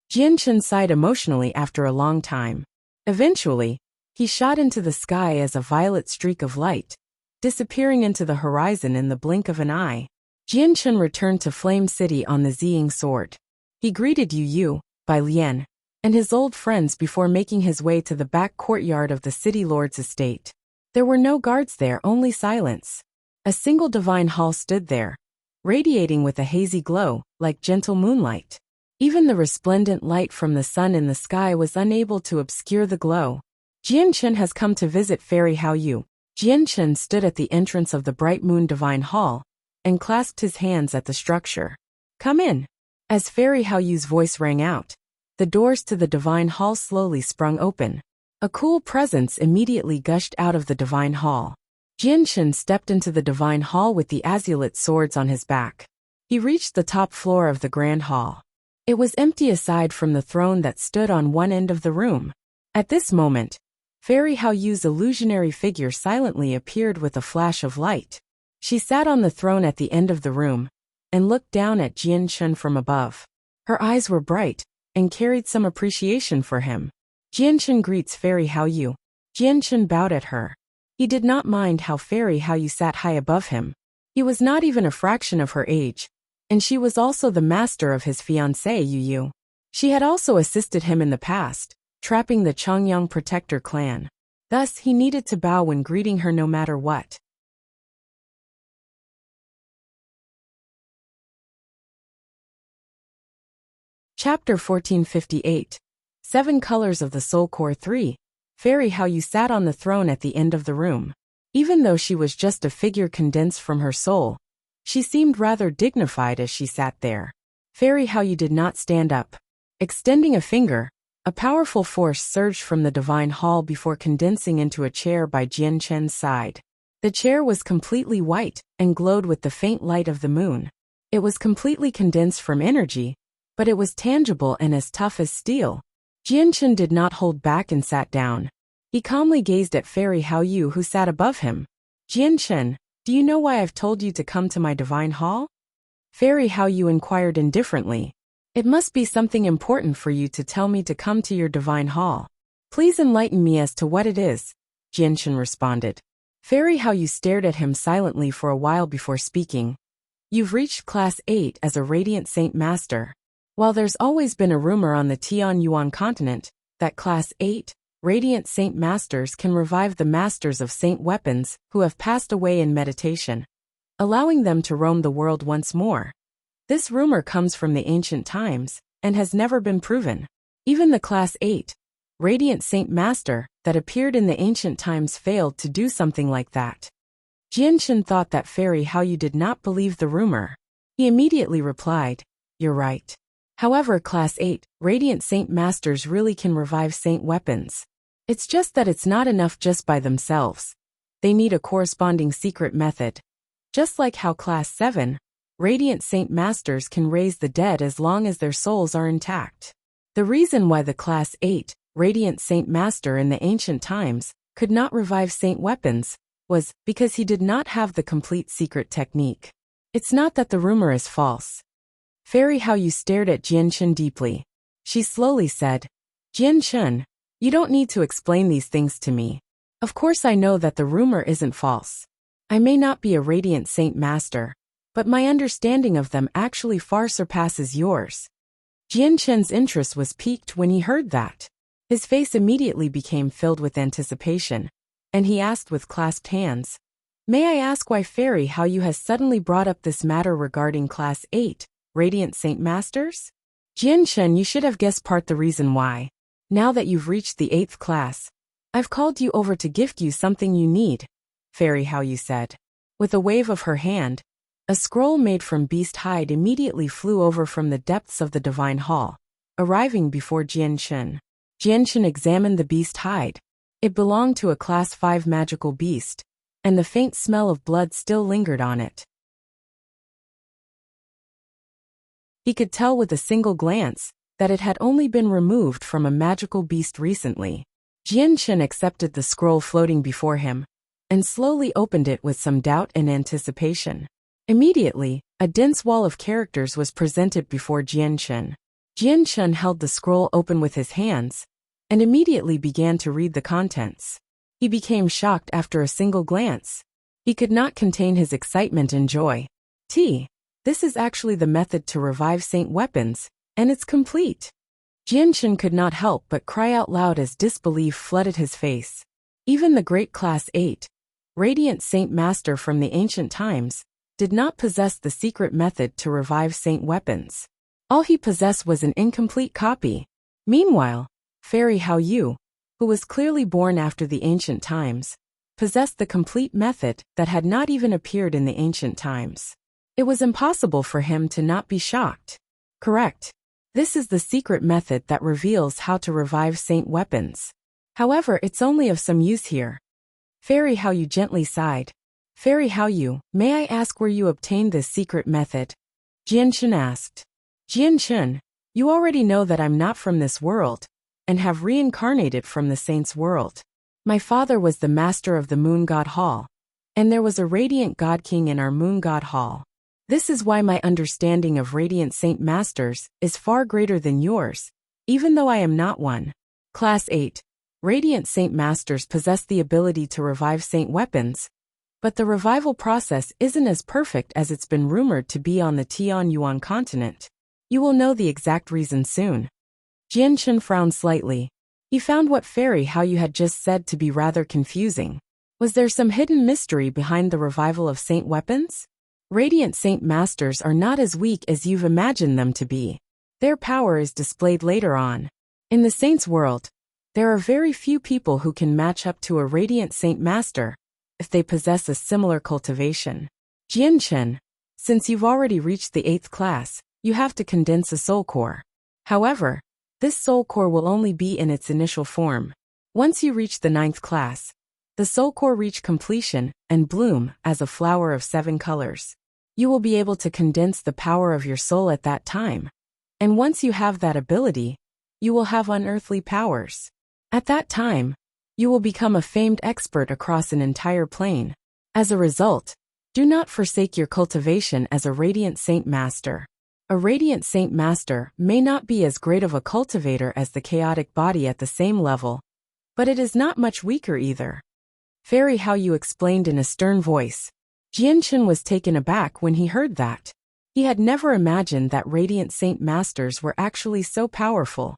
Jian Chen sighed emotionally after a long time. Eventually, he shot into the sky as a violet streak of light, disappearing into the horizon in the blink of an eye. Jian Chen returned to Flame City on the Ziying sword. He greeted Yu Yu, Bai Lian, and his old friends before making his way to the back courtyard of the city lord's estate. There were no guards there, only silence. A single divine hall stood there, radiating with a hazy glow, like gentle moonlight. Even the resplendent light from the sun in the sky was unable to obscure the glow. Jian Chen has come to visit Fairy Hao Yu. Jian Chen stood at the entrance of the Bright Moon Divine Hall and clasped his hands at the structure. "Come in." As Fairy Hao Yu's voice rang out, the doors to the Divine Hall slowly sprung open. A cool presence immediately gushed out of the Divine Hall. Jian Chen stepped into the Divine Hall with the azulate swords on his back. He reached the top floor of the Grand Hall. It was empty aside from the throne that stood on one end of the room. At this moment, Fairy Hao Yu's illusionary figure silently appeared with a flash of light. She sat on the throne at the end of the room and looked down at Jian Chen from above. Her eyes were bright and carried some appreciation for him. Jian Chen greets Fairy Hao Yu. Jian Chen bowed at her. He did not mind how Fairy Hao Yu sat high above him. He was not even a fraction of her age, and she was also the master of his fiancée Yu Yu. She had also assisted him in the past, trapping the Chongyang Protector clan. Thus, he needed to bow when greeting her no matter what. Chapter 1458. 7 Colors of the Soul Core 3. Fairy How You Sat on the Throne at the End of the Room. Even though she was just a figure condensed from her soul, she seemed rather dignified as she sat there. Fairy How You did not stand up. Extending a finger, a powerful force surged from the divine hall before condensing into a chair by Jian Chen's side. The chair was completely white and glowed with the faint light of the moon. It was completely condensed from energy, but it was tangible and as tough as steel. Jian Chen did not hold back and sat down. He calmly gazed at Fairy Hao Yu who sat above him. Jian Chen, do you know why I've told you to come to my divine hall? Fairy Hao Yu inquired indifferently. It must be something important for you to tell me to come to your divine hall. Please enlighten me as to what it is, Jian Chen responded. Fairy Hao Yu stared at him silently for a while before speaking. You've reached Class 8 as a Radiant Saint Master. While there's always been a rumor on the Tian Yuan continent that Class 8 Radiant Saint Masters can revive the Masters of Saint Weapons who have passed away in meditation, allowing them to roam the world once more. This rumor comes from the ancient times and has never been proven. Even the Class 8 Radiant Saint Master that appeared in the ancient times failed to do something like that. Jian Chen thought that Fairy Hao Yu did not believe the rumor. He immediately replied, "You're right. However, Class 8 Radiant Saint Masters really can revive Saint Weapons. It's just that it's not enough just by themselves. They need a corresponding secret method. Just like how Class 7 Radiant Saint Masters can raise the dead as long as their souls are intact. The reason why the Class 8 Radiant Saint Master in the ancient times could not revive Saint Weapons was because he did not have the complete secret technique. It's not that the rumor is false." Fairy Hao Yu stared at Jian Chen deeply. She slowly said, "Jian Chen, you don't need to explain these things to me. Of course I know that the rumor isn't false. I may not be a Radiant Saint Master, but my understanding of them actually far surpasses yours." Jian Chen's interest was piqued when he heard that. His face immediately became filled with anticipation, and he asked with clasped hands, "May I ask why Fairy Hao Yu has suddenly brought up this matter regarding Class 8 Radiant Saint Masters?" "Jian Chen, you should have guessed part the reason why. Now that you've reached the 8th class, I've called you over to gift you something you need," Fairy Hao Yu said. With a wave of her hand, a scroll made from beast hide immediately flew over from the depths of the divine hall, arriving before Jian Chen. Jian Chen examined the beast hide. It belonged to a Class 5 magical beast, and the faint smell of blood still lingered on it. He could tell with a single glance that it had only been removed from a magical beast recently. Jian Chen accepted the scroll floating before him, and slowly opened it with some doubt and anticipation. Immediately, a dense wall of characters was presented before Jian Chen. Jian Chen held the scroll open with his hands, and immediately began to read the contents. He became shocked after a single glance. He could not contain his excitement and joy. This is actually the method to revive Saint Weapons, and it's complete. Jian Chen could not help but cry out loud as disbelief flooded his face. Even the great Class 8 Radiant Saint Master from the ancient times did not possess the secret method to revive Saint Weapons. All he possessed was an incomplete copy. Meanwhile, Fairy Hao Yu, who was clearly born after the ancient times, possessed the complete method that had not even appeared in the ancient times. It was impossible for him to not be shocked. Correct. This is the secret method that reveals how to revive Saint Weapons. However, it's only of some use here. Fairy Hao Yu gently sighed. "Fairy Hao Yu, may I ask where you obtained this secret method?" Jian Chen asked. "Jian Chen, you already know that I'm not from this world, and have reincarnated from the saint's world. My father was the master of the Moon God Hall, and there was a Radiant God King in our Moon God Hall. This is why my understanding of Radiant Saint Masters is far greater than yours, even though I am not one. Class 8 Radiant Saint Masters possess the ability to revive Saint Weapons, but the revival process isn't as perfect as it's been rumored to be on the Tian Yuan continent. You will know the exact reason soon." Jian Chen frowned slightly. He found what Fairy Hao Yu had just said to be rather confusing. Was there some hidden mystery behind the revival of Saint Weapons? Radiant Saint Masters are not as weak as you've imagined them to be. Their power is displayed later on. In the Saint's world, there are very few people who can match up to a Radiant Saint Master if they possess a similar cultivation. Jianchen, since you've already reached the 8th class, you have to condense a soul core. However, this soul core will only be in its initial form. Once you reach the 9th class, the soul core reach completion and bloom as a flower of 7 colors. You will be able to condense the power of your soul at that time. And once you have that ability, you will have unearthly powers. At that time, you will become a famed expert across an entire plane. As a result, do not forsake your cultivation as a Radiant Saint Master. A Radiant Saint Master may not be as great of a cultivator as the chaotic body at the same level, but it is not much weaker either. Fairy Hao Yu explained in a stern voice. Jianchen was taken aback when he heard that. He had never imagined that Radiant Saint Masters were actually so powerful.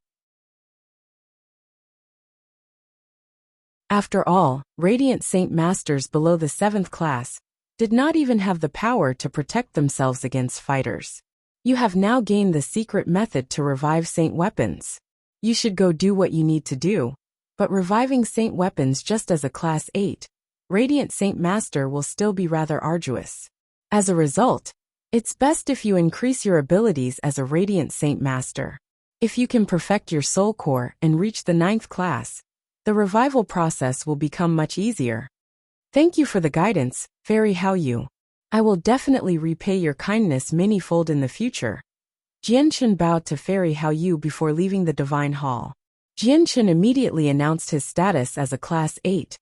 After all, Radiant Saint Masters below the 7th class did not even have the power to protect themselves against fighters. You have now gained the secret method to revive saint weapons. You should go do what you need to do, but reviving saint weapons just as a Class 8 Radiant Saint Master will still be rather arduous. As a result, it's best if you increase your abilities as a Radiant Saint Master. If you can perfect your soul core and reach the 9th class, the revival process will become much easier. Thank you for the guidance, Fairy Hao Yu. I will definitely repay your kindness many-fold in the future. Jianchen bowed to Fairy Hao Yu before leaving the Divine Hall. Jianchen immediately announced his status as a Class 8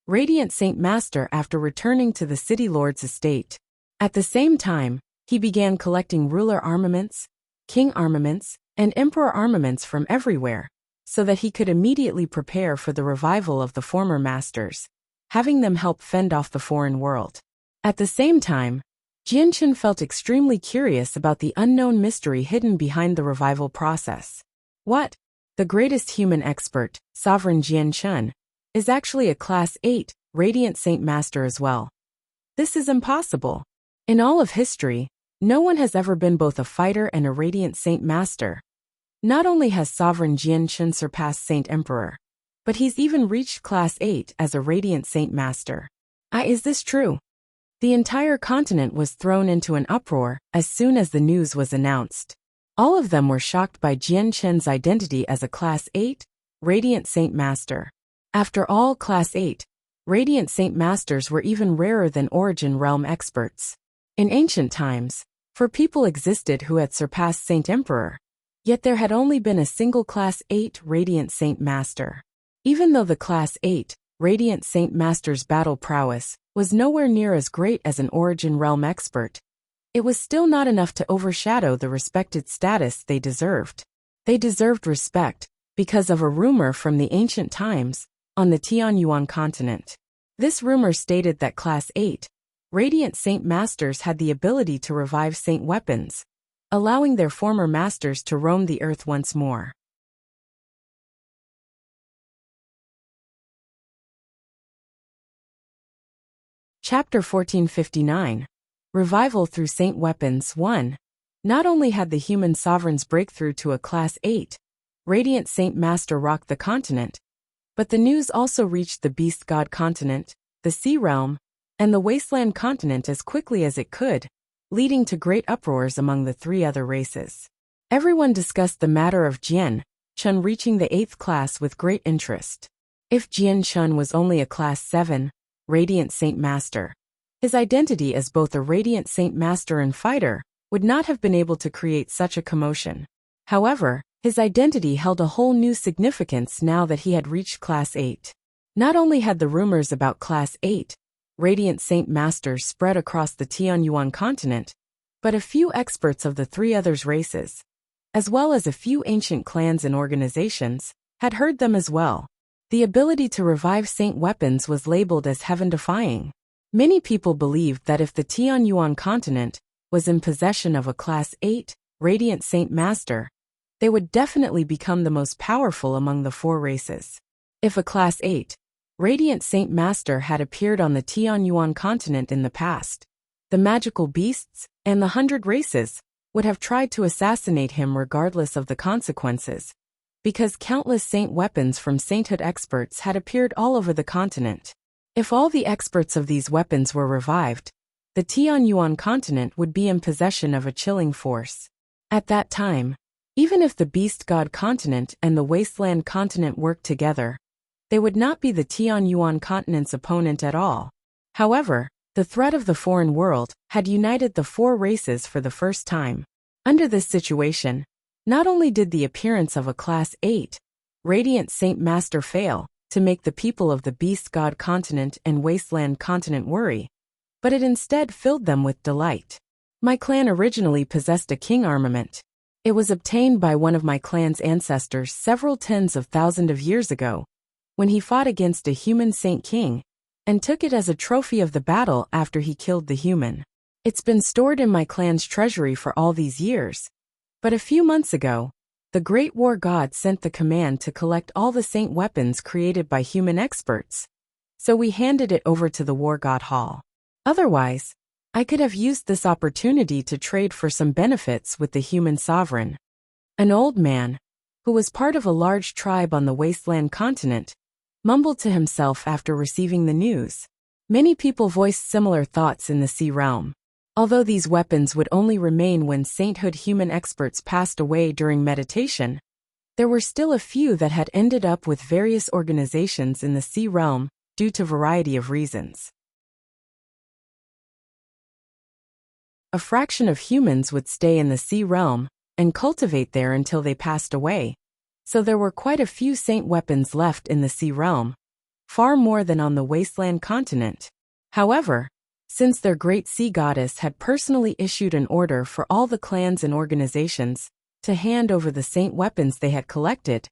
Radiant Saint Master after returning to the City Lord's estate. At the same time, he began collecting ruler armaments, king armaments, and emperor armaments from everywhere, so that he could immediately prepare for the revival of the former masters, having them help fend off the foreign world. At the same time, Jianchen felt extremely curious about the unknown mystery hidden behind the revival process. What? The greatest human expert, Sovereign Jianchen, is actually a Class 8 Radiant Saint Master as well. This is impossible. In all of history, no one has ever been both a fighter and a Radiant Saint Master. Not only has Sovereign Jianchen surpassed Saint Emperor, but he's even reached Class 8 as a Radiant Saint Master. Is this true? The entire continent was thrown into an uproar as soon as the news was announced. All of them were shocked by Jianchen's identity as a Class 8 Radiant Saint Master. After all, Class 8 Radiant Saint Masters were even rarer than Origin Realm experts. In ancient times, people existed who had surpassed Saint Emperor, yet there had only been a single Class 8 Radiant Saint Master. Even though the Class 8 Radiant Saint Master's battle prowess was nowhere near as great as an Origin Realm expert, it was still not enough to overshadow the respected status they deserved. They deserved respect because of a rumor from the ancient times on the Tianyuan continent. This rumor stated that Class 8 Radiant Saint Masters had the ability to revive saint weapons, allowing their former masters to roam the earth once more. Chapter 1459. Revival through Saint Weapons 1. Not only had the human sovereign's breakthrough to a Class 8 Radiant Saint Master rocked the continent, but the news also reached the Beast God continent, the Sea Realm, and the Wasteland continent as quickly as it could, leading to great uproars among the 3 other races. Everyone discussed the matter of Jianchen reaching the 8th class with great interest. If Jianchen was only a Class 7 Radiant Saint Master, his identity as both a Radiant Saint Master and fighter would not have been able to create such a commotion. However, his identity held a whole new significance now that he had reached Class 8. Not only had the rumors about Class 8 Radiant Saint Masters spread across the Tianyuan continent, but a few experts of the 3 others races, as well as a few ancient clans and organizations, had heard them as well. The ability to revive saint weapons was labeled as heaven-defying. Many people believed that if the Tianyuan continent was in possession of a Class 8 Radiant Saint Master, they would definitely become the most powerful among the 4 races. If a Class 8 Radiant Saint Master had appeared on the Tianyuan continent in the past, the magical beasts and the 100 races would have tried to assassinate him regardless of the consequences, because countless saint weapons from sainthood experts had appeared all over the continent. If all the experts of these weapons were revived, the Tianyuan continent would be in possession of a chilling force. At that time, even if the Beast God continent and the Wasteland continent worked together, they would not be the Tianyuan continent's opponent at all. However, the threat of the foreign world had united the four races for the first time. Under this situation, not only did the appearance of a Class 8 Radiant Saint Master fail to make the people of the Beast God continent and Wasteland continent worry, but it instead filled them with delight. My clan originally possessed a king armament. It was obtained by one of my clan's ancestors several tens of thousands of years ago, when he fought against a human saint king, and took it as a trophy of the battle after he killed the human. It's been stored in my clan's treasury for all these years. But a few months ago, the Great War God sent the command to collect all the saint weapons created by human experts, so we handed it over to the War God Hall. Otherwise, I could have used this opportunity to trade for some benefits with the human sovereign. An old man, who was part of a large tribe on the Wasteland continent, mumbled to himself after receiving the news. Many people voiced similar thoughts in the sea realm. Although these weapons would only remain when sainthood human experts passed away during meditation, there were still a few that had ended up with various organizations in the sea realm due to a variety of reasons. A fraction of humans would stay in the sea realm and cultivate there until they passed away, so there were quite a few saint weapons left in the sea realm, far more than on the Wasteland continent. However, since their great sea goddess had personally issued an order for all the clans and organizations to hand over the saint weapons they had collected,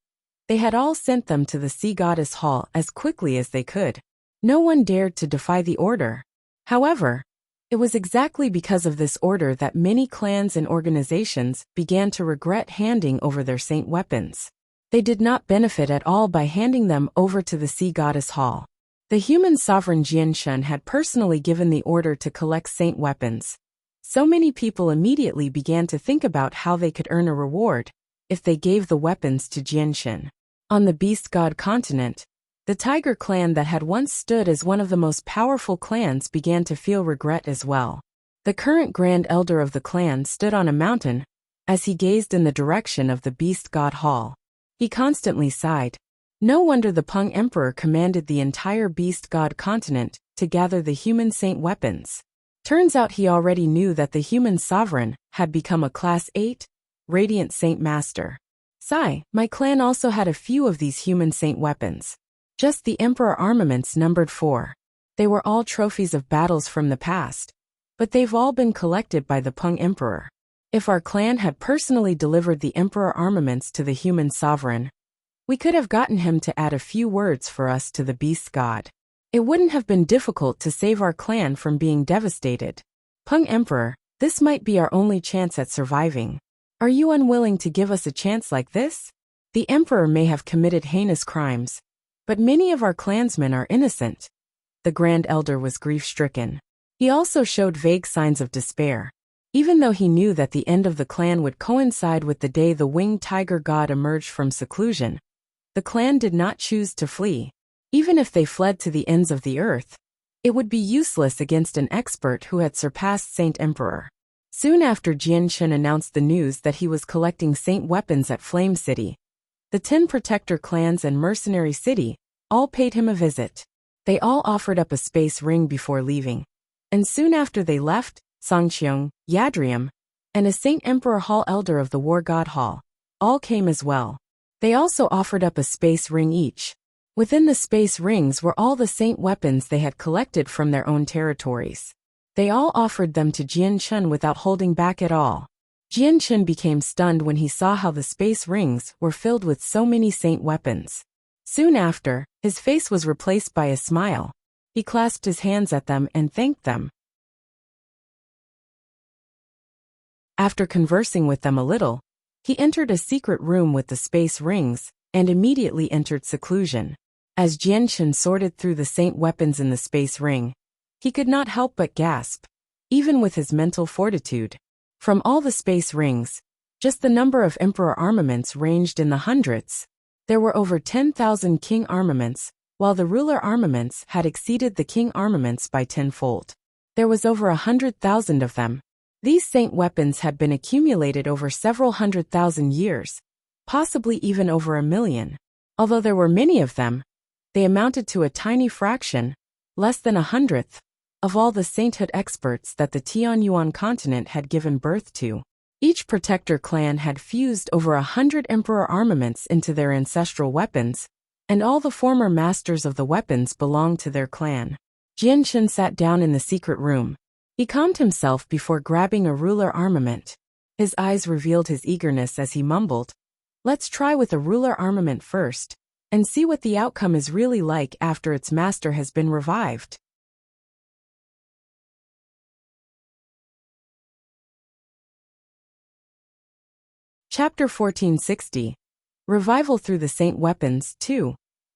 they had all sent them to the sea goddess hall as quickly as they could. No one dared to defy the order. However, it was exactly because of this order that many clans and organizations began to regret handing over their saint weapons. They did not benefit at all by handing them over to the sea goddess hall. The human sovereign Jianshun had personally given the order to collect saint weapons. So many people immediately began to think about how they could earn a reward if they gave the weapons to Jianshun. On the Beast God continent, the Tiger clan that had once stood as one of the most powerful clans began to feel regret as well. The current Grand Elder of the clan stood on a mountain as he gazed in the direction of the Beast God Hall. He constantly sighed. No wonder the Peng Emperor commanded the entire Beast God continent to gather the human saint weapons. Turns out he already knew that the human sovereign had become a Class 8 Radiant Saint Master. My clan also had a few of these human saint weapons. Just the Emperor armaments numbered 4. They were all trophies of battles from the past, but they've all been collected by the Peng Emperor. If our clan had personally delivered the Emperor armaments to the human sovereign, we could have gotten him to add a few words for us to the Beast God. It wouldn't have been difficult to save our clan from being devastated. Peng Emperor, this might be our only chance at surviving. Are you unwilling to give us a chance like this? The Emperor may have committed heinous crimes, but many of our clansmen are innocent. The Grand Elder was grief-stricken. He also showed vague signs of despair. Even though he knew that the end of the clan would coincide with the day the winged tiger god emerged from seclusion, the clan did not choose to flee. Even if they fled to the ends of the earth, it would be useless against an expert who had surpassed Saint Emperor. Soon after Jianshun announced the news that he was collecting saint weapons at Flame City, the 10 Protector clans and Mercenary City all paid him a visit. They all offered up a space ring before leaving. And soon after they left, Songqiong, Yadrium, and a Saint Emperor Hall Elder of the War God Hall all came as well. They also offered up a space ring each. Within the space rings were all the saint weapons they had collected from their own territories. They all offered them to Jianshun without holding back at all. Jianshun became stunned when he saw how the space rings were filled with so many saint weapons. Soon after, his face was replaced by a smile. He clasped his hands at them and thanked them. After conversing with them a little, he entered a secret room with the space rings, and immediately entered seclusion. As Jianshun sorted through the saint weapons in the space ring, he could not help but gasp. Even with his mental fortitude, From all the space rings, just the number of emperor armaments ranged in the hundreds. There were over 10,000 king armaments, while the ruler armaments had exceeded the king armaments by tenfold. There was over 100,000 of them. These saint weapons had been accumulated over several 100,000 years, possibly even over 1,000,000. Although there were many of them, they amounted to a tiny fraction, less than 100th, of all the sainthood experts that the Tianyuan continent had given birth to. Each protector clan had fused over 100 emperor armaments into their ancestral weapons, and all the former masters of the weapons belonged to their clan. Jianchen sat down in the secret room. He calmed himself before grabbing a ruler armament. His eyes revealed his eagerness as he mumbled, "Let's try with a ruler armament first, and see what the outcome is really like after its master has been revived." Chapter 1460. Revival through the Saint Weapons 2.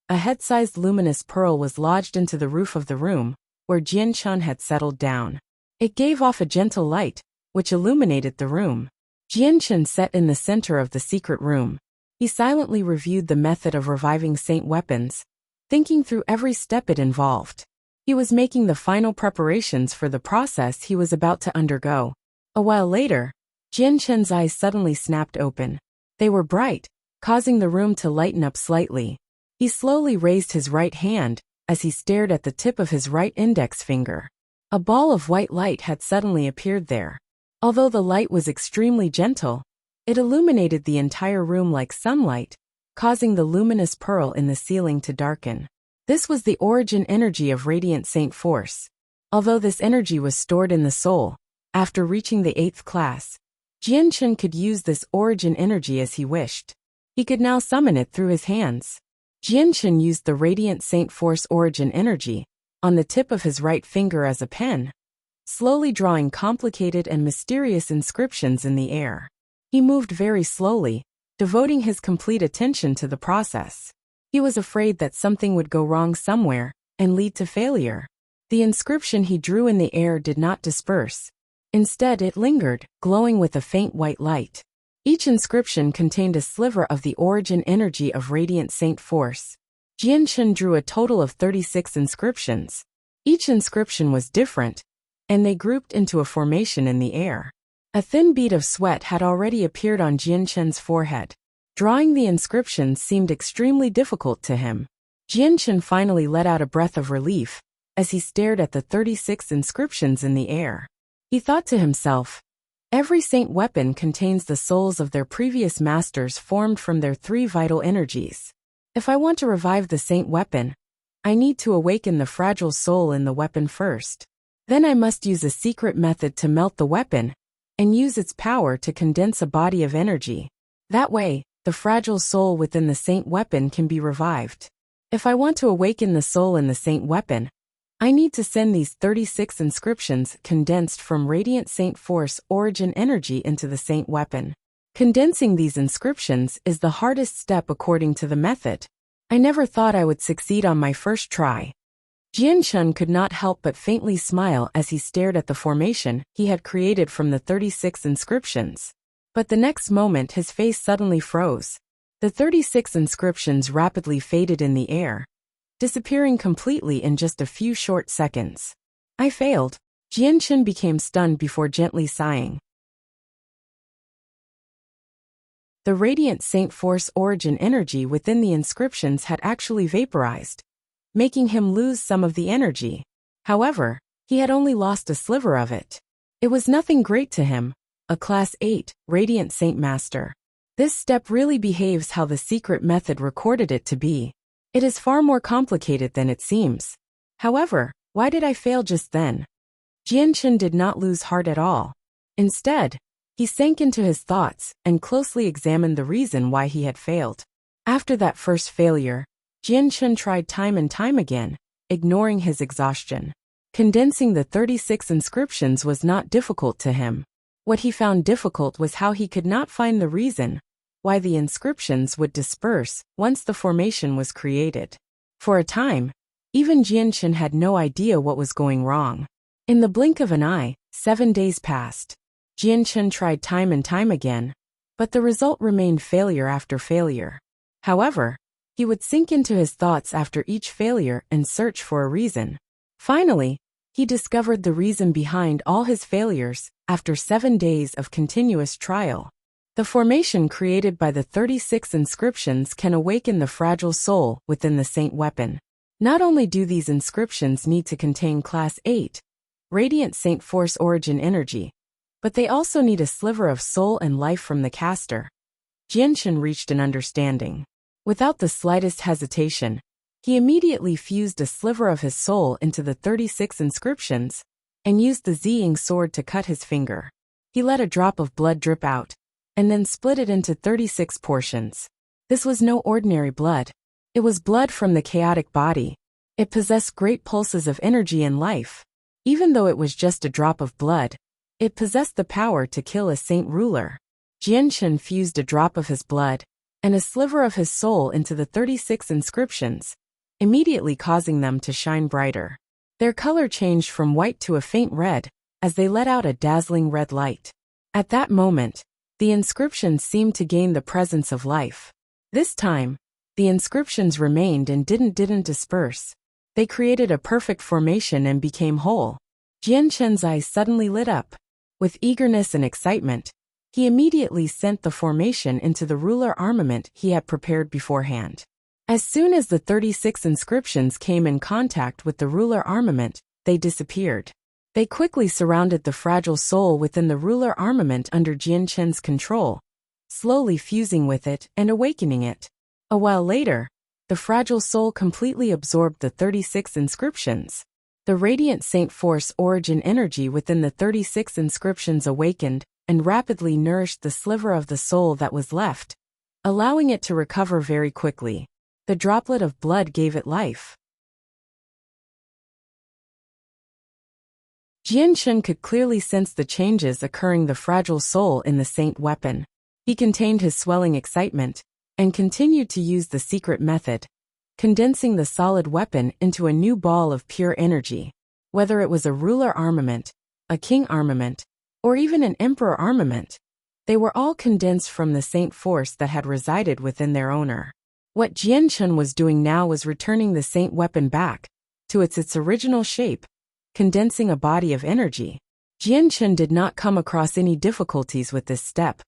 A head-sized luminous pearl was lodged into the roof of the room, where Jianchen had settled down. It gave off a gentle light, which illuminated the room. Jianchen sat in the center of the secret room. He silently reviewed the method of reviving saint weapons, thinking through every step it involved. He was making the final preparations for the process he was about to undergo. A while later, Jianchen's eyes suddenly snapped open. They were bright, causing the room to lighten up slightly. He slowly raised his right hand as he stared at the tip of his right index finger. A ball of white light had suddenly appeared there. Although the light was extremely gentle, it illuminated the entire room like sunlight, causing the luminous pearl in the ceiling to darken. This was the origin energy of radiant saint force. Although this energy was stored in the soul, after reaching the 8th class, Jianchen could use this origin energy as he wished. He could now summon it through his hands. Jianchen used the radiant saint force origin energy on the tip of his right finger as a pen, slowly drawing complicated and mysterious inscriptions in the air. He moved very slowly, devoting his complete attention to the process. He was afraid that something would go wrong somewhere and lead to failure. The inscription he drew in the air did not disperse. Instead, it lingered, glowing with a faint white light. Each inscription contained a sliver of the origin energy of radiant saint force. Jianchen drew a total of 36 inscriptions. Each inscription was different, and they grouped into a formation in the air. A thin bead of sweat had already appeared on Jianchen's forehead. Drawing the inscriptions seemed extremely difficult to him. Jianchen finally let out a breath of relief as he stared at the 36 inscriptions in the air. He thought to himself, every saint weapon contains the souls of their previous masters formed from their 3 vital energies. If I want to revive the saint weapon, I need to awaken the fragile soul in the weapon first. Then I must use a secret method to melt the weapon and use its power to condense a body of energy. That way, the fragile soul within the saint weapon can be revived. If I want to awaken the soul in the saint weapon, I need to send these 36 inscriptions condensed from radiant saint force origin energy into the saint weapon. Condensing these inscriptions is the hardest step according to the method. I never thought I would succeed on my first try. Jianchen could not help but faintly smile as he stared at the formation he had created from the 36 inscriptions. But the next moment his face suddenly froze. The 36 inscriptions rapidly faded in the air, disappearing completely in just a few short seconds. I failed. Jianchen became stunned before gently sighing. The radiant saint force origin energy within the inscriptions had actually vaporized, making him lose some of the energy. However, he had only lost a sliver of it. It was nothing great to him, a Class 8, Radiant Saint Master. This step really behaves how the secret method recorded it to be. It is far more complicated than it seems. However, why did I fail just then? Jianchen did not lose heart at all. Instead, he sank into his thoughts and closely examined the reason why he had failed. After that first failure, Jianchen tried time and time again, ignoring his exhaustion. Condensing the 36 inscriptions was not difficult to him. What he found difficult was how he could not find the reason why the inscriptions would disperse once the formation was created. For a time, even Jianchen had no idea what was going wrong. In the blink of an eye, 7 days passed. Jianchen tried time and time again, but the result remained failure after failure. However, he would sink into his thoughts after each failure and search for a reason. Finally, he discovered the reason behind all his failures after 7 days of continuous trial. The formation created by the 36 inscriptions can awaken the fragile soul within the saint weapon. Not only do these inscriptions need to contain Class 8, Radiant Saint Force Origin Energy, but they also need a sliver of soul and life from the caster. Jianchen reached an understanding. Without the slightest hesitation, he immediately fused a sliver of his soul into the 36 inscriptions and used the Ziying sword to cut his finger. He let a drop of blood drip out and then split it into 36 portions. This was no ordinary blood. It was blood from the chaotic body. It possessed great pulses of energy and life. Even though it was just a drop of blood, it possessed the power to kill a saint ruler. Jianchen fused a drop of his blood and a sliver of his soul into the 36 inscriptions, immediately causing them to shine brighter. Their color changed from white to a faint red as they let out a dazzling red light. At that moment, the inscriptions seemed to gain the presence of life. This time, the inscriptions remained and didn't disperse. They created a perfect formation and became whole. Jianchen's eyes suddenly lit up. With eagerness and excitement, he immediately sent the formation into the ruler armament he had prepared beforehand. As soon as the 36 inscriptions came in contact with the ruler armament, they disappeared. They quickly surrounded the fragile soul within the ruler armament under Jianchen's control, slowly fusing with it and awakening it. A while later, the fragile soul completely absorbed the 36 inscriptions. The Radiant Saint Force Origin Energy within the 36 inscriptions awakened and rapidly nourished the sliver of the soul that was left, allowing it to recover very quickly. The droplet of blood gave it life. Jianchen could clearly sense the changes occurring the fragile soul in the saint weapon. He contained his swelling excitement and continued to use the secret method, condensing the solid weapon into a new ball of pure energy. Whether it was a ruler armament, a king armament, or even an emperor armament, they were all condensed from the saint force that had resided within their owner. What Jianchen was doing now was returning the saint weapon back to its original shape, condensing a body of energy. Jianchen did not come across any difficulties with this step,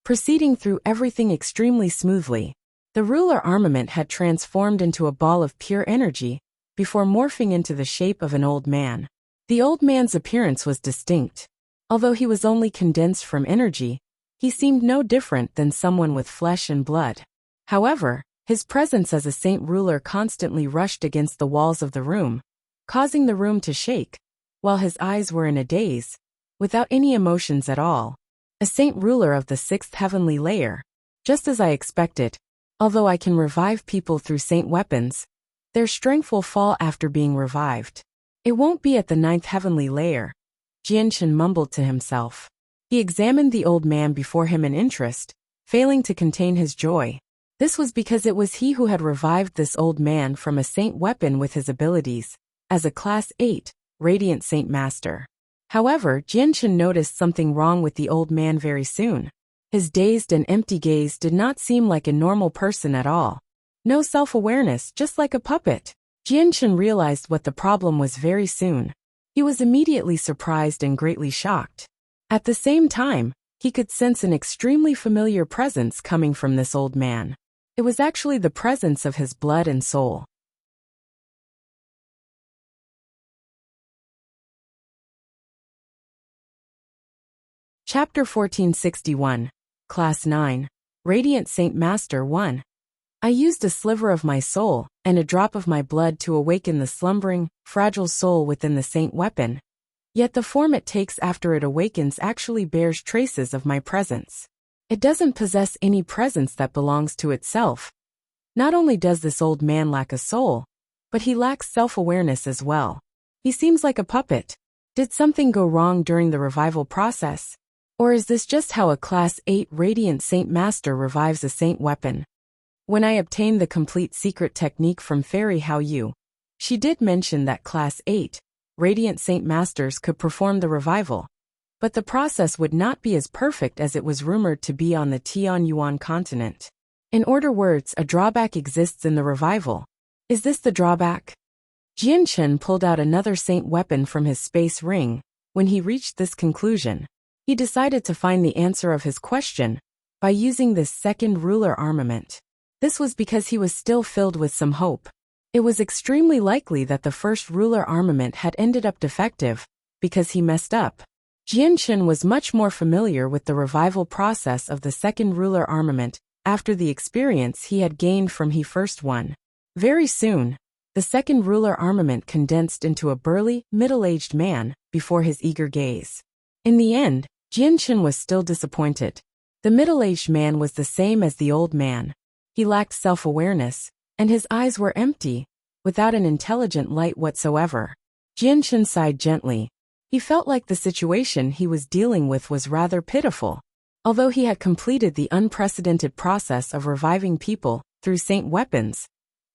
proceeding through everything extremely smoothly. The ruler armament had transformed into a ball of pure energy before morphing into the shape of an old man. The old man's appearance was distinct. Although he was only condensed from energy, he seemed no different than someone with flesh and blood. However, his presence as a saint ruler constantly rushed against the walls of the room, causing the room to shake, while his eyes were in a daze, without any emotions at all. A saint ruler of the 6th heavenly layer. Just as I expected, although I can revive people through saint weapons, their strength will fall after being revived. It won't be at the 9th heavenly layer, Jianchen mumbled to himself. He examined the old man before him in interest, failing to contain his joy. This was because it was he who had revived this old man from a saint weapon with his abilities, as a Class 8, Radiant Saint Master. However, Jianchen noticed something wrong with the old man very soon. His dazed and empty gaze did not seem like a normal person at all. No self-awareness, just like a puppet. Jianchen realized what the problem was very soon. He was immediately surprised and greatly shocked. At the same time, he could sense an extremely familiar presence coming from this old man. It was actually the presence of his blood and soul. Chapter 1461, Class 9, Radiant Saint Master 1. I used a sliver of my soul and a drop of my blood to awaken the slumbering, fragile soul within the saint weapon. Yet the form it takes after it awakens actually bears traces of my presence. It doesn't possess any presence that belongs to itself. Not only does this old man lack a soul, but he lacks self-awareness as well. He seems like a puppet. Did something go wrong during the revival process? Or is this just how a Class 8 Radiant Saint Master revives a saint weapon? When I obtained the complete secret technique from Fairy Hao Yu, she did mention that Class 8 Radiant Saint Masters could perform the revival. but the process would not be as perfect as it was rumored to be on the Tianyuan continent. In other words, a drawback exists in the revival. Is this the drawback? Jianchen pulled out another saint weapon from his space ring. When he reached this conclusion, he decided to find the answer of his question by using this second ruler armament. This was because he was still filled with some hope. It was extremely likely that the first ruler armament had ended up defective because he messed up. Jianchen was much more familiar with the revival process of the second ruler armament after the experience he had gained from he first one. Very soon, the second ruler armament condensed into a burly, middle-aged man before his eager gaze. In the end, Jianchen was still disappointed. The middle-aged man was the same as the old man. He lacked self-awareness, and his eyes were empty, without an intelligent light whatsoever. Jianchen sighed gently. He felt like the situation he was dealing with was rather pitiful. Although he had completed the unprecedented process of reviving people through saint weapons,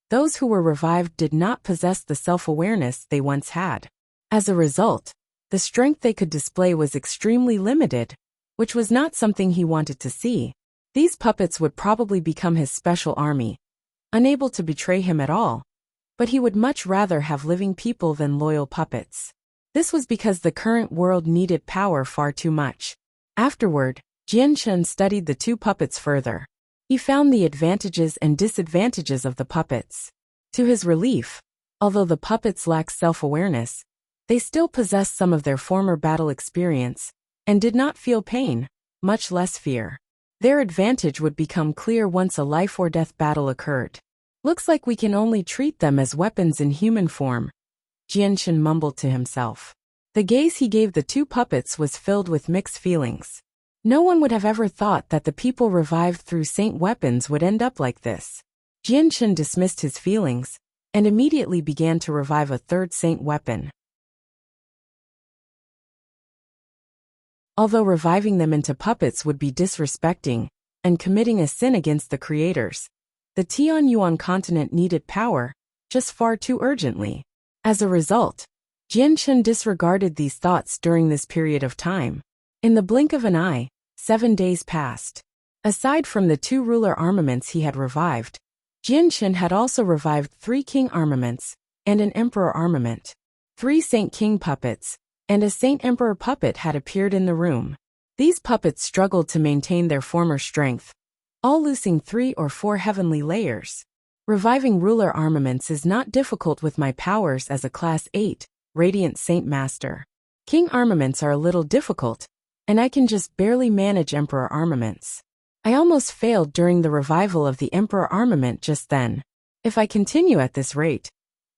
those who were revived did not possess the self-awareness they once had. As a result, the strength they could display was extremely limited, which was not something he wanted to see. These puppets would probably become his special army, unable to betray him at all, but he would much rather have living people than loyal puppets. This was because the current world needed power far too much. Afterward, Jianchen studied the two puppets further. He found the advantages and disadvantages of the puppets. To his relief, although the puppets lacked self-awareness, they still possessed some of their former battle experience and did not feel pain, much less fear. Their advantage would become clear once a life-or-death battle occurred. Looks like we can only treat them as weapons in human form, Jianchen mumbled to himself. The gaze he gave the two puppets was filled with mixed feelings. No one would have ever thought that the people revived through saint weapons would end up like this. Jianchen dismissed his feelings and immediately began to revive a third saint weapon. Although reviving them into puppets would be disrespecting and committing a sin against the creators, the Tianyuan continent needed power just far too urgently. As a result, Jianchen disregarded these thoughts during this period of time. In the blink of an eye, 7 days passed. Aside from the two ruler armaments he had revived, Jianchen had also revived 3 king armaments and an emperor armament. 3 Saint King puppets and a Saint Emperor puppet had appeared in the room. These puppets struggled to maintain their former strength, all losing 3 or 4 heavenly layers. Reviving ruler armaments is not difficult with my powers as a Class 8, Radiant Saint Master. King armaments are a little difficult, and I can just barely manage Emperor armaments. I almost failed during the revival of the Emperor armament just then. If I continue at this rate,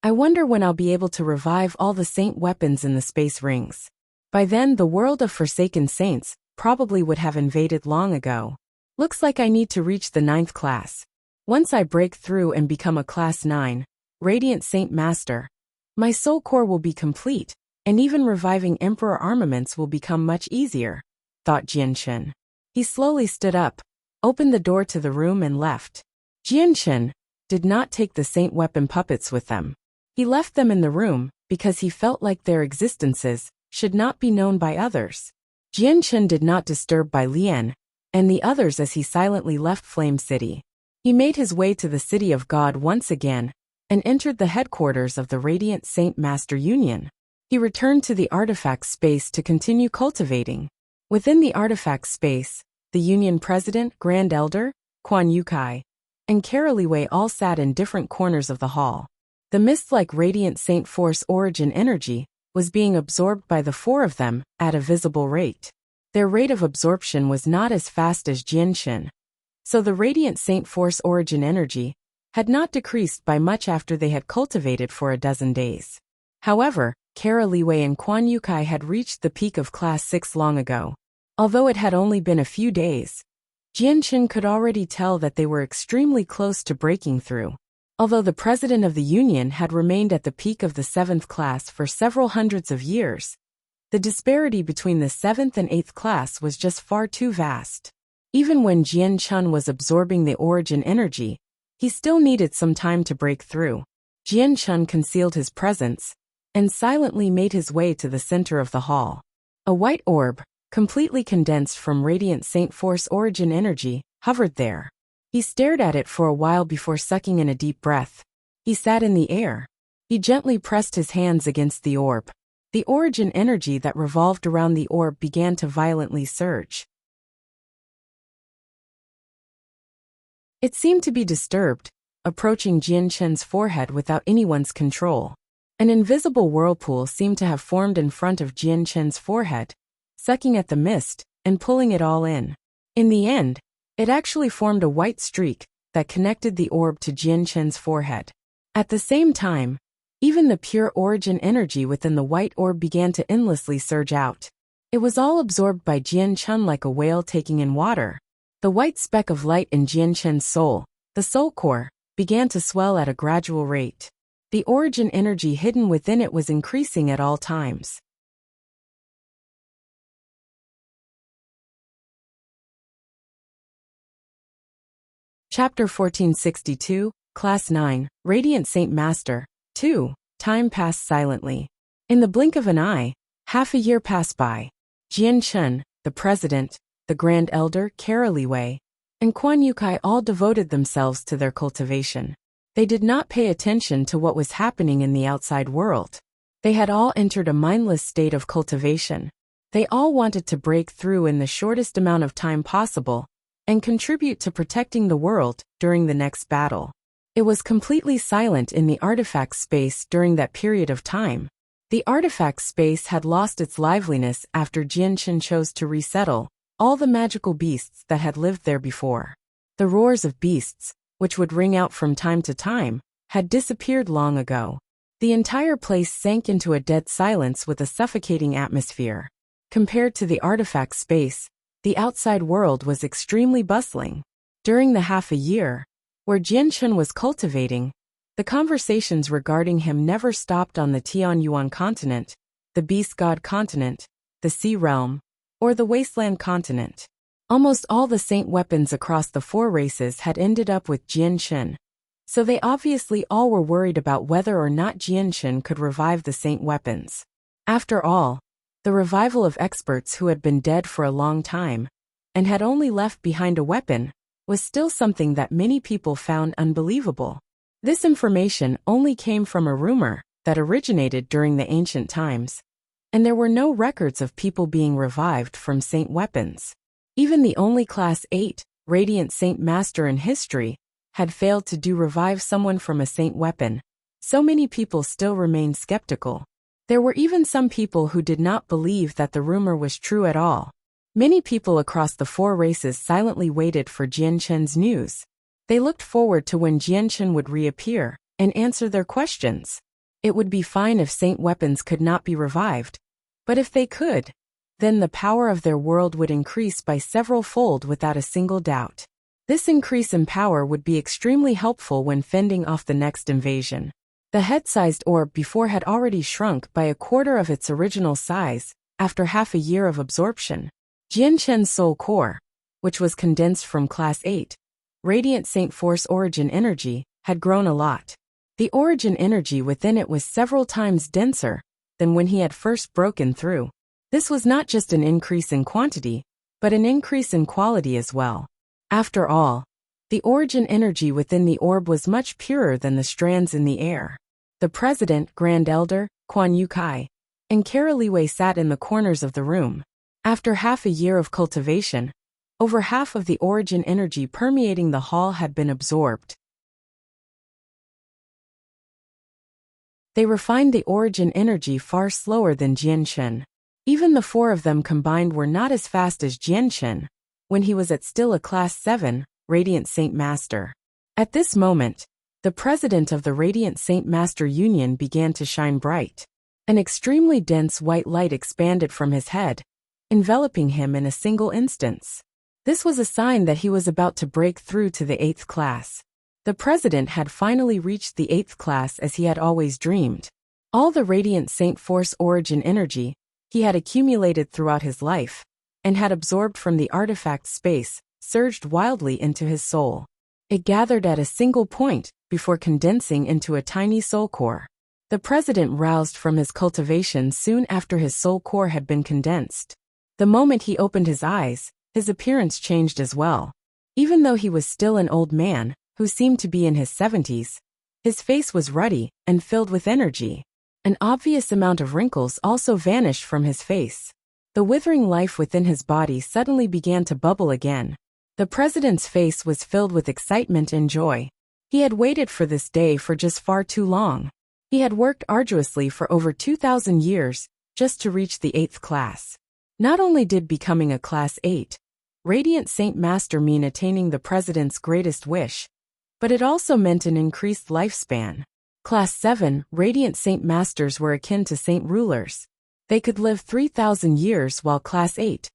I wonder when I'll be able to revive all the saint weapons in the space rings. By then the world of Forsaken Saints probably would have invaded long ago. Looks like I need to reach the 9th class. Once I break through and become a Class 9, Radiant Saint Master, my soul core will be complete, and even reviving Emperor armaments will become much easier, thought Jianchen. He slowly stood up, opened the door to the room and left. Jianchen did not take the saint weapon puppets with them. He left them in the room because he felt like their existences should not be known by others. Jianchen did not disturb Bai Lian and the others as he silently left Flame City. He made his way to the City of God once again and entered the headquarters of the Radiant Saint Master Union. He returned to the artifact space to continue cultivating. Within the artifact space, the Union President, Grand Elder, Quan Yukai, and Carolee Wei all sat in different corners of the hall. The mist-like Radiant Saint Force origin energy was being absorbed by the 4 of them at a visible rate. Their rate of absorption was not as fast as Jianchen, so the Radiant Saint Force origin energy had not decreased by much after they had cultivated for a dozen days. However, Carolee Wei and Quan Yukai had reached the peak of Class 6 long ago. Although it had only been a few days, Jianchen could already tell that they were extremely close to breaking through. Although the president of the Union had remained at the peak of the 7th class for several hundreds of years, the disparity between the 7th and 8th class was just far too vast. Even when Jianchen was absorbing the origin energy, he still needed some time to break through. Jianchen concealed his presence and silently made his way to the center of the hall. A white orb, completely condensed from radiant Saint Force origin energy, hovered there. He stared at it for a while before sucking in a deep breath. He sat in the air. He gently pressed his hands against the orb. The origin energy that revolved around the orb began to violently surge. It seemed to be disturbed, approaching Jian Chen's forehead without anyone's control. An invisible whirlpool seemed to have formed in front of Jian Chen's forehead, sucking at the mist and pulling it all in. In the end, it actually formed a white streak that connected the orb to Jian Chen's forehead. At the same time, even the pure origin energy within the white orb began to endlessly surge out. It was all absorbed by Jian Chen like a whale taking in water. The white speck of light in Jian Chen's soul, the soul core, began to swell at a gradual rate. The origin energy hidden within it was increasing at all times. Chapter 1462, Class 9, Radiant Saint Master, 2. Time passed silently. In the blink of an eye, half a year passed by. Jian Chen, the president, the Grand Elder, Carolee Wei, and Quan Yukai all devoted themselves to their cultivation. They did not pay attention to what was happening in the outside world. They had all entered a mindless state of cultivation. They all wanted to break through in the shortest amount of time possible and contribute to protecting the world during the next battle. It was completely silent in the artifact space during that period of time. The artifact space had lost its liveliness after Jian Chen chose to resettle all the magical beasts that had lived there before. The roars of beasts, which would ring out from time to time, had disappeared long ago. The entire place sank into a dead silence with a suffocating atmosphere. Compared to the artifact space, the outside world was extremely bustling. During the half a year, where Jian Chen was cultivating, the conversations regarding him never stopped on the Tianyuan continent, the Beast God continent, the Sea Realm, or the Wasteland continent. Almost all the saint weapons across the 4 races had ended up with Jian Chen, so they obviously all were worried about whether or not Jian Chen could revive the saint weapons. After all, the revival of experts who had been dead for a long time and had only left behind a weapon was still something that many people found unbelievable. This information only came from a rumor that originated during the ancient times, and there were no records of people being revived from saint weapons. Even the only Class 8, Radiant Saint Master in history, had failed to revive someone from a saint weapon. So many people still remained skeptical. There were even some people who did not believe that the rumor was true at all. Many people across the 4 races silently waited for Jian Chen's news. They looked forward to when Jian Chen would reappear and answer their questions. It would be fine if saint weapons could not be revived, but if they could, then the power of their world would increase by several-fold without a single doubt. This increase in power would be extremely helpful when fending off the next invasion. The head-sized orb before had already shrunk by a quarter of its original size after half a year of absorption. Jian Chen's soul core, which was condensed from Class 8, Radiant Saint Force origin energy, had grown a lot. The origin energy within it was several times denser than when he had first broken through. This was not just an increase in quantity, but an increase in quality as well. After all, the origin energy within the orb was much purer than the strands in the air. The President, Grand Elder, Quan Yukai, and Carolee Wei sat in the corners of the room. After half a year of cultivation, over half of the origin energy permeating the hall had been absorbed. They refined the origin energy far slower than Jian Chen. Even the 4 of them combined were not as fast as Jian Chen, when he was still a Class 7, Radiant Saint Master. At this moment, the president of the Radiant Saint Master Union began to shine bright. An extremely dense white light expanded from his head, enveloping him in a single instance. This was a sign that he was about to break through to the 8th class. The president had finally reached the 8th class as he had always dreamed. All the Radiant Saint Force origin energy he had accumulated throughout his life and had absorbed from the artifact space surged wildly into his soul. It gathered at a single point before condensing into a tiny soul core. The president roused from his cultivation soon after his soul core had been condensed. The moment he opened his eyes, his appearance changed as well. Even though he was still an old man, who seemed to be in his 70s, his face was ruddy and filled with energy. An obvious amount of wrinkles also vanished from his face. The withering life within his body suddenly began to bubble again. The president's face was filled with excitement and joy. He had waited for this day for just far too long. He had worked arduously for over 2,000 years just to reach the 8th class. Not only did becoming a Class 8 Radiant Saint Master mean attaining the president's greatest wish, but it also meant an increased lifespan. Class 7 Radiant Saint Masters were akin to saint rulers. They could live 3,000 years, while Class 8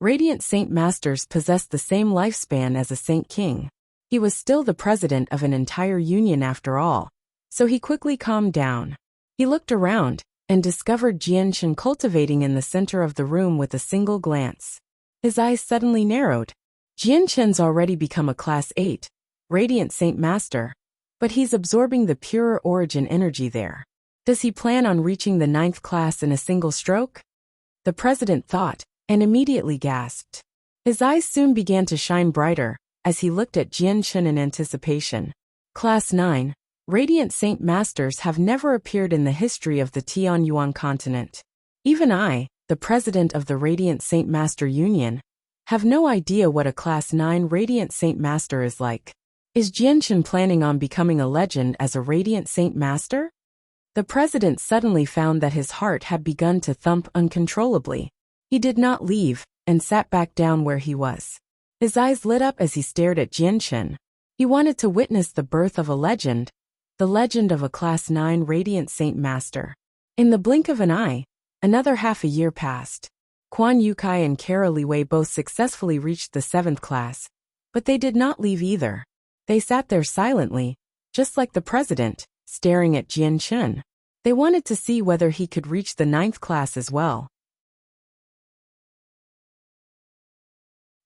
Radiant Saint Masters possessed the same lifespan as a Saint King. He was still the president of an entire union after all, so he quickly calmed down. He looked around and discovered Jianshan cultivating in the center of the room with a single glance. His eyes suddenly narrowed. Jianshan's already become a Class 8 Radiant Saint Master, but he's absorbing the purer origin energy there. Does he plan on reaching the 9th class in a single stroke? The president thought, and immediately gasped. His eyes soon began to shine brighter as he looked at Jianshan in anticipation. Class 9 Radiant Saint Masters have never appeared in the history of the Tianyuan continent. Even I, the president of the Radiant Saint Master Union, have no idea what a Class 9 Radiant Saint Master is like. Is Jianshan planning on becoming a legend as a Radiant Saint Master? The president suddenly found that his heart had begun to thump uncontrollably. He did not leave and sat back down where he was. His eyes lit up as he stared at Jianshan. He wanted to witness the birth of a legend, the legend of a Class 9 Radiant Saint Master. In the blink of an eye, another half a year passed. Quan Yukai and Kara Liwei both successfully reached the 7th class, but they did not leave either. They sat there silently, just like the president, staring at Jianshan. They wanted to see whether he could reach the 9th class as well.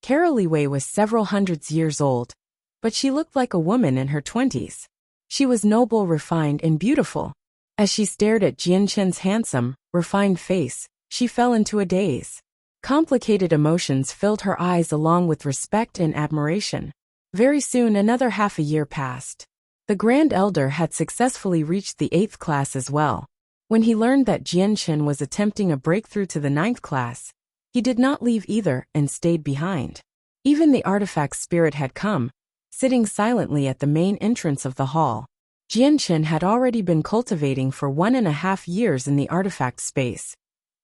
Kara Liwei was several hundreds years old, but she looked like a woman in her 20s. She was noble, refined, and beautiful. As she stared at Jianshan's handsome, refined face, she fell into a daze. Complicated emotions filled her eyes along with respect and admiration. Very soon another half a year passed. The Grand Elder had successfully reached the 8th class as well. When he learned that Jianshan was attempting a breakthrough to the 9th class, he did not leave either and stayed behind. Even the artifact spirit had come, sitting silently at the main entrance of the hall. Jianshan had already been cultivating for 1.5 years in the artifact space,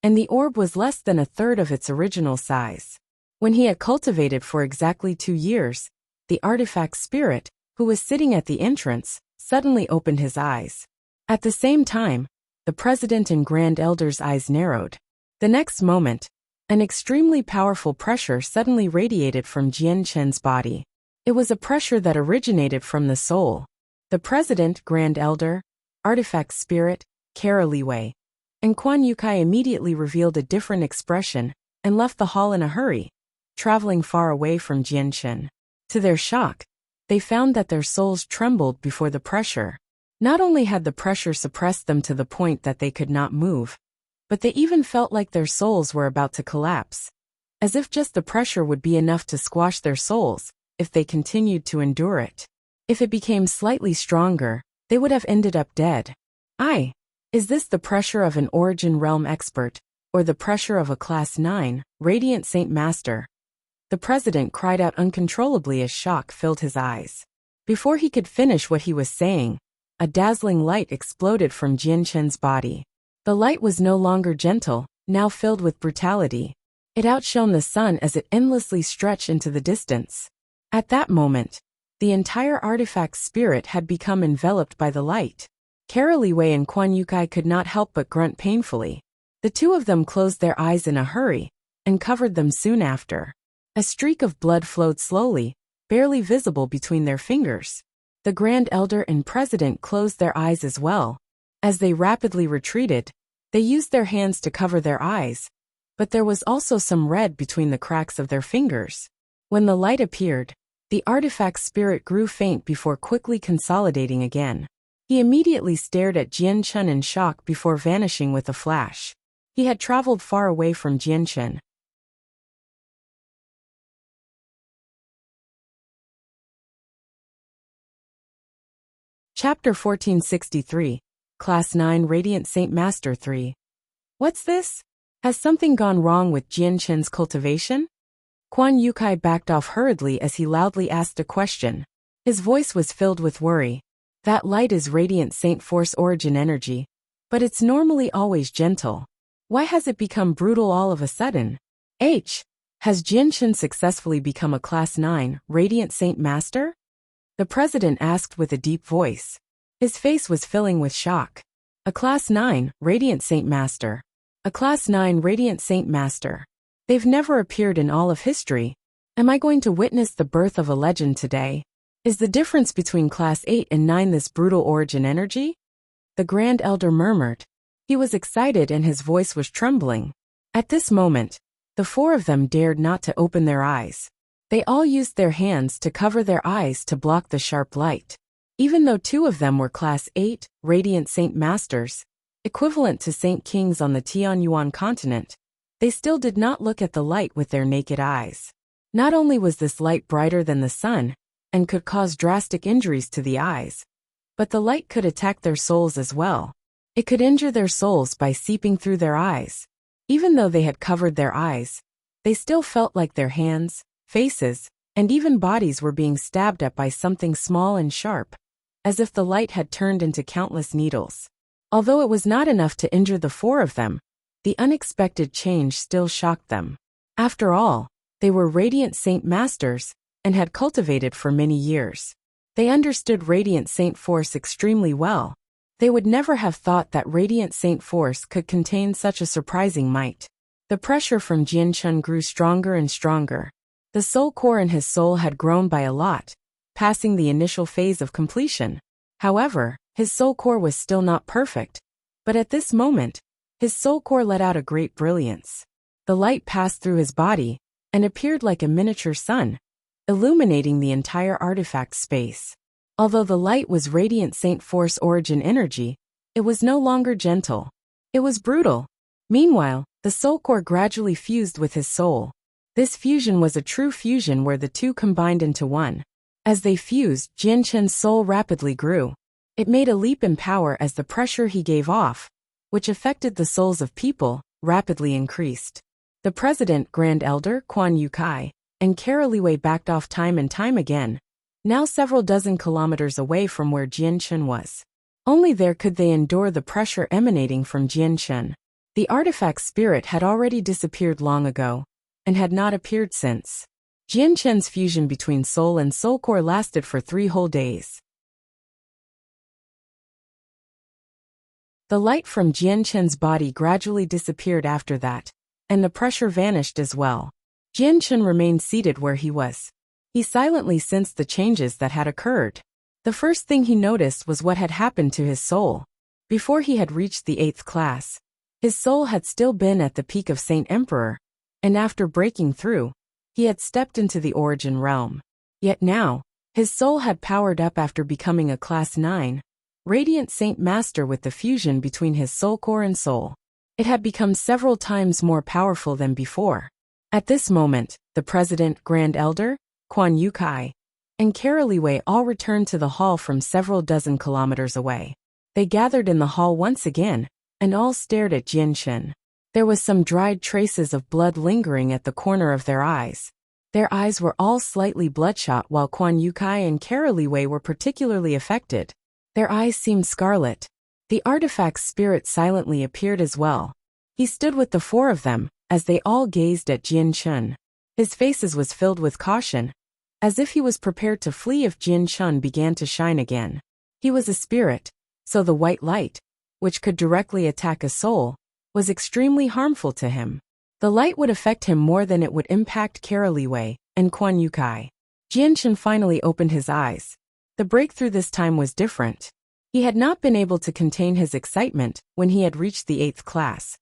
and the orb was less than a third of its original size. When he had cultivated for exactly 2 years, the artifact spirit, who was sitting at the entrance, suddenly opened his eyes. At the same time, the president and Grand Elder's eyes narrowed. The next moment, an extremely powerful pressure suddenly radiated from Jianshan's body. It was a pressure that originated from the soul. The president, Grand Elder, artifact spirit, Kara Liwei, and Quan Yukai immediately revealed a different expression and left the hall in a hurry, traveling far away from Jianshan. To their shock, they found that their souls trembled before the pressure. Not only had the pressure suppressed them to the point that they could not move, but they even felt like their souls were about to collapse, as if just the pressure would be enough to squash their souls if they continued to endure it. If it became slightly stronger, they would have ended up dead. Is this the pressure of an Origin Realm expert, or the pressure of a Class 9 Radiant Saint Master? The president cried out uncontrollably as shock filled his eyes. Before he could finish what he was saying, a dazzling light exploded from Jianshan's body. The light was no longer gentle, now filled with brutality. It outshone the sun as it endlessly stretched into the distance. At that moment, the entire artifact spirit had become enveloped by the light. Kara Liwei and Quan Yukai could not help but grunt painfully. The two of them closed their eyes in a hurry and covered them soon after. A streak of blood flowed slowly, barely visible between their fingers. The Grand Elder and President closed their eyes as well. As they rapidly retreated, they used their hands to cover their eyes, but there was also some red between the cracks of their fingers. When the light appeared, the artifact spirit grew faint before quickly consolidating again. He immediately stared at Jianshan in shock before vanishing with a flash. He had traveled far away from Jianshan, Chapter 1463, Class 9 Radiant Saint Master 3. What's this? Has something gone wrong with Jianshen's cultivation? Quan Yukai backed off hurriedly as he loudly asked a question. His voice was filled with worry. That light is Radiant Saint Force origin energy, but it's normally always gentle. Why has it become brutal all of a sudden? Has Jianshen successfully become a Class 9 Radiant Saint Master? The president asked with a deep voice. His face was filling with shock. A Class 9 Radiant Saint Master. A Class 9 Radiant Saint Master. They've never appeared in all of history. Am I going to witness the birth of a legend today? Is the difference between Class 8 and 9 this brutal origin energy? The Grand Elder murmured. He was excited and his voice was trembling. At this moment, the four of them dared not to open their eyes. They all used their hands to cover their eyes to block the sharp light. Even though two of them were Class 8 Radiant Saint Masters, equivalent to Saint Kings on the Tianyuan continent, they still did not look at the light with their naked eyes. Not only was this light brighter than the sun, and could cause drastic injuries to the eyes, but the light could attack their souls as well. It could injure their souls by seeping through their eyes. Even though they had covered their eyes, they still felt like their hands, faces, and even bodies were being stabbed at by something small and sharp, as if the light had turned into countless needles. Although it was not enough to injure the four of them, the unexpected change still shocked them. After all, they were Radiant Saint Masters, and had cultivated for many years. They understood Radiant Saint Force extremely well. They would never have thought that Radiant Saint Force could contain such a surprising might. The pressure from Jianshen grew stronger and stronger. The soul core in his soul had grown by a lot, passing the initial phase of completion. However, his soul core was still not perfect, but at this moment, his soul core let out a great brilliance. The light passed through his body and appeared like a miniature sun, illuminating the entire artifact space. Although the light was Radiant Saint Force origin energy, it was no longer gentle. It was brutal. Meanwhile, the soul core gradually fused with his soul. This fusion was a true fusion where the two combined into one. As they fused, Jianshen's soul rapidly grew. It made a leap in power as the pressure he gave off, which affected the souls of people, rapidly increased. The president, Grand Elder, Quan Yukai, and Caroliwei backed off time and time again, now several dozen kilometers away from where Jianshen was. Only there could they endure the pressure emanating from Jianshen. The artifact spirit had already disappeared long ago, and had not appeared since. Jianshen's fusion between soul and soul core lasted for 3 whole days. The light from Jianshen's body gradually disappeared after that, and the pressure vanished as well. Jianshen remained seated where he was. He silently sensed the changes that had occurred. The first thing he noticed was what had happened to his soul. Before he had reached the 8th class, his soul had still been at the peak of Saint Emperor, and after breaking through, he had stepped into the origin realm. Yet now, his soul had powered up after becoming a Class 9 Radiant Saint Master with the fusion between his soul core and soul. It had become several times more powerful than before. At this moment, the president, Grand Elder, Quan Yukai, and Caroliwei all returned to the hall from several dozen kilometers away. They gathered in the hall once again, and all stared at Jianshen. There was some dried traces of blood lingering at the corner of their eyes. Their eyes were all slightly bloodshot while Quan Yukai and Caroliwei were particularly affected. Their eyes seemed scarlet. The artifact's spirit silently appeared as well. He stood with the four of them, as they all gazed at Jianshen. His face was filled with caution, as if he was prepared to flee if Jianshen began to shine again. He was a spirit, so the white light, which could directly attack a soul, was extremely harmful to him. The light would affect him more than it would impact Caroliwei and Quan Yukai. Jianshen finally opened his eyes. The breakthrough this time was different. He had not been able to contain his excitement when he had reached the 8th class,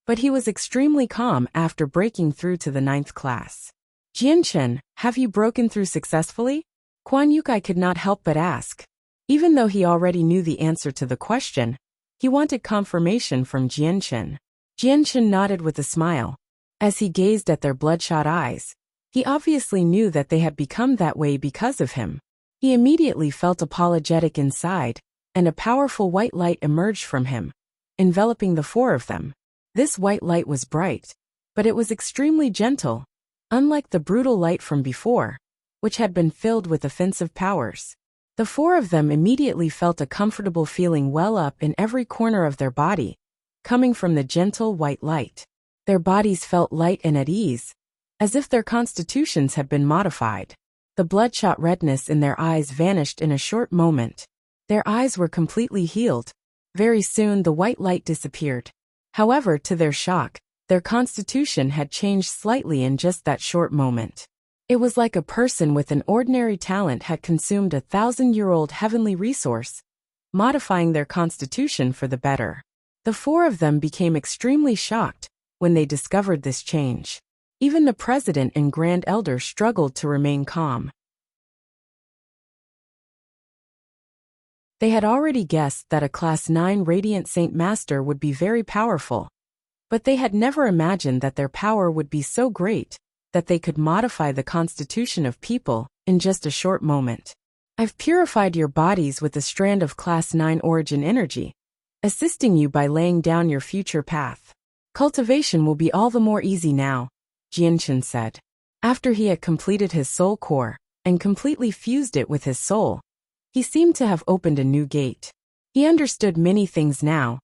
but he was extremely calm after breaking through to the 9th class. Jianshen, have you broken through successfully? Quan Yukai could not help but ask. Even though he already knew the answer to the question, he wanted confirmation from Jianshen. Jianshen nodded with a smile. As he gazed at their bloodshot eyes, he obviously knew that they had become that way because of him. He immediately felt apologetic inside, and a powerful white light emerged from him, enveloping the four of them. This white light was bright, but it was extremely gentle, unlike the brutal light from before, which had been filled with offensive powers. The four of them immediately felt a comfortable feeling well up in every corner of their body, coming from the gentle white light. Their bodies felt light and at ease, as if their constitutions had been modified. The bloodshot redness in their eyes vanished in a short moment. Their eyes were completely healed. Very soon the white light disappeared. However, to their shock, their constitution had changed slightly in just that short moment. It was like a person with an ordinary talent had consumed a 1,000-year-old heavenly resource, modifying their constitution for the better. The four of them became extremely shocked when they discovered this change. Even the president and Grand Elder struggled to remain calm. They had already guessed that a Class 9 Radiant Saint Master would be very powerful, but they had never imagined that their power would be so great that they could modify the constitution of people in just a short moment. I've purified your bodies with a strand of Class 9 origin energy, assisting you by laying down your future path. Cultivation will be all the more easy now, Jianchen said. After he had completed his soul core and completely fused it with his soul, he seemed to have opened a new gate. He understood many things now,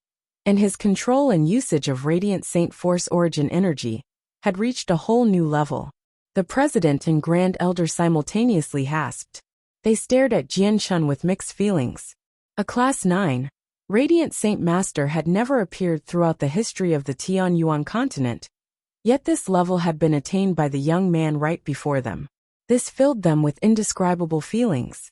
and his control and usage of Radiant Saint Force origin energy had reached a whole new level. The president and Grand Elder simultaneously gasped. They stared at Jianchen with mixed feelings. A Class 9 Radiant Saint Master had never appeared throughout the history of the Tianyuan continent, yet this level had been attained by the young man right before them. This filled them with indescribable feelings.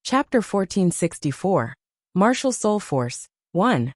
Chapter 1464. Martial Soul Force. 1.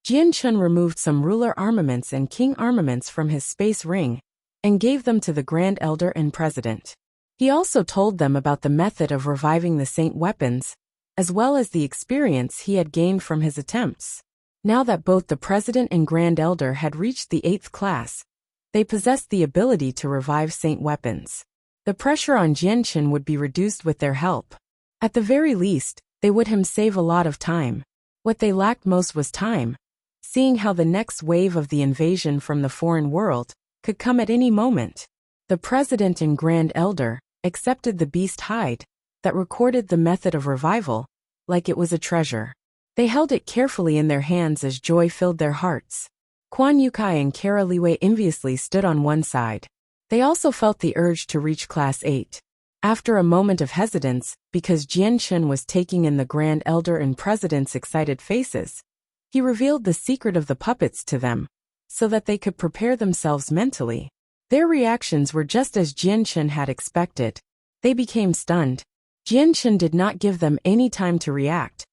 Jianchen removed some ruler armaments and king armaments from his space ring and gave them to the Grand Elder and President. He also told them about the method of reviving the saint weapons, as well as the experience he had gained from his attempts. Now that both the President and Grand Elder had reached the 8th class, they possessed the ability to revive saint weapons. The pressure on Jianchen would be reduced with their help. At the very least, they would save a lot of time. What they lacked most was time, seeing how the next wave of the invasion from the foreign world could come at any moment. The President and Grand Elder accepted the beast hide that recorded the method of revival like it was a treasure. They held it carefully in their hands as joy filled their hearts. Quan Yukai and Kara Liwei enviously stood on one side. They also felt the urge to reach Class 8. After a moment of hesitance, because Jianchen was taking in the Grand Elder and President's excited faces, he revealed the secret of the puppets to them, so that they could prepare themselves mentally. Their reactions were just as Jianchen had expected. They became stunned. Jianchen did not give them any time to react,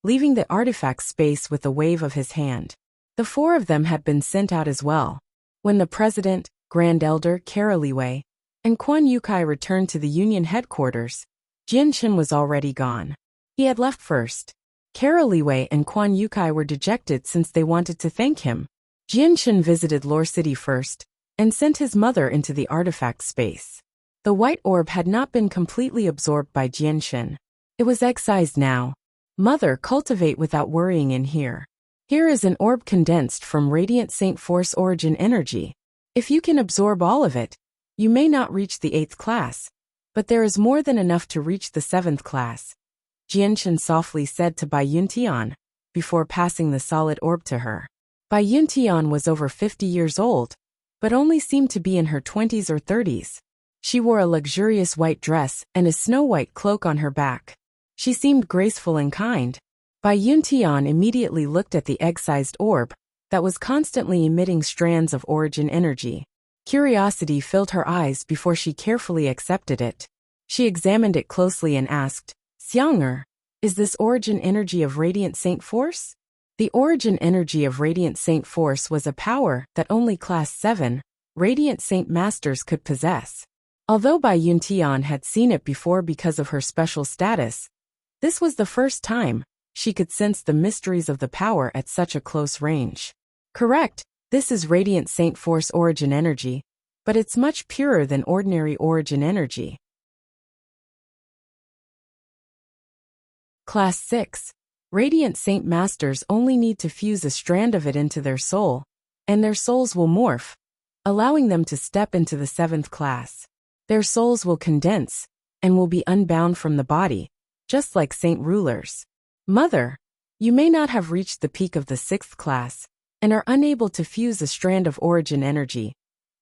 leaving the artifact space with a wave of his hand. The four of them had been sent out as well. When the President, Grand Elder, Kara Liwei, and Quan Yukai returned to the Union headquarters, Jianchen was already gone. He had left first. Kara Liwei and Quan Yukai were dejected since they wanted to thank him. Jianchen visited Lore City first, and sent his mother into the artifact space. The white orb had not been completely absorbed by Jianchen. It was excised now. Mother, cultivate without worrying in here. Here is an orb condensed from Radiant Saint Force origin energy. If you can absorb all of it, you may not reach the 8th class, but there is more than enough to reach the 7th class, Jianchen softly said to Bai Yuntian, before passing the solid orb to her. Bai Yuntian was over 50 years old, but only seemed to be in her 20s or 30s. She wore a luxurious white dress and a snow-white cloak on her back. She seemed graceful and kind. Bai Yuntian immediately looked at the egg-sized orb that was constantly emitting strands of origin energy. Curiosity filled her eyes before she carefully accepted it. She examined it closely and asked, Xiang'er, is this origin energy of Radiant Saint Force? The origin energy of Radiant Saint Force was a power that only Class 7 Radiant Saint Masters could possess. Although Bai Yuntian had seen it before because of her special status, this was the first time she could sense the mysteries of the power at such a close range. Correct, This is Radiant Saint Force origin energy, but it's much purer than ordinary origin energy. Class 6. Radiant Saint Masters only need to fuse a strand of it into their soul, and their souls will morph, allowing them to step into the 7th class. Their souls will condense, and will be unbound from the body, just like saint rulers. Mother, you may not have reached the peak of the 6th class, and are unable to fuse a strand of origin energy,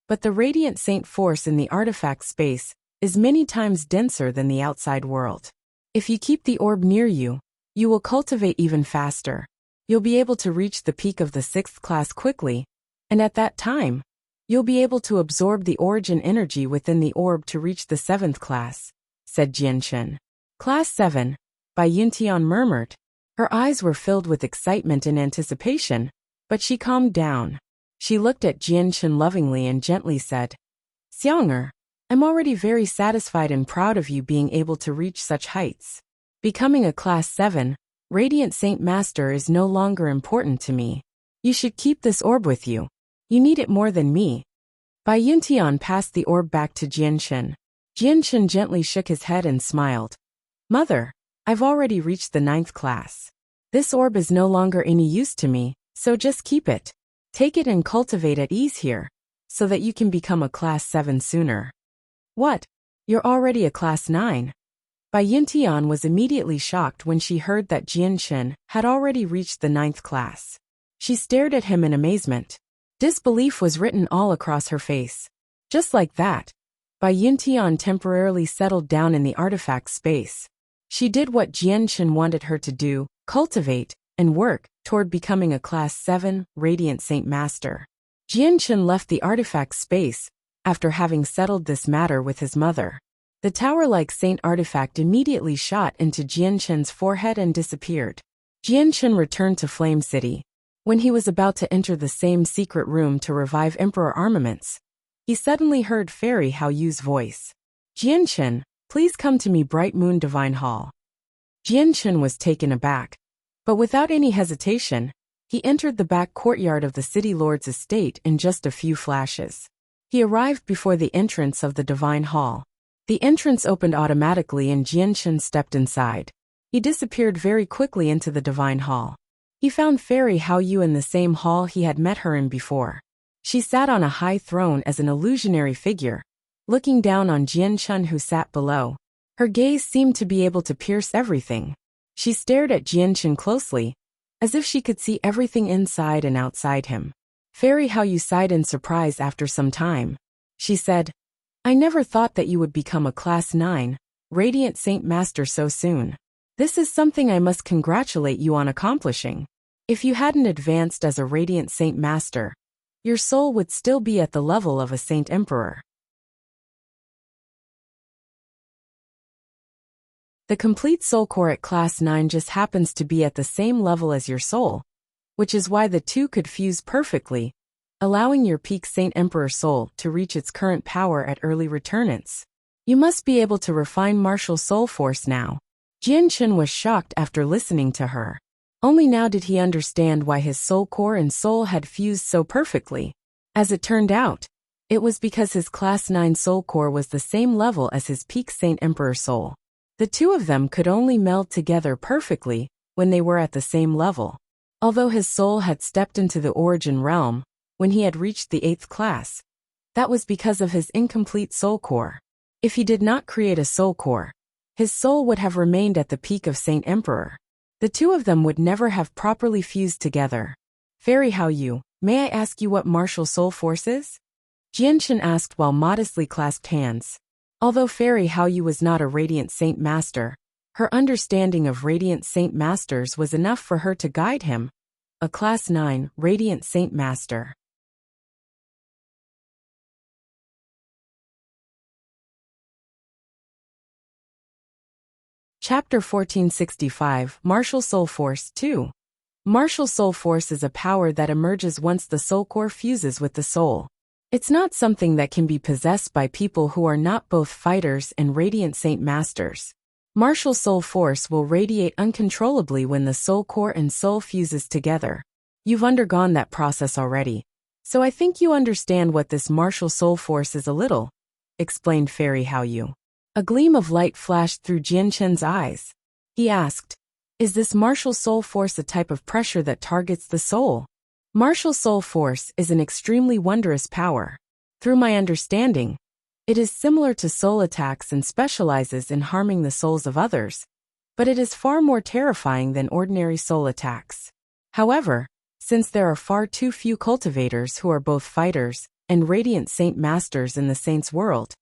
but the Radiant Saint Force in the artifact space is many times denser than the outside world. If you keep the orb near you, you will cultivate even faster. You'll be able to reach the peak of the 6th class quickly, and at that time, you'll be able to absorb the origin energy within the orb to reach the 7th class, said Jianshen. Class 7, Bai Yuntian murmured. Her eyes were filled with excitement and anticipation, but she calmed down. She looked at Jianshen lovingly and gently said, Xianger, I'm already very satisfied and proud of you being able to reach such heights. Becoming a Class 7, Radiant Saint Master is no longer important to me. You should keep this orb with you. You need it more than me. Bai Yuntian passed the orb back to Jianshen. Jianshen gently shook his head and smiled. Mother, I've already reached the 9th class. This orb is no longer any use to me, so just keep it. Take it and cultivate at ease here, so that you can become a Class 7 sooner. What? You're already a Class 9? Bai Yuntian was immediately shocked when she heard that Jianshen had already reached the 9th class. She stared at him in amazement. Disbelief was written all across her face. Just like that, Bai Yuntian temporarily settled down in the artifact space. She did what Jianshen wanted her to do, cultivate, and work toward becoming a Class 7 Radiant Saint Master. Jianshen left the artifact space after having settled this matter with his mother. The tower-like saint artifact immediately shot into Jianshen's forehead and disappeared. Jianshen returned to Flame City. When he was about to enter the same secret room to revive Emperor armaments, he suddenly heard Fairy Hao Yu's voice. Jianshen, please come to me, Bright Moon Divine Hall. Jianshen was taken aback, but without any hesitation, he entered the back courtyard of the city lord's estate in just a few flashes. He arrived before the entrance of the Divine Hall. The entrance opened automatically and Jianshen stepped inside. He disappeared very quickly into the Divine Hall. He found Fairy Hao Yu in the same hall he had met her in before. She sat on a high throne as an illusionary figure, looking down on Jianshen who sat below. Her gaze seemed to be able to pierce everything. She stared at Jianshen closely, as if she could see everything inside and outside him. Fairy Hao Yu sighed in surprise after some time. She said, I never thought that you would become a Class 9, Radiant Saint Master so soon. This is something I must congratulate you on accomplishing. If you hadn't advanced as a Radiant Saint Master, your soul would still be at the level of a Saint Emperor. The complete soul core at Class 9 just happens to be at the same level as your soul, which is why the two could fuse perfectly, allowing your peak Saint Emperor soul to reach its current power at early returnance. You must be able to refine martial soul force now. Jianshen was shocked after listening to her. Only now did he understand why his soul core and soul had fused so perfectly. As it turned out, it was because his Class 9 soul core was the same level as his peak Saint Emperor soul. The two of them could only meld together perfectly when they were at the same level. Although his soul had stepped into the origin realm when he had reached the 8th class, that was because of his incomplete soul core. If he did not create a soul core, his soul would have remained at the peak of Saint Emperor. The two of them would never have properly fused together. Fairy Hao Yu, may I ask you what martial soul force is? Jianshen asked while modestly clasped hands. Although Fairy Hao Yu was not a Radiant Saint Master, her understanding of Radiant Saint Masters was enough for her to guide him. A Class 9 Radiant Saint Master. Chapter 1465, Martial Soul Force 2. Martial Soul Force is a power that emerges once the soul core fuses with the soul. It's not something that can be possessed by people who are not both fighters and Radiant Saint Masters. Martial Soul Force will radiate uncontrollably when the soul core and soul fuses together. You've undergone that process already, So I think you understand what this martial soul force is a little, explained Fairy Haoyu. A gleam of light flashed through Jianchen's eyes. He asked, is this martial soul force a type of pressure that targets the soul? Martial soul force is an extremely wondrous power. Through my understanding, it is similar to soul attacks and specializes in harming the souls of others, but it is far more terrifying than ordinary soul attacks. However, since there are far too few cultivators who are both fighters and radiant saint masters in the saints' world,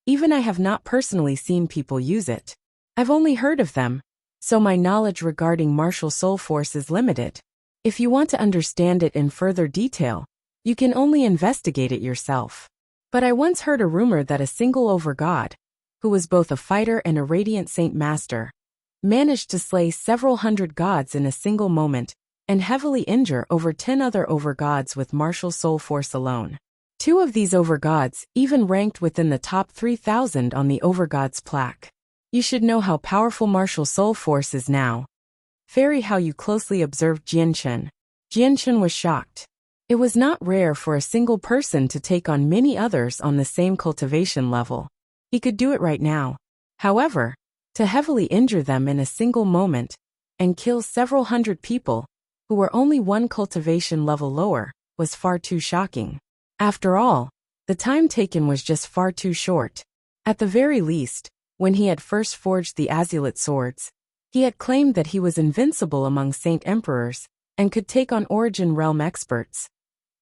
even I have not personally seen people use it. I've only heard of them, so my knowledge regarding martial soul force is limited. If you want to understand it in further detail, you can only investigate it yourself. But I once heard a rumor that a single overgod, who was both a fighter and a radiant saint master, managed to slay several hundred gods in a single moment and heavily injure over 10 other overgods with martial soul force alone. 2 of these overgods even ranked within the top 3,000 on the overgods plaque. You should know how powerful martial soul force is now. Fairy Haoyu closely observed Jianchen. Jianchen was shocked. It was not rare for a single person to take on many others on the same cultivation level. He could do it right now. However, to heavily injure them in a single moment and kill several hundred people who were only 1 cultivation level lower was far too shocking. After all, the time taken was just far too short. At the very least, when he had first forged the azulate swords, he had claimed that he was invincible among saint emperors and could take on origin realm experts.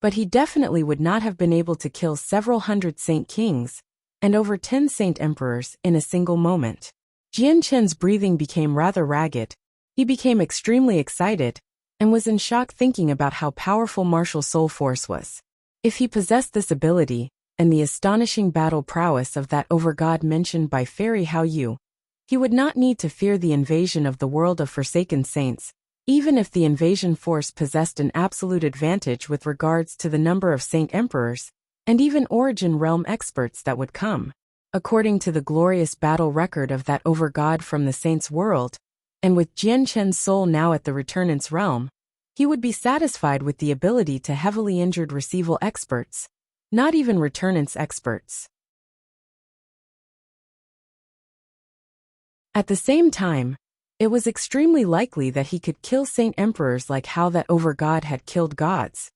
But he definitely would not have been able to kill several hundred saint kings and over 10 saint emperors in a single moment. Jianchen's breathing became rather ragged. He became extremely excited and was in shock thinking about how powerful martial soul force was. If he possessed this ability and the astonishing battle prowess of that overgod mentioned by Fairy Haoyu, he would not need to fear the invasion of the world of forsaken saints, even if the invasion force possessed an absolute advantage with regards to the number of saint emperors, and even origin realm experts that would come. According to the glorious battle record of that overgod from the saints' world, and with Jianchen's soul now at the returnant's realm, he would be satisfied with the ability to heavily injured receival experts, not even returnant's experts. At the same time, it was extremely likely that he could kill saint emperors like how that overgod had killed gods,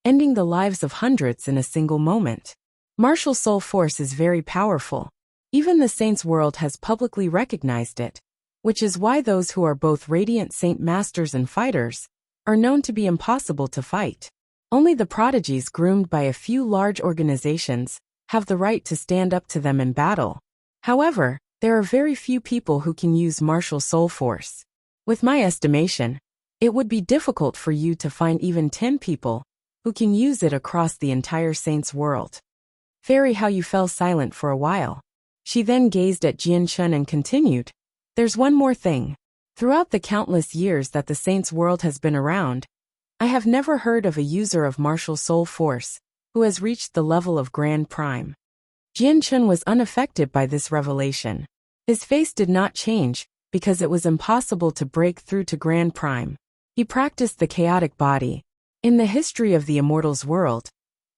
ending the lives of hundreds in a single moment. Martial soul force is very powerful. Even the saints' world has publicly recognized it, which is why those who are both radiant saint masters and fighters are known to be impossible to fight. Only the prodigies groomed by a few large organizations have the right to stand up to them in battle. However, there are very few people who can use martial soul force. With my estimation, it would be difficult for you to find even 10 people who can use it across the entire saints' world. Fairy Haoyu fell silent for a while. She then gazed at Jianchen and continued, "There's one more thing. Throughout the countless years that the saints' world has been around, I have never heard of a user of martial soul force who has reached the level of Grand Prime." Jianchen was unaffected by this revelation. His face did not change, because it was impossible to break through to Grand Prime. He practiced the chaotic body. In the history of the immortals world,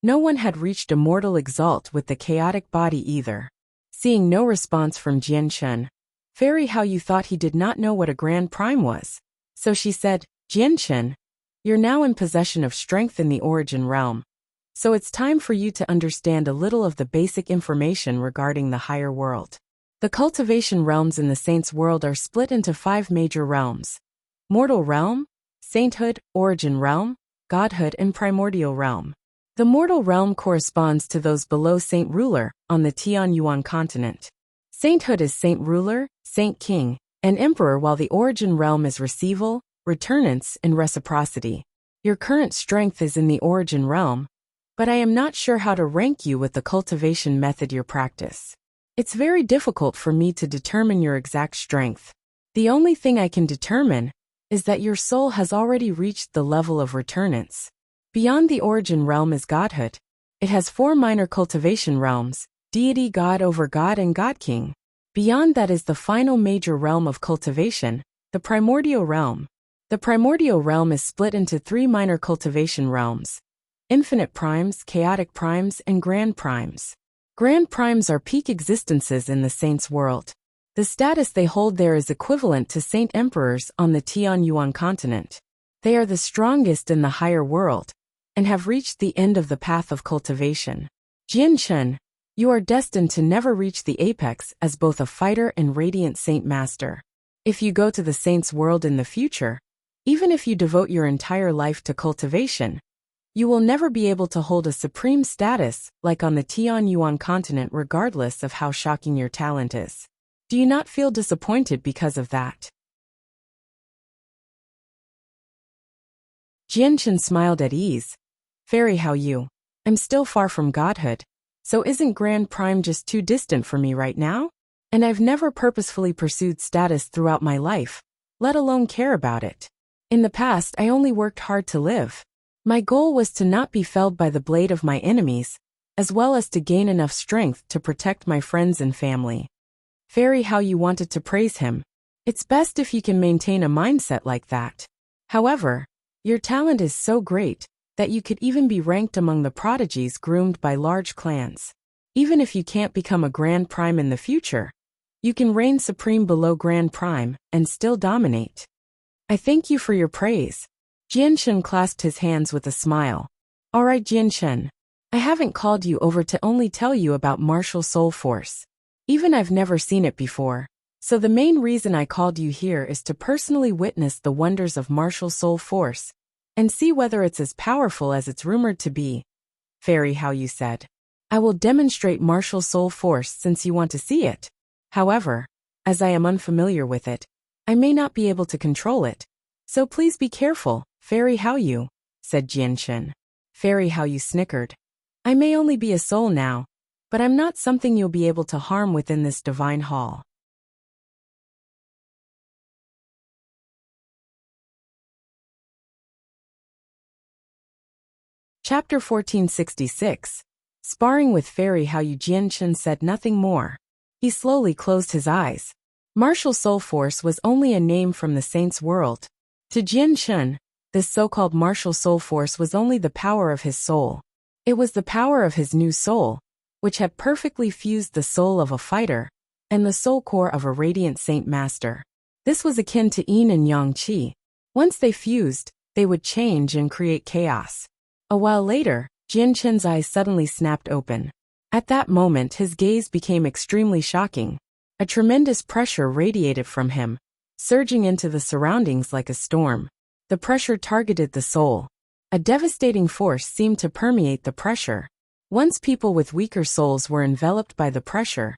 no one had reached immortal exalt with the chaotic body either. Seeing no response from Jianchen, Fairy Haoyu thought he did not know what a Grand Prime was. So she said, "Jianchen, you're now in possession of strength in the origin realm. So it's time for you to understand a little of the basic information regarding the higher world." The cultivation realms in the saints' world are split into 5 major realms: mortal realm, sainthood, origin realm, godhood, and primordial realm. The mortal realm corresponds to those below Saint Ruler on the Tianyuan continent. Sainthood is Saint Ruler, Saint King, and Emperor, while the origin realm is receival, returnance, and reciprocity. Your current strength is in the origin realm, but I am not sure how to rank you with the cultivation method you practice. It's very difficult for me to determine your exact strength. The only thing I can determine is that your soul has already reached the level of returnance. Beyond the origin realm is godhood. It has 4 minor cultivation realms: deity, god, over god, and god king. Beyond that is the final major realm of cultivation, the primordial realm. The primordial realm is split into 3 minor cultivation realms: infinite primes, chaotic primes, and grand primes. Grand primes are peak existences in the saints' world. The status they hold there is equivalent to saint emperors on the Tianyuan continent. They are the strongest in the higher world, and have reached the end of the path of cultivation. Jian-Chen, you are destined to never reach the apex as both a fighter and radiant saint master. If you go to the saints' world in the future, even if you devote your entire life to cultivation, you will never be able to hold a supreme status like on the Tianyuan continent regardless of how shocking your talent is. Do you not feel disappointed because of that? Jian-Chen smiled at ease. Fairy Hao Yu, I'm still far from godhood, so isn't Grand Prime just too distant for me right now? And I've never purposefully pursued status throughout my life, let alone care about it. In the past, I only worked hard to live. My goal was to not be felled by the blade of my enemies, as well as to gain enough strength to protect my friends and family. Fairy Hao Yu wanted to praise him. It's best if you can maintain a mindset like that. However, your talent is so great that you could even be ranked among the prodigies groomed by large clans. Even if you can't become a Grand Prime in the future, you can reign supreme below Grand Prime and still dominate. I thank you for your praise. Jian-Chen clasped his hands with a smile. Alright Jian-Chen, I haven't called you over to only tell you about martial soul force. Even I've never seen it before, so the main reason I called you here is to personally witness the wonders of martial soul force, and see whether it's as powerful as it's rumored to be. Fairy Hao Yu said. I will demonstrate martial soul force since you want to see it. However, as I am unfamiliar with it, I may not be able to control it. So please be careful, Fairy Hao Yu, said Jian-Chen. Fairy Hao Yu snickered. I may only be a soul now, but I'm not something you'll be able to harm within this divine hall. Chapter 1466. Sparring with Fairy Hao Yu. Jian-Chen said nothing more. He slowly closed his eyes. Martial soul force was only a name from the saint's world. To Jian-Chen, this so-called martial soul force was only the power of his soul. It was the power of his new soul, which had perfectly fused the soul of a fighter and the soul core of a radiant saint master. This was akin to yin and yang qi. Once they fused, they would change and create chaos. A while later, Jian-Chen's eyes suddenly snapped open. At that moment his gaze became extremely shocking. A tremendous pressure radiated from him, surging into the surroundings like a storm. The pressure targeted the soul. A devastating force seemed to permeate the pressure. Once people with weaker souls were enveloped by the pressure,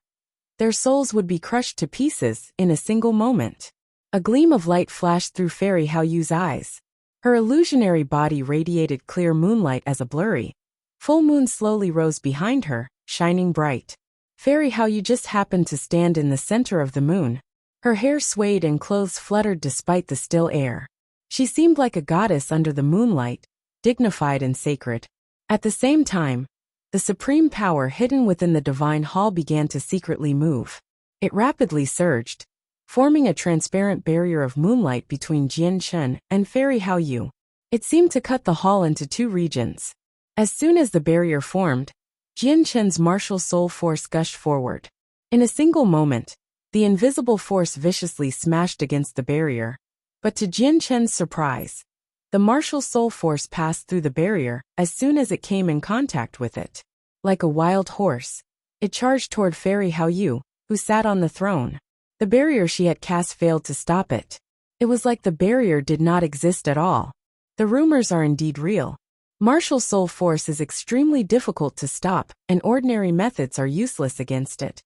their souls would be crushed to pieces in a single moment. A gleam of light flashed through Fairy Hao Yu's eyes. Her illusionary body radiated clear moonlight as a blurry. Full moon slowly rose behind her, shining bright. Fairy Hao Yu just happened to stand in the center of the moon. Her hair swayed and clothes fluttered despite the still air. She seemed like a goddess under the moonlight, dignified and sacred. At the same time, the supreme power hidden within the divine hall began to secretly move. It rapidly surged, forming a transparent barrier of moonlight between Jian-Chen and Fairy Hao Yu. It seemed to cut the hall into two regions. As soon as the barrier formed, Jian-Chen's martial soul force gushed forward. In a single moment, the invisible force viciously smashed against the barrier. But to Jian-Chen's surprise, the martial soul force passed through the barrier as soon as it came in contact with it. Like a wild horse, it charged toward Fairy Hao Yu, who sat on the throne. The barrier she had cast failed to stop it. It was like the barrier did not exist at all. The rumors are indeed real. Martial soul force is extremely difficult to stop, and ordinary methods are useless against it.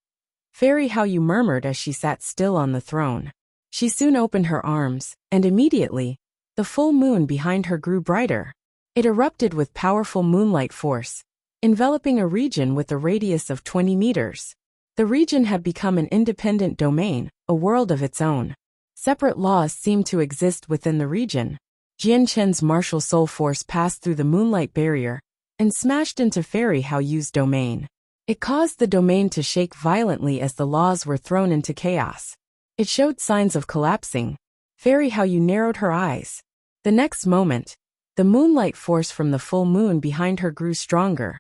Fairy Hao Yu murmured as she sat still on the throne. She soon opened her arms, and immediately, the full moon behind her grew brighter. It erupted with powerful moonlight force, enveloping a region with a radius of 20 meters. The region had become an independent domain, a world of its own. Separate laws seemed to exist within the region. Jian-Chen's martial soul force passed through the moonlight barrier and smashed into Fairy Hao Yu's domain. It caused the domain to shake violently as the laws were thrown into chaos. It showed signs of collapsing. Fairy Hao Yu narrowed her eyes. The next moment, The moonlight force from the full moon behind her grew stronger,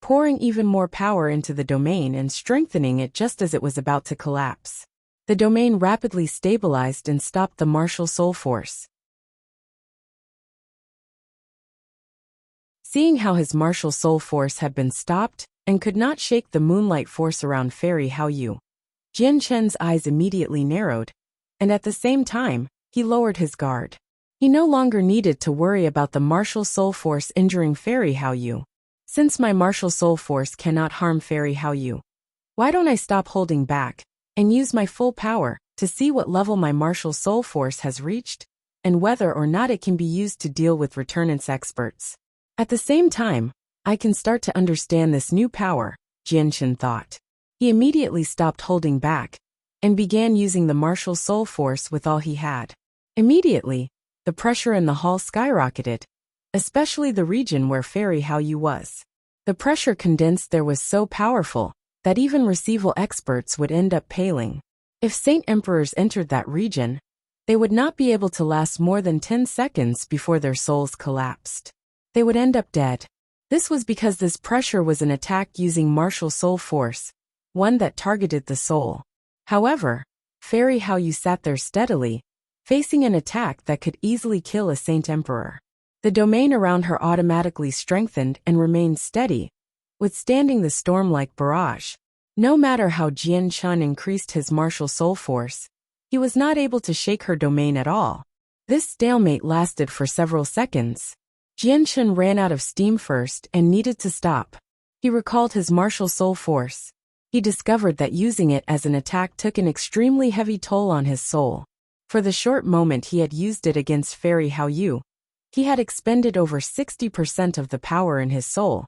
pouring even more power into the domain and strengthening it just as it was about to collapse. The domain rapidly stabilized and stopped the martial soul force. Seeing how his martial soul force had been stopped and could not shake the moonlight force around Fairy Hao Yu, Jian Chen's eyes immediately narrowed, and at the same time, he lowered his guard. He no longer needed to worry about the martial soul force injuring Fairy Hao Yu. Since my martial soul force cannot harm Fairy Hao Yu, why don't I stop holding back and use my full power to see what level my martial soul force has reached, and whether or not it can be used to deal with returnance experts. At the same time, I can start to understand this new power, Jian Chen thought. He immediately stopped holding back and began using the martial soul force with all he had. Immediately, the pressure in the hall skyrocketed, especially the region where Fairy Hao Yu was. The pressure condensed there was so powerful that even receival experts would end up paling. If Saint Emperors entered that region, they would not be able to last more than 10 seconds before their souls collapsed. They would end up dead. This was because this pressure was an attack using martial soul force, one that targeted the soul. However, Fairy Hao Yu sat there steadily, facing an attack that could easily kill a Saint Emperor. The domain around her automatically strengthened and remained steady, withstanding the storm like barrage. No matter how Jian Chen increased his martial soul force, he was not able to shake her domain at all. This stalemate lasted for several seconds. Jian Chen ran out of steam first and needed to stop. He recalled his martial soul force. He discovered that using it as an attack took an extremely heavy toll on his soul. For the short moment he had used it against Fairy Hao Yu, he had expended over 60% of the power in his soul,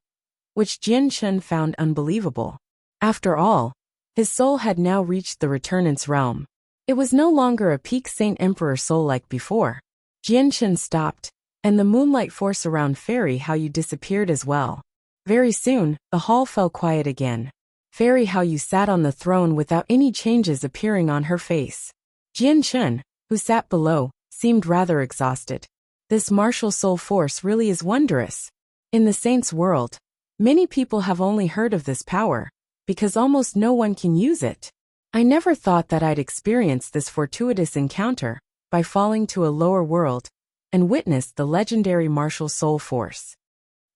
which Jian Chen found unbelievable. After all, his soul had now reached the returnance realm. It was no longer a peak Saint Emperor soul like before. Jian Chen stopped, and the moonlight force around Fairy Hao Yu disappeared as well. Very soon, the hall fell quiet again. Fairy Hao Yu sat on the throne without any changes appearing on her face. Jian Chen, who sat below, seemed rather exhausted. This martial soul force really is wondrous. In the saints' world, many people have only heard of this power, because almost no one can use it. I never thought that I'd experience this fortuitous encounter, by falling to a lower world, and witness the legendary martial soul force.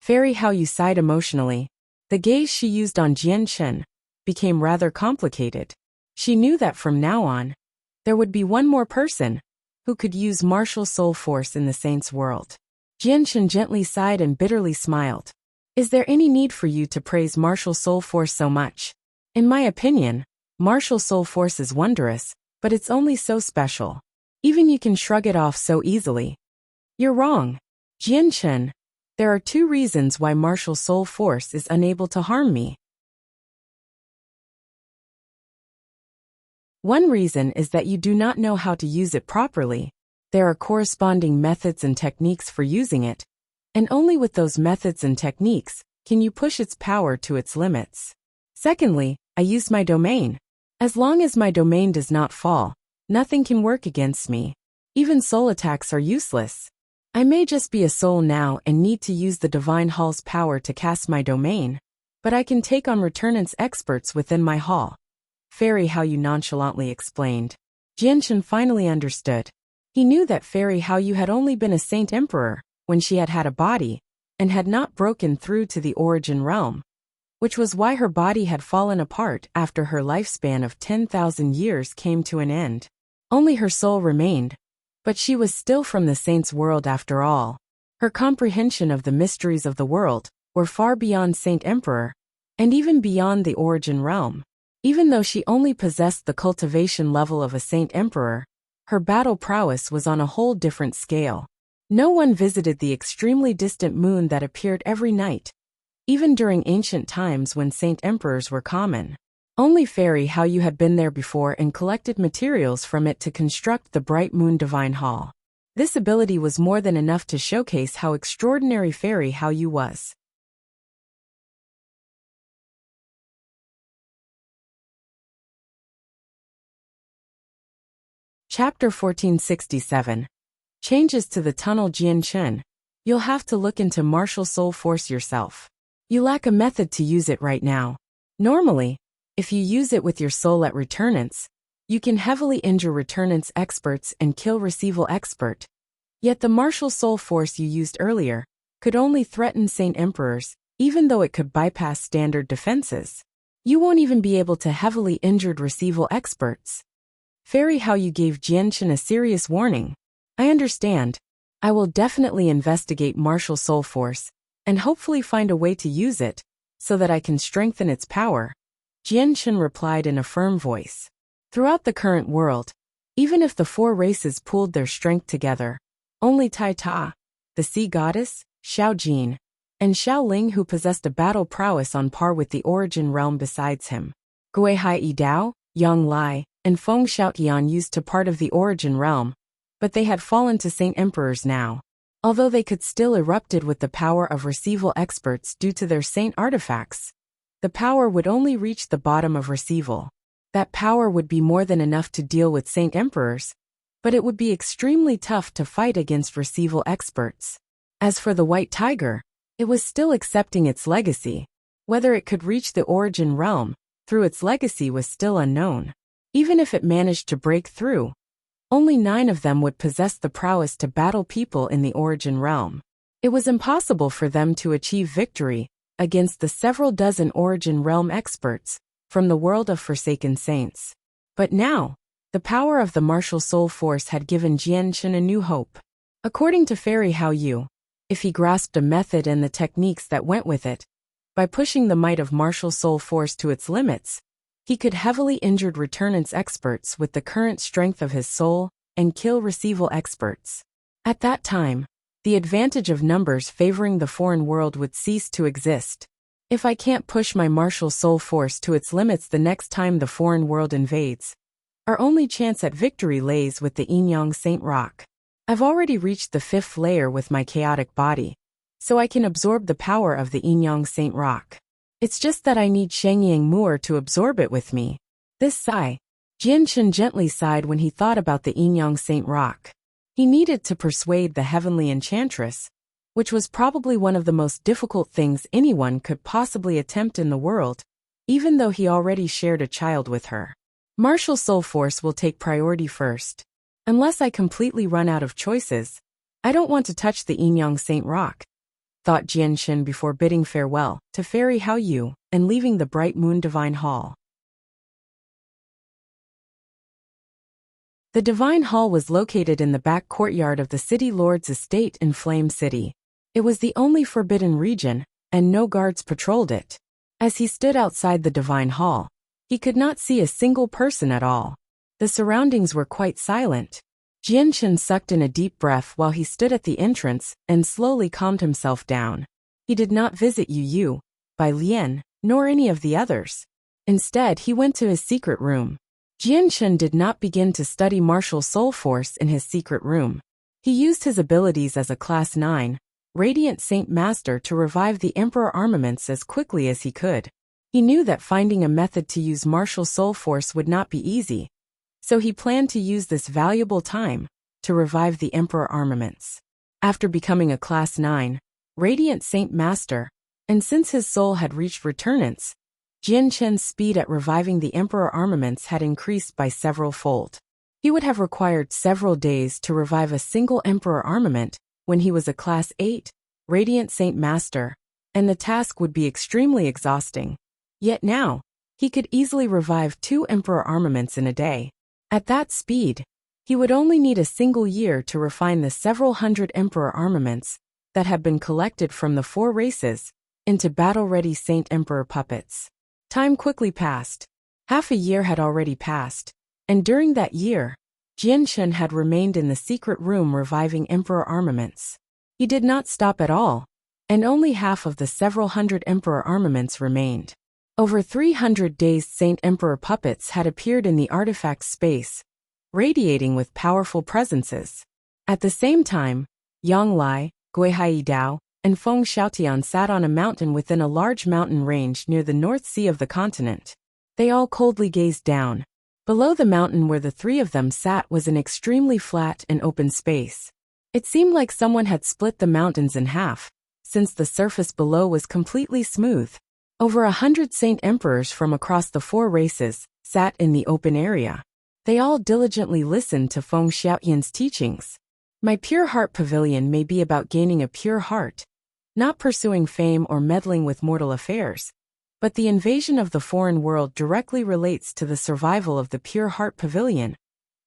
Fairy Hao Yu sighed emotionally. The gaze she used on Jian Chen became rather complicated. She knew that from now on, there would be one more person who could use martial soul force in the saints' world. Jian Chen gently sighed and bitterly smiled. Is there any need for you to praise martial soul force so much? In my opinion, martial soul force is wondrous, but it's only so special. Even you can shrug it off so easily. You're wrong, Jian Chen. There are 2 reasons why martial soul force is unable to harm me. One reason is that you do not know how to use it properly. There are corresponding methods and techniques for using it, and only with those methods and techniques can you push its power to its limits. Secondly, I use my domain. As long as my domain does not fall, nothing can work against me. Even soul attacks are useless. I may just be a soul now and need to use the Divine Hall's power to cast my domain, but I can take on returnance experts within my hall. Fairy Hao Yu nonchalantly explained. Jian Chen finally understood. He knew that Fairy Hao Yu had only been a Saint Emperor when she had had a body, and had not broken through to the origin realm, which was why her body had fallen apart after her lifespan of 10,000 years came to an end. Only her soul remained, but she was still from the saints' world after all. Her comprehension of the mysteries of the world were far beyond Saint Emperor, and even beyond the origin realm. Even though she only possessed the cultivation level of a Saint Emperor, her battle prowess was on a whole different scale. No one visited the extremely distant moon that appeared every night, even during ancient times when Saint Emperors were common. Only Fairy Hao Yu had been there before and collected materials from it to construct the Bright Moon Divine Hall. This ability was more than enough to showcase how extraordinary Fairy Hao Yu was. Chapter 1467. Changes to the Tunnel. Jian Chen, You'll have to look into martial soul force yourself. You lack a method to use it right now. Normally, if you use it with your soul at returnance, you can heavily injure returnance experts and kill receival expert. Yet the martial soul force you used earlier could only threaten Saint Emperors, even though it could bypass standard defenses. You won't even be able to heavily injured receival experts. Fairy How You gave Jianshan a serious warning. I understand. I will definitely investigate martial soul force, and hopefully find a way to use it, so that I can strengthen its power. Jianshan replied in a firm voice. Throughout the current world, even if the four races pooled their strength together, only Tai Ta, the sea goddess, Xiao Jin, and Xiao Ling who possessed a battle prowess on par with the origin realm besides him. Gui Hai Yi Dao, Yang Lai, and Feng Xiaotian used to part of the origin realm, but they had fallen to Saint Emperors now. Although they could still erupted with the power of receival experts due to their saint artifacts, the power would only reach the bottom of receival. That power would be more than enough to deal with Saint Emperors, but it would be extremely tough to fight against receival experts. As for the White Tiger, it was still accepting its legacy. Whether it could reach the origin realm through its legacy was still unknown. Even if it managed to break through, only 9 of them would possess the prowess to battle people in the origin realm. It was impossible for them to achieve victory against the several dozen origin realm experts from the world of Forsaken Saints. But now, the power of the martial soul force had given Jianshan a new hope. According to Fairy How You, if he grasped a method and the techniques that went with it, by pushing the might of martial soul force to its limits, he could heavily injured returnance experts with the current strength of his soul and kill receival experts. At that time, the advantage of numbers favoring the foreign world would cease to exist. If I can't push my martial soul force to its limits the next time the foreign world invades, our only chance at victory lays with the Yin-Yang Saint Rock. I've already reached the 5th layer with my chaotic body, so I can absorb the power of the Yin-Yang Saint Rock. It's just that I need Shengyang Moor to absorb it with me. This sigh, Jianshan gently sighed when he thought about the Yin-Yang Saint Rock. He needed to persuade the heavenly enchantress, which was probably one of the most difficult things anyone could possibly attempt in the world, even though he already shared a child with her. Martial soul force will take priority first. Unless I completely run out of choices, I don't want to touch the Yin-Yang Saint Rock, thought Jianshan before bidding farewell to Fairy How You and leaving the Bright Moon Divine Hall. The Divine Hall was located in the back courtyard of the City Lord's estate in Flame City. It was the only forbidden region, and no guards patrolled it. As he stood outside the Divine Hall, he could not see a single person at all. The surroundings were quite silent. Jianshan sucked in a deep breath while he stood at the entrance and slowly calmed himself down. He did not visit Yu, Bai Lian, nor any of the others. Instead, he went to his secret room. Jianshan did not begin to study martial soul force in his secret room. He used his abilities as a Class 9, Radiant Saint Master to revive the Emperor armaments as quickly as he could. He knew that finding a method to use martial soul force would not be easy, so he planned to use this valuable time to revive the Emperor armaments. After becoming a Class 9, Radiant Saint Master, and since his soul had reached returnance, Jianshan's speed at reviving the Emperor armaments had increased by several fold. He would have required several days to revive a single Emperor armament when he was a Class 8, Radiant Saint Master, and the task would be extremely exhausting. Yet now, he could easily revive 2 Emperor armaments in a day. At that speed, he would only need a single year to refine the several hundred Emperor armaments that had been collected from the 4 races into battle-ready Saint Emperor puppets. Time quickly passed. Half a year had already passed, and during that year, Jianshan had remained in the secret room reviving Emperor armaments. He did not stop at all, and only half of the several hundred Emperor armaments remained. Over 300 dazed Saint Emperor puppets had appeared in the artifact space, radiating with powerful presences. At the same time, Yang Lai, Gui Hai Dao, and Feng Xiaotian sat on a mountain within a large mountain range near the North Sea of the continent. They all coldly gazed down. Below the mountain where the 3 of them sat was an extremely flat and open space. It seemed like someone had split the mountains in half, since the surface below was completely smooth. Over 100 Saint Emperors from across the 4 races sat in the open area. They all diligently listened to Feng Xiaoyan's teachings. My pure heart pavilion may be about gaining a pure heart, not pursuing fame or meddling with mortal affairs, but the invasion of the foreign world directly relates to the survival of the pure heart pavilion,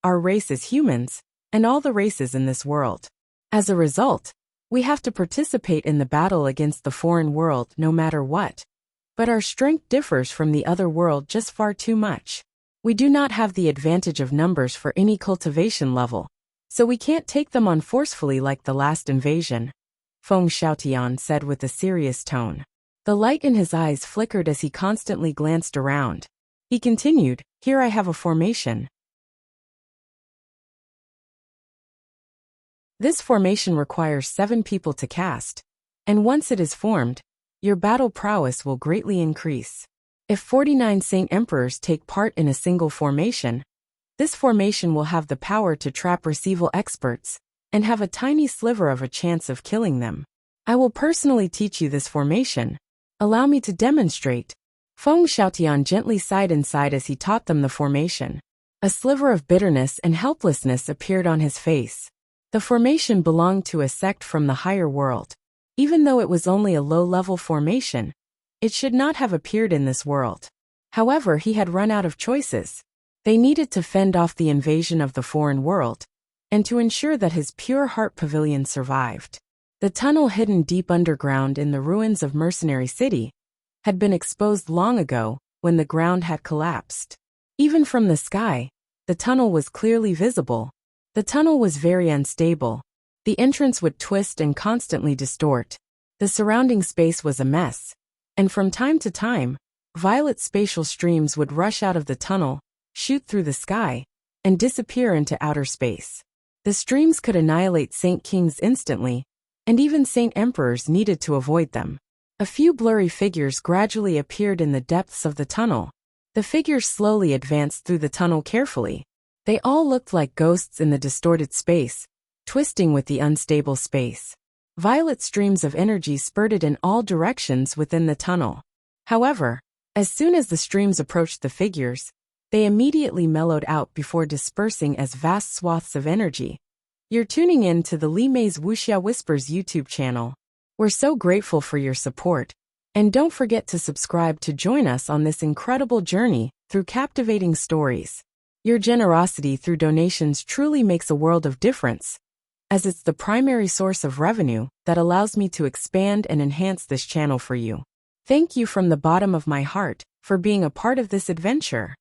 our race as humans, and all the races in this world. As a result, we have to participate in the battle against the foreign world no matter what. But our strength differs from the other world just far too much. We do not have the advantage of numbers for any cultivation level, so we can't take them on forcefully like the last invasion, Feng Xiaotian said with a serious tone. The light in his eyes flickered as he constantly glanced around. He continued, "Here I have a formation. This formation requires 7 people to cast, and once it is formed, your battle prowess will greatly increase. If 49 Saint Emperors take part in a single formation, this formation will have the power to trap receival experts and have a tiny sliver of a chance of killing them. I will personally teach you this formation. Allow me to demonstrate." Feng Xiaotian gently sighed inside as he taught them the formation. A sliver of bitterness and helplessness appeared on his face. The formation belonged to a sect from the higher world. Even though it was only a low-level formation, it should not have appeared in this world. However, he had run out of choices. They needed to fend off the invasion of the foreign world, and to ensure that his pure heart pavilion survived. The tunnel hidden deep underground in the ruins of Mercenary City had been exposed long ago when the ground had collapsed. Even from the sky, the tunnel was clearly visible. The tunnel was very unstable. The entrance would twist and constantly distort. The surrounding space was a mess, and from time to time, violet spatial streams would rush out of the tunnel, shoot through the sky, and disappear into outer space. The streams could annihilate Saint Kings instantly, and even Saint Emperors needed to avoid them. A few blurry figures gradually appeared in the depths of the tunnel. The figures slowly advanced through the tunnel carefully. They all looked like ghosts in the distorted space, twisting with the unstable space. Violet streams of energy spurted in all directions within the tunnel. However, as soon as the streams approached the figures, they immediately mellowed out before dispersing as vast swaths of energy. You're tuning in to the Li Mei's Wuxia Whispers YouTube channel. We're so grateful for your support, and don't forget to subscribe to join us on this incredible journey through captivating stories. Your generosity through donations truly makes a world of difference, as it's the primary source of revenue that allows me to expand and enhance this channel for you. Thank you from the bottom of my heart for being a part of this adventure.